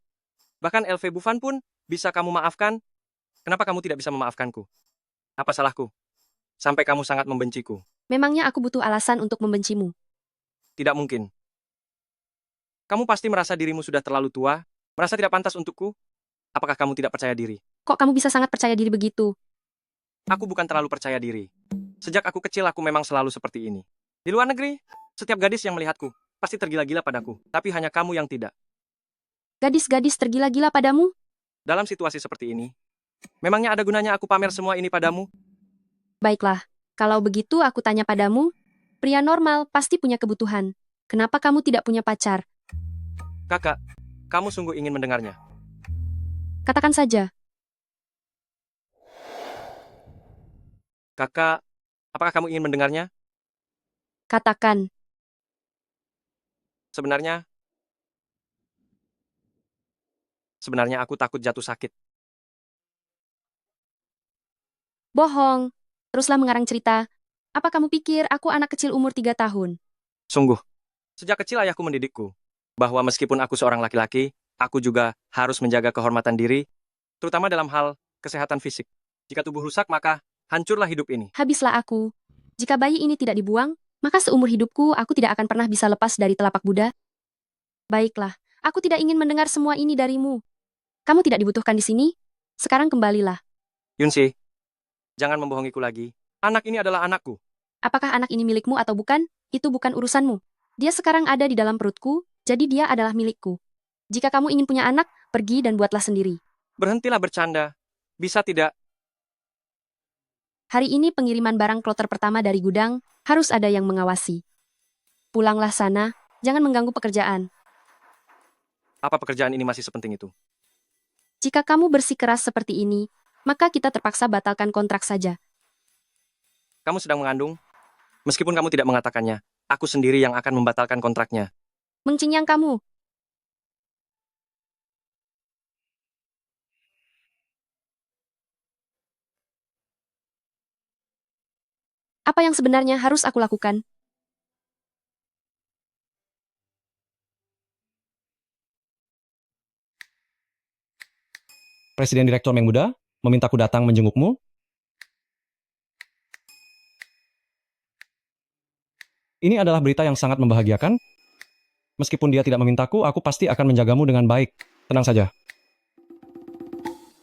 Bahkan LV Bufan pun bisa kamu maafkan. Kenapa kamu tidak bisa memaafkanku? Apa salahku? Sampai kamu sangat membenciku. Memangnya aku butuh alasan untuk membencimu? Tidak mungkin. Kamu pasti merasa dirimu sudah terlalu tua, merasa tidak pantas untukku. Apakah kamu tidak percaya diri? Kok kamu bisa sangat percaya diri begitu? Aku bukan terlalu percaya diri. Sejak aku kecil aku memang selalu seperti ini. Di luar negeri, setiap gadis yang melihatku pasti tergila-gila padaku, tapi hanya kamu yang tidak. Gadis-gadis tergila-gila padamu? Dalam situasi seperti ini, memangnya ada gunanya aku pamer semua ini padamu? Baiklah, kalau begitu aku tanya padamu, pria normal pasti punya kebutuhan. Kenapa kamu tidak punya pacar? Kakak, kamu sungguh ingin mendengarnya. Katakan saja. Kakak, apakah kamu ingin mendengarnya? Katakan. Sebenarnya aku takut jatuh sakit. Bohong. Teruslah mengarang cerita. Apa kamu pikir aku anak kecil umur 3 tahun? Sungguh, sejak kecil ayahku mendidikku bahwa meskipun aku seorang laki-laki, aku juga harus menjaga kehormatan diri, terutama dalam hal kesehatan fisik. Jika tubuh rusak, maka hancurlah hidup ini. Habislah aku. Jika bayi ini tidak dibuang, maka seumur hidupku aku tidak akan pernah bisa lepas dari telapak Buddha. Baiklah, aku tidak ingin mendengar semua ini darimu. Kamu tidak dibutuhkan di sini. Sekarang kembalilah. Yunsi, jangan membohongiku lagi. Anak ini adalah anakku. Apakah anak ini milikmu atau bukan? Itu bukan urusanmu. Dia sekarang ada di dalam perutku, jadi dia adalah milikku. Jika kamu ingin punya anak, pergi dan buatlah sendiri. Berhentilah bercanda. Bisa tidak? Hari ini pengiriman barang kloter pertama dari gudang, harus ada yang mengawasi. Pulanglah sana, jangan mengganggu pekerjaan. Apa pekerjaan ini masih sepenting itu? Jika kamu bersikeras seperti ini, maka kita terpaksa batalkan kontrak saja. Kamu sedang mengandung? Meskipun kamu tidak mengatakannya, aku sendiri yang akan membatalkan kontraknya. Mengcinyang kamu. Apa yang sebenarnya harus aku lakukan? Presiden Direktur Meng Muda memintaku datang menjengukmu. Ini adalah berita yang sangat membahagiakan. Meskipun dia tidak memintaku, aku pasti akan menjagamu dengan baik. Tenang saja.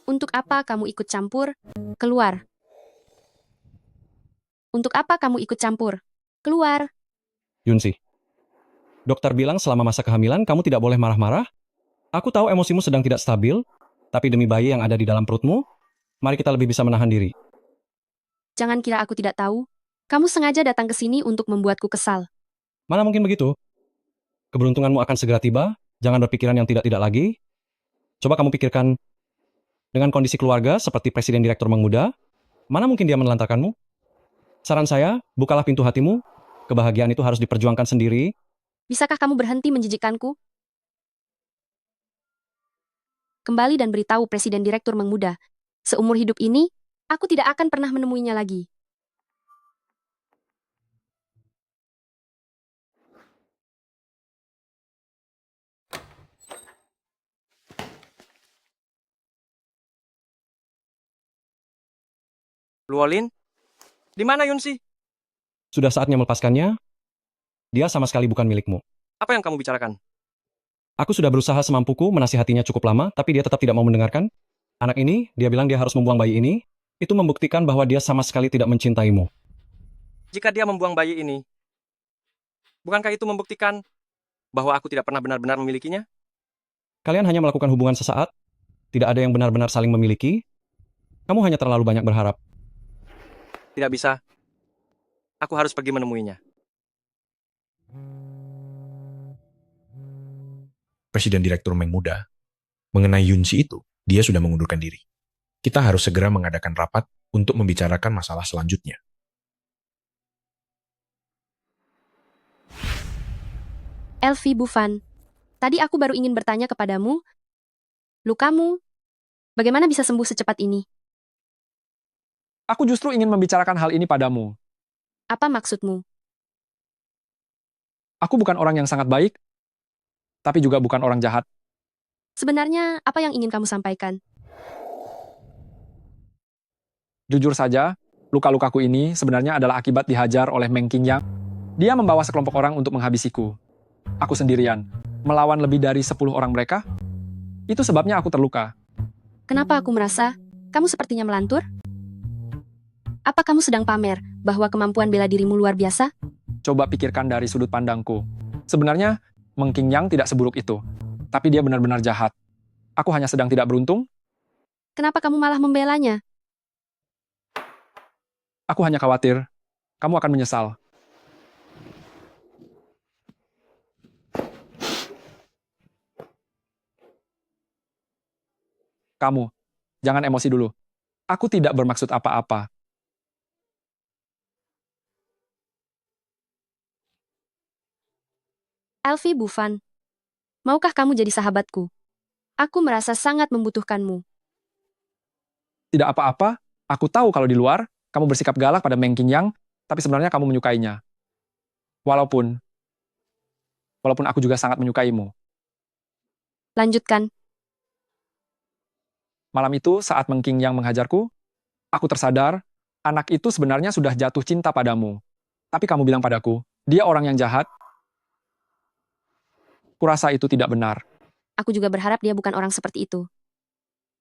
Untuk apa kamu ikut campur? Keluar. Untuk apa kamu ikut campur? Keluar. Yunsi. Dokter bilang selama masa kehamilan kamu tidak boleh marah-marah. Aku tahu emosimu sedang tidak stabil, tapi demi bayi yang ada di dalam perutmu, mari kita lebih bisa menahan diri. Jangan kira aku tidak tahu. Kamu sengaja datang ke sini untuk membuatku kesal. Mana mungkin begitu? Keberuntunganmu akan segera tiba, jangan berpikiran yang tidak-tidak lagi. Coba kamu pikirkan, dengan kondisi keluarga seperti Presiden Direktur Meng Muda, mana mungkin dia menelantarkanmu? Saran saya, bukalah pintu hatimu. Kebahagiaan itu harus diperjuangkan sendiri. Bisakah kamu berhenti menjijikkanku? Kembali dan beritahu Presiden Direktur Meng Muda. Seumur hidup ini, aku tidak akan pernah menemuinya lagi. Luolin? Di mana Yunsi? Sudah saatnya melepaskannya. Dia sama sekali bukan milikmu. Apa yang kamu bicarakan? Aku sudah berusaha semampuku menasihatinya cukup lama, tapi dia tetap tidak mau mendengarkan. Anak ini, dia bilang dia harus membuang bayi ini. Itu membuktikan bahwa dia sama sekali tidak mencintaimu. Jika dia membuang bayi ini, bukankah itu membuktikan bahwa aku tidak pernah benar-benar memilikinya? Kalian hanya melakukan hubungan sesaat. Tidak ada yang benar-benar saling memiliki. Kamu hanya terlalu banyak berharap. Tidak bisa. Aku harus pergi menemuinya. Presiden Direktur Meng Muda, mengenai Yunsi itu, dia sudah mengundurkan diri. Kita harus segera mengadakan rapat untuk membicarakan masalah selanjutnya. Elvi Bufan, tadi aku baru ingin bertanya kepadamu, lukamu, bagaimana bisa sembuh secepat ini? Aku justru ingin membicarakan hal ini padamu. Apa maksudmu? Aku bukan orang yang sangat baik, tapi juga bukan orang jahat. Sebenarnya, apa yang ingin kamu sampaikan? Jujur saja, luka-lukaku ini sebenarnya adalah akibat dihajar oleh Meng Qingyang. Dia membawa sekelompok orang untuk menghabisiku. Aku sendirian, melawan lebih dari 10 orang mereka. Itu sebabnya aku terluka. Kenapa aku merasa kamu sepertinya melantur? Apa kamu sedang pamer bahwa kemampuan bela dirimu luar biasa? Coba pikirkan dari sudut pandangku. Sebenarnya, Meng Qingyang tidak seburuk itu. Tapi dia benar-benar jahat. Aku hanya sedang tidak beruntung. Kenapa kamu malah membelanya? Aku hanya khawatir, kamu akan menyesal. Kamu, jangan emosi dulu. Aku tidak bermaksud apa-apa. Elvi Bufan, maukah kamu jadi sahabatku? Aku merasa sangat membutuhkanmu. Tidak apa-apa, aku tahu kalau di luar, kamu bersikap galak pada Meng Qingyang, tapi sebenarnya kamu menyukainya. Walaupun aku juga sangat menyukaimu. Lanjutkan. Malam itu, saat Meng Qingyang menghajarku, aku tersadar, anak itu sebenarnya sudah jatuh cinta padamu. Tapi kamu bilang padaku, dia orang yang jahat. Kurasa itu tidak benar. Aku juga berharap dia bukan orang seperti itu.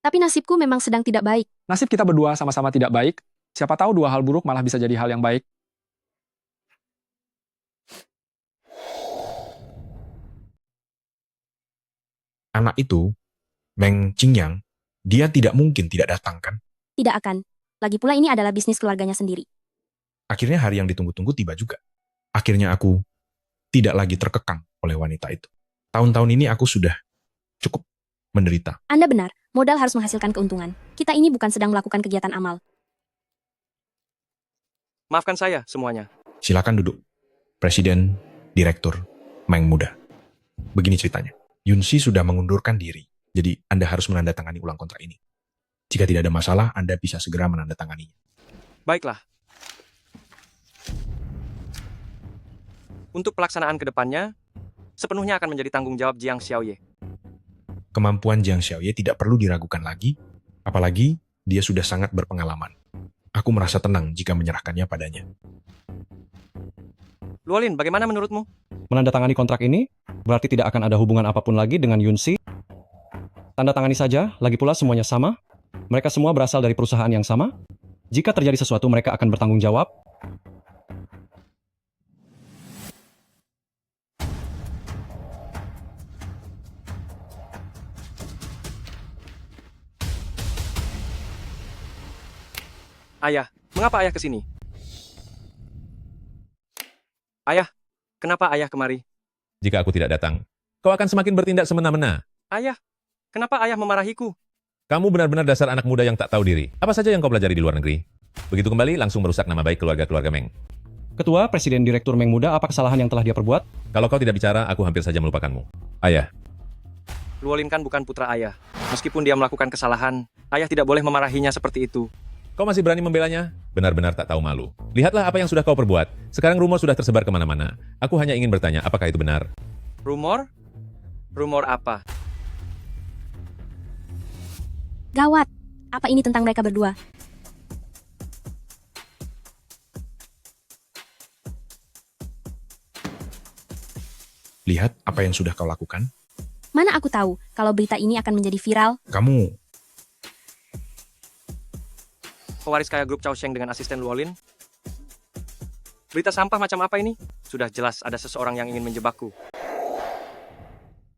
Tapi nasibku memang sedang tidak baik. Nasib kita berdua sama-sama tidak baik. Siapa tahu dua hal buruk malah bisa jadi hal yang baik. Anak itu, Meng Qingyang, dia tidak mungkin tidak datang, kan? Tidak akan. Lagi pula ini adalah bisnis keluarganya sendiri. Akhirnya hari yang ditunggu-tunggu tiba juga. Akhirnya aku tidak lagi terkekang oleh wanita itu. Tahun-tahun ini aku sudah cukup menderita. Anda benar, modal harus menghasilkan keuntungan. Kita ini bukan sedang melakukan kegiatan amal. Maafkan saya semuanya. Silakan duduk. Presiden Direktur Meng Muda. Begini ceritanya. Yunsi sudah mengundurkan diri. Jadi Anda harus menandatangani ulang kontrak ini. Jika tidak ada masalah, Anda bisa segera menandatanganinya. Baiklah. Untuk pelaksanaan ke depannya, sepenuhnya akan menjadi tanggung jawab Jiang Xiaoye. Kemampuan Jiang Xiaoye tidak perlu diragukan lagi, apalagi dia sudah sangat berpengalaman. Aku merasa tenang jika menyerahkannya padanya. Luolin, bagaimana menurutmu? Menandatangani kontrak ini berarti tidak akan ada hubungan apapun lagi dengan Yunsi. Tanda tangani saja, lagi pula semuanya sama. Mereka semua berasal dari perusahaan yang sama. Jika terjadi sesuatu, mereka akan bertanggung jawab. Ayah, mengapa ayah ke sini? Ayah, kenapa ayah kemari? Jika aku tidak datang, kau akan semakin bertindak semena-mena. Ayah, kenapa ayah memarahiku? Kamu benar-benar dasar anak muda yang tak tahu diri. Apa saja yang kau pelajari di luar negeri? Begitu kembali, langsung merusak nama baik keluarga-keluarga Meng. Ketua, Presiden Direktur Meng Muda, apa kesalahan yang telah dia perbuat? Kalau kau tidak bicara, aku hampir saja melupakanmu. Ayah, Luolin kan bukan putra ayah. Meskipun dia melakukan kesalahan, ayah tidak boleh memarahinya seperti itu. kau masih berani membelanya? Benar-benar tak tahu malu. Lihatlah apa yang sudah kau perbuat. Sekarang rumor sudah tersebar kemana-mana. Aku hanya ingin bertanya, apakah itu benar? Rumor? Rumor apa? Gawat. Apa ini tentang mereka berdua? Lihat apa yang sudah kau lakukan. Mana aku tahu kalau berita ini akan menjadi viral. Kamu Pewaris kaya grup Chao Sheng dengan asisten Luolin. Berita sampah macam apa ini? Sudah jelas ada seseorang yang ingin menjebakku.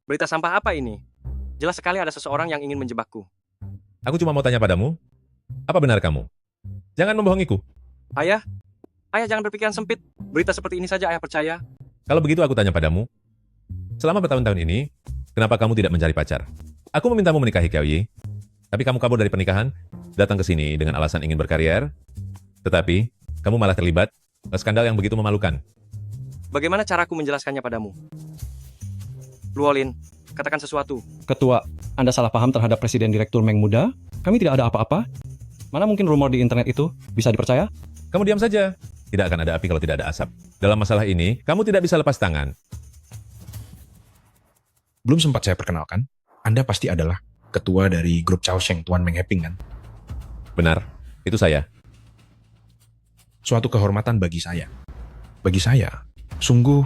Berita sampah apa ini? Jelas sekali ada seseorang yang ingin menjebakku. Aku cuma mau tanya padamu, apa benar kamu? Jangan membohongiku. Ayah, ayah jangan berpikiran sempit. Berita seperti ini saja ayah percaya. Kalau begitu aku tanya padamu, selama bertahun-tahun ini, kenapa kamu tidak mencari pacar? Aku memintamu menikahi Qiao Yi, tapi kamu kabur dari pernikahan, datang ke sini dengan alasan ingin berkarier, tetapi kamu malah terlibat skandal yang begitu memalukan. Bagaimana caraku menjelaskannya padamu? Luolin, katakan sesuatu. Ketua, Anda salah paham terhadap Presiden Direktur Meng Muda? Kami tidak ada apa-apa. Mana mungkin rumor di internet itu bisa dipercaya? Kamu diam saja. Tidak akan ada api kalau tidak ada asap. Dalam masalah ini, kamu tidak bisa lepas tangan. belum sempat saya perkenalkan. Anda pasti adalah ketua dari grup Chao Sheng, Tuan Meng Heping, kan? Benar, itu saya. Suatu kehormatan bagi saya. Bagi saya, sungguh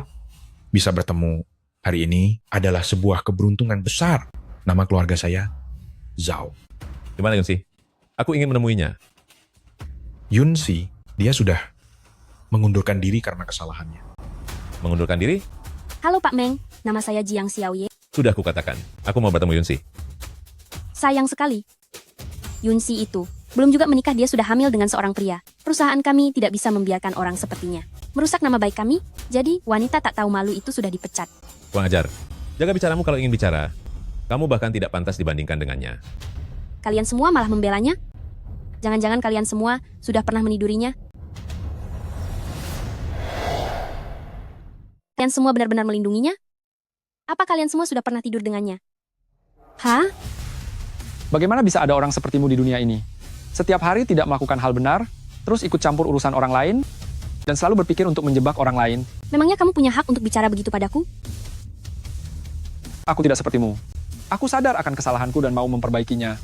bisa bertemu hari ini adalah sebuah keberuntungan besar. Nama keluarga saya, Zhao. Gimana Yunsi? Aku ingin menemuinya. Yunsi, dia sudah mengundurkan diri karena kesalahannya. Mengundurkan diri? Halo Pak Meng, nama saya Jiang Xiaoye. Sudah kukatakan, aku mau bertemu Yunsi. Sayang sekali. Yunsi itu belum juga menikah, dia sudah hamil dengan seorang pria. Perusahaan kami tidak bisa membiarkan orang sepertinya merusak nama baik kami, jadi wanita tak tahu malu itu sudah dipecat. Kurang ajar. Jaga bicaramu kalau ingin bicara. Kamu bahkan tidak pantas dibandingkan dengannya. Kalian semua malah membelanya? Jangan-jangan kalian semua sudah pernah menidurinya? Kalian semua benar-benar melindunginya? Apa kalian semua sudah pernah tidur dengannya? Hah? Bagaimana bisa ada orang sepertimu di dunia ini? Setiap hari tidak melakukan hal benar, terus ikut campur urusan orang lain, dan selalu berpikir untuk menjebak orang lain. Memangnya kamu punya hak untuk bicara begitu padaku? Aku tidak sepertimu. Aku sadar akan kesalahanku dan mau memperbaikinya.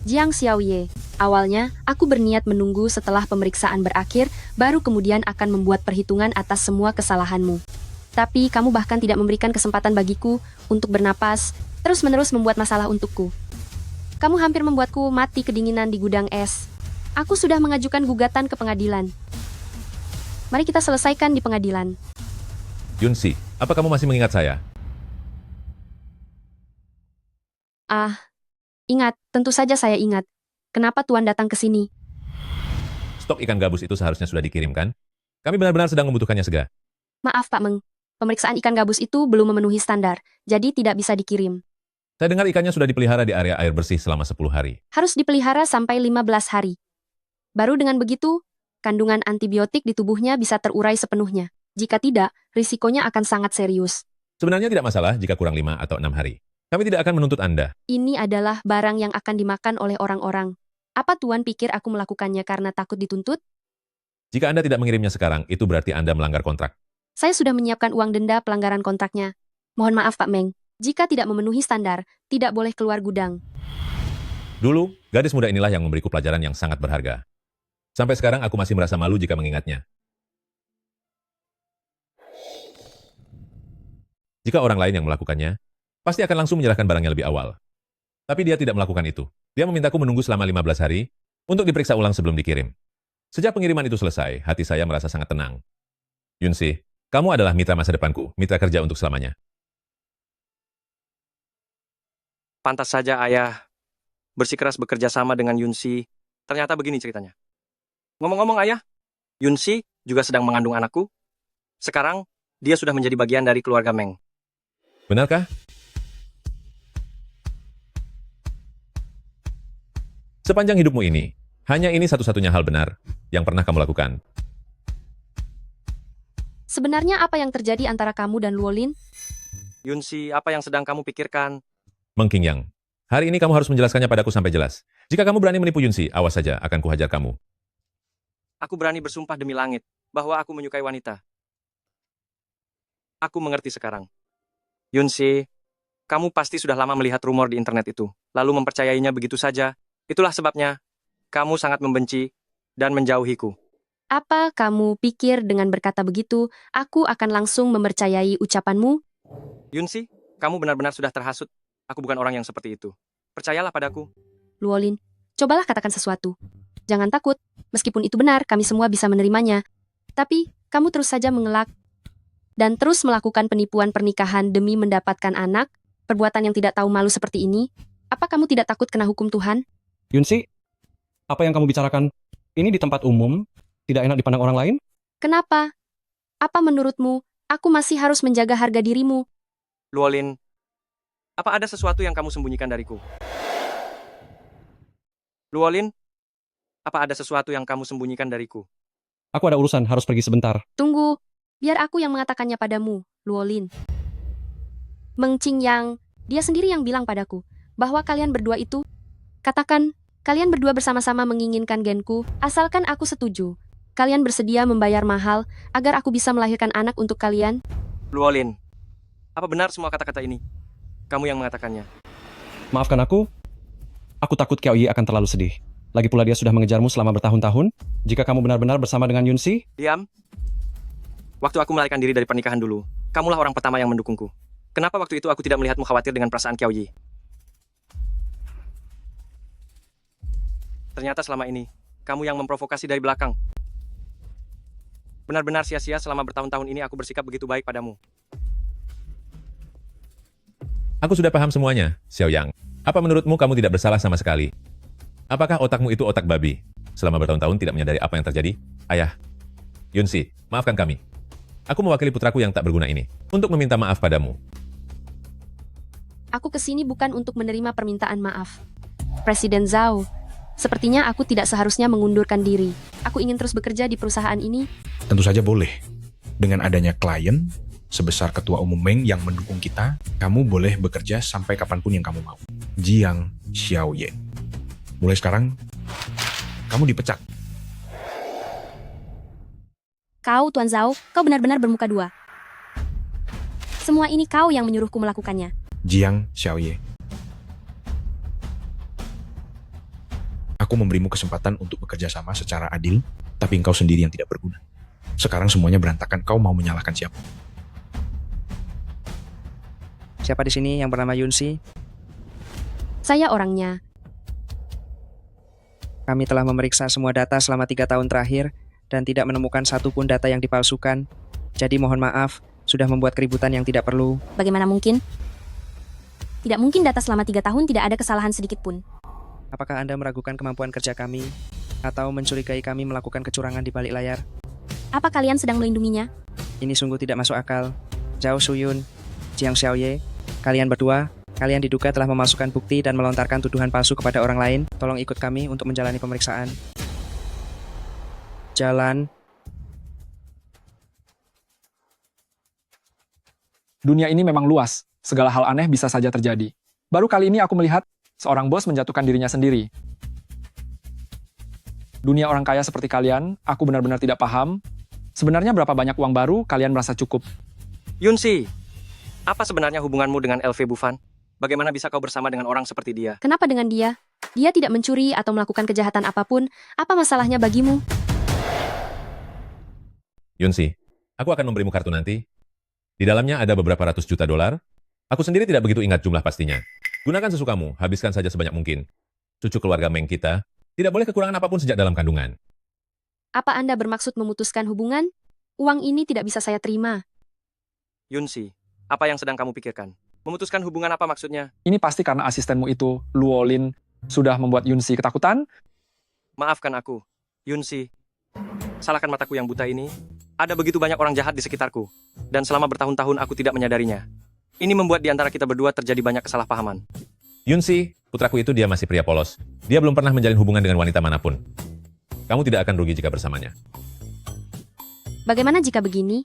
Jiang Xiaoye, awalnya aku berniat menunggu setelah pemeriksaan berakhir, baru kemudian akan membuat perhitungan atas semua kesalahanmu. Tapi kamu bahkan tidak memberikan kesempatan bagiku untuk bernapas, terus-menerus membuat masalah untukku. Kamu hampir membuatku mati kedinginan di gudang es. Aku sudah mengajukan gugatan ke pengadilan. Mari kita selesaikan di pengadilan. Yunsi, apa kamu masih mengingat saya? Ingat, tentu saja saya ingat. Kenapa Tuan datang ke sini? Stok ikan gabus itu seharusnya sudah dikirimkan. Kami benar-benar sedang membutuhkannya segera. Maaf Pak Meng, pemeriksaan ikan gabus itu belum memenuhi standar, jadi tidak bisa dikirim. Saya dengar ikannya sudah dipelihara di area air bersih selama 10 hari. Harus dipelihara sampai 15 hari. Baru dengan begitu, kandungan antibiotik di tubuhnya bisa terurai sepenuhnya. Jika tidak, risikonya akan sangat serius. Sebenarnya tidak masalah jika kurang 5 atau 6 hari. Kami tidak akan menuntut Anda. Ini adalah barang yang akan dimakan oleh orang-orang. Apa Tuan pikir aku melakukannya karena takut dituntut? Jika Anda tidak mengirimnya sekarang, itu berarti Anda melanggar kontrak. Saya sudah menyiapkan uang denda pelanggaran kontraknya. Mohon maaf Pak Meng, jika tidak memenuhi standar, tidak boleh keluar gudang. Dulu, gadis muda inilah yang memberiku pelajaran yang sangat berharga. Sampai sekarang aku masih merasa malu jika mengingatnya. Jika orang lain yang melakukannya, pasti akan langsung menyerahkan barangnya lebih awal. Tapi dia tidak melakukan itu. Dia memintaku menunggu selama 15 hari untuk diperiksa ulang sebelum dikirim. Sejak pengiriman itu selesai, hati saya merasa sangat tenang. Yunsi, kamu adalah mitra masa depanku, mitra kerja untuk selamanya. Pantas saja ayah bersikeras bekerja sama dengan Yunsi. Ternyata begini ceritanya. Ngomong-ngomong ayah, Yunsi juga sedang mengandung anakku. Sekarang, dia sudah menjadi bagian dari keluarga Meng. Benarkah? Sepanjang hidupmu ini, hanya ini satu-satunya hal benar yang pernah kamu lakukan. Sebenarnya apa yang terjadi antara kamu dan Luolin? Yunsi, apa yang sedang kamu pikirkan? Meng Qingyang, hari ini kamu harus menjelaskannya padaku sampai jelas. Jika kamu berani menipu Yunsi, awas saja, akan kuhajar kamu. Aku berani bersumpah demi langit bahwa aku menyukai wanita. Aku mengerti sekarang. Yunsi, kamu pasti sudah lama melihat rumor di internet itu, lalu mempercayainya begitu saja. Itulah sebabnya kamu sangat membenci dan menjauhiku. Apa kamu pikir dengan berkata begitu, aku akan langsung mempercayai ucapanmu? Yunsi, kamu benar-benar sudah terhasut. Aku bukan orang yang seperti itu. Percayalah padaku. Luolin, cobalah katakan sesuatu. Jangan takut, meskipun itu benar, kami semua bisa menerimanya. Tapi, kamu terus saja mengelak dan terus melakukan penipuan pernikahan demi mendapatkan anak, perbuatan yang tidak tahu malu seperti ini. Apa kamu tidak takut kena hukum Tuhan? Yunsi, apa yang kamu bicarakan ini di tempat umum tidak enak dipandang orang lain? Kenapa? Apa menurutmu, aku masih harus menjaga harga dirimu? Luolin, apa ada sesuatu yang kamu sembunyikan dariku? Luolin, apa ada sesuatu yang kamu sembunyikan dariku? Aku ada urusan, harus pergi sebentar. Tunggu, biar aku yang mengatakannya padamu, Luolin. Meng Qingyang, dia sendiri yang bilang padaku, bahwa kalian berdua itu, katakan, kalian berdua bersama-sama menginginkan genku, asalkan aku setuju. Kalian bersedia membayar mahal, agar aku bisa melahirkan anak untuk kalian? Luolin, apa benar semua kata-kata ini? Kamu yang mengatakannya. Maafkan aku takut Qiao Yi akan terlalu sedih. Lagi pula dia sudah mengejarmu selama bertahun-tahun. Jika kamu benar-benar bersama dengan Yunsi, Diam. Waktu aku melarikan diri dari pernikahan dulu, kamulah orang pertama yang mendukungku. Kenapa waktu itu aku tidak melihatmu khawatir dengan perasaan Qiao Yi? Ternyata selama ini, kamu yang memprovokasi dari belakang. Benar-benar sia-sia selama bertahun-tahun ini aku bersikap begitu baik padamu. Aku sudah paham semuanya, Xiao Yang. Apa menurutmu kamu tidak bersalah sama sekali? Apakah otakmu itu otak babi? Selama bertahun-tahun tidak menyadari apa yang terjadi? Ayah, Yunsi, maafkan kami. Aku mewakili putraku yang tak berguna ini untuk meminta maaf padamu. Aku kesini bukan untuk menerima permintaan maaf. Presiden Zhao, sepertinya aku tidak seharusnya mengundurkan diri. Aku ingin terus bekerja di perusahaan ini. Tentu saja boleh. Dengan adanya klien, sebesar ketua umum Meng yang mendukung kita, kamu boleh bekerja sampai kapanpun yang kamu mau. Jiang Xiaoye. Mulai sekarang, kamu dipecat. Kau, Tuan Zhao, kau benar-benar bermuka dua. Semua ini kau yang menyuruhku melakukannya. Jiang Xiaoye. Aku memberimu kesempatan untuk bekerja sama secara adil, tapi engkau sendiri yang tidak berguna. Sekarang semuanya berantakan, kau mau menyalahkan siapa? Siapa di sini yang bernama Yunsi? Saya orangnya. Kami telah memeriksa semua data selama 3 tahun terakhir dan tidak menemukan satupun data yang dipalsukan. Jadi mohon maaf, sudah membuat keributan yang tidak perlu. Bagaimana mungkin? Tidak mungkin data selama 3 tahun tidak ada kesalahan sedikit pun. Apakah Anda meragukan kemampuan kerja kami? Atau mencurigai kami melakukan kecurangan di balik layar? Apa kalian sedang melindunginya? Ini sungguh tidak masuk akal. Zhao Shuyun, Jiang Xiaoye, kalian berdua, kalian diduga telah memasukkan bukti dan melontarkan tuduhan palsu kepada orang lain. Tolong ikut kami untuk menjalani pemeriksaan. Jalan. Dunia ini memang luas, segala hal aneh bisa saja terjadi. Baru kali ini aku melihat seorang bos menjatuhkan dirinya sendiri. Dunia orang kaya seperti kalian, aku benar-benar tidak paham. Sebenarnya berapa banyak uang baru kalian merasa cukup? Yunsi, apa sebenarnya hubunganmu dengan LV Bufan? Bagaimana bisa kau bersama dengan orang seperti dia? Kenapa dengan dia? Dia tidak mencuri atau melakukan kejahatan apapun. Apa masalahnya bagimu? Yunsi, aku akan memberimu kartu nanti. Di dalamnya ada beberapa ratus juta dolar. Aku sendiri tidak begitu ingat jumlah pastinya. Gunakan sesukamu, habiskan saja sebanyak mungkin. Cucu keluarga Meng kita tidak boleh kekurangan apapun sejak dalam kandungan. Apa Anda bermaksud memutuskan hubungan? Uang ini tidak bisa saya terima. Yunsi, apa yang sedang kamu pikirkan? Memutuskan hubungan apa maksudnya? Ini pasti karena asistenmu itu, Luolin, sudah membuat Yunsi ketakutan? Maafkan aku, Yunsi. Salahkan mataku yang buta ini. Ada begitu banyak orang jahat di sekitarku. Dan selama bertahun-tahun aku tidak menyadarinya. Ini membuat di antara kita berdua terjadi banyak kesalahpahaman. Yunsi, putraku itu dia masih pria polos. Dia belum pernah menjalin hubungan dengan wanita manapun. Kamu tidak akan rugi jika bersamanya. Bagaimana jika begini?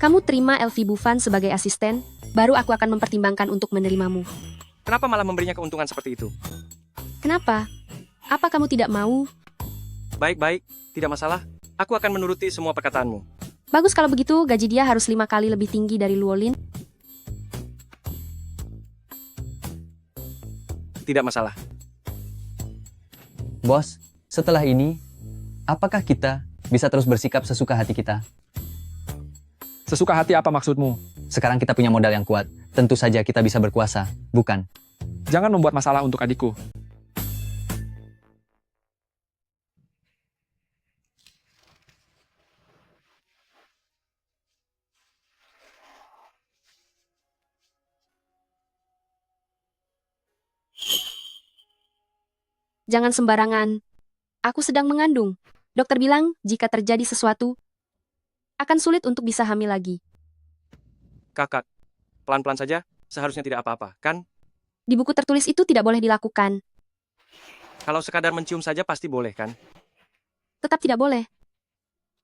Kamu terima LV Bufan sebagai asisten, baru aku akan mempertimbangkan untuk menerimamu. Kenapa malah memberinya keuntungan seperti itu? Kenapa? Apa kamu tidak mau? Baik-baik, tidak masalah. Aku akan menuruti semua perkataanmu. Bagus kalau begitu, gaji dia harus 5 kali lebih tinggi dari Luolin. Tidak masalah. Bos, setelah ini, apakah kita bisa terus bersikap sesuka hati kita. Sesuka hati apa maksudmu? Sekarang kita punya modal yang kuat. Tentu saja kita bisa berkuasa, bukan? Jangan membuat masalah untuk adikku. Jangan sembarangan. Aku sedang mengandung. Dokter bilang jika terjadi sesuatu, akan sulit untuk bisa hamil lagi. Kakak, pelan-pelan saja, seharusnya tidak apa-apa, kan? Di buku tertulis itu tidak boleh dilakukan. Kalau sekadar mencium saja pasti boleh, kan? Tetap tidak boleh.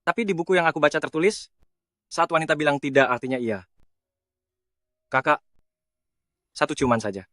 Tapi di buku yang aku baca tertulis, saat wanita bilang tidak artinya iya. Kakak, satu ciuman saja.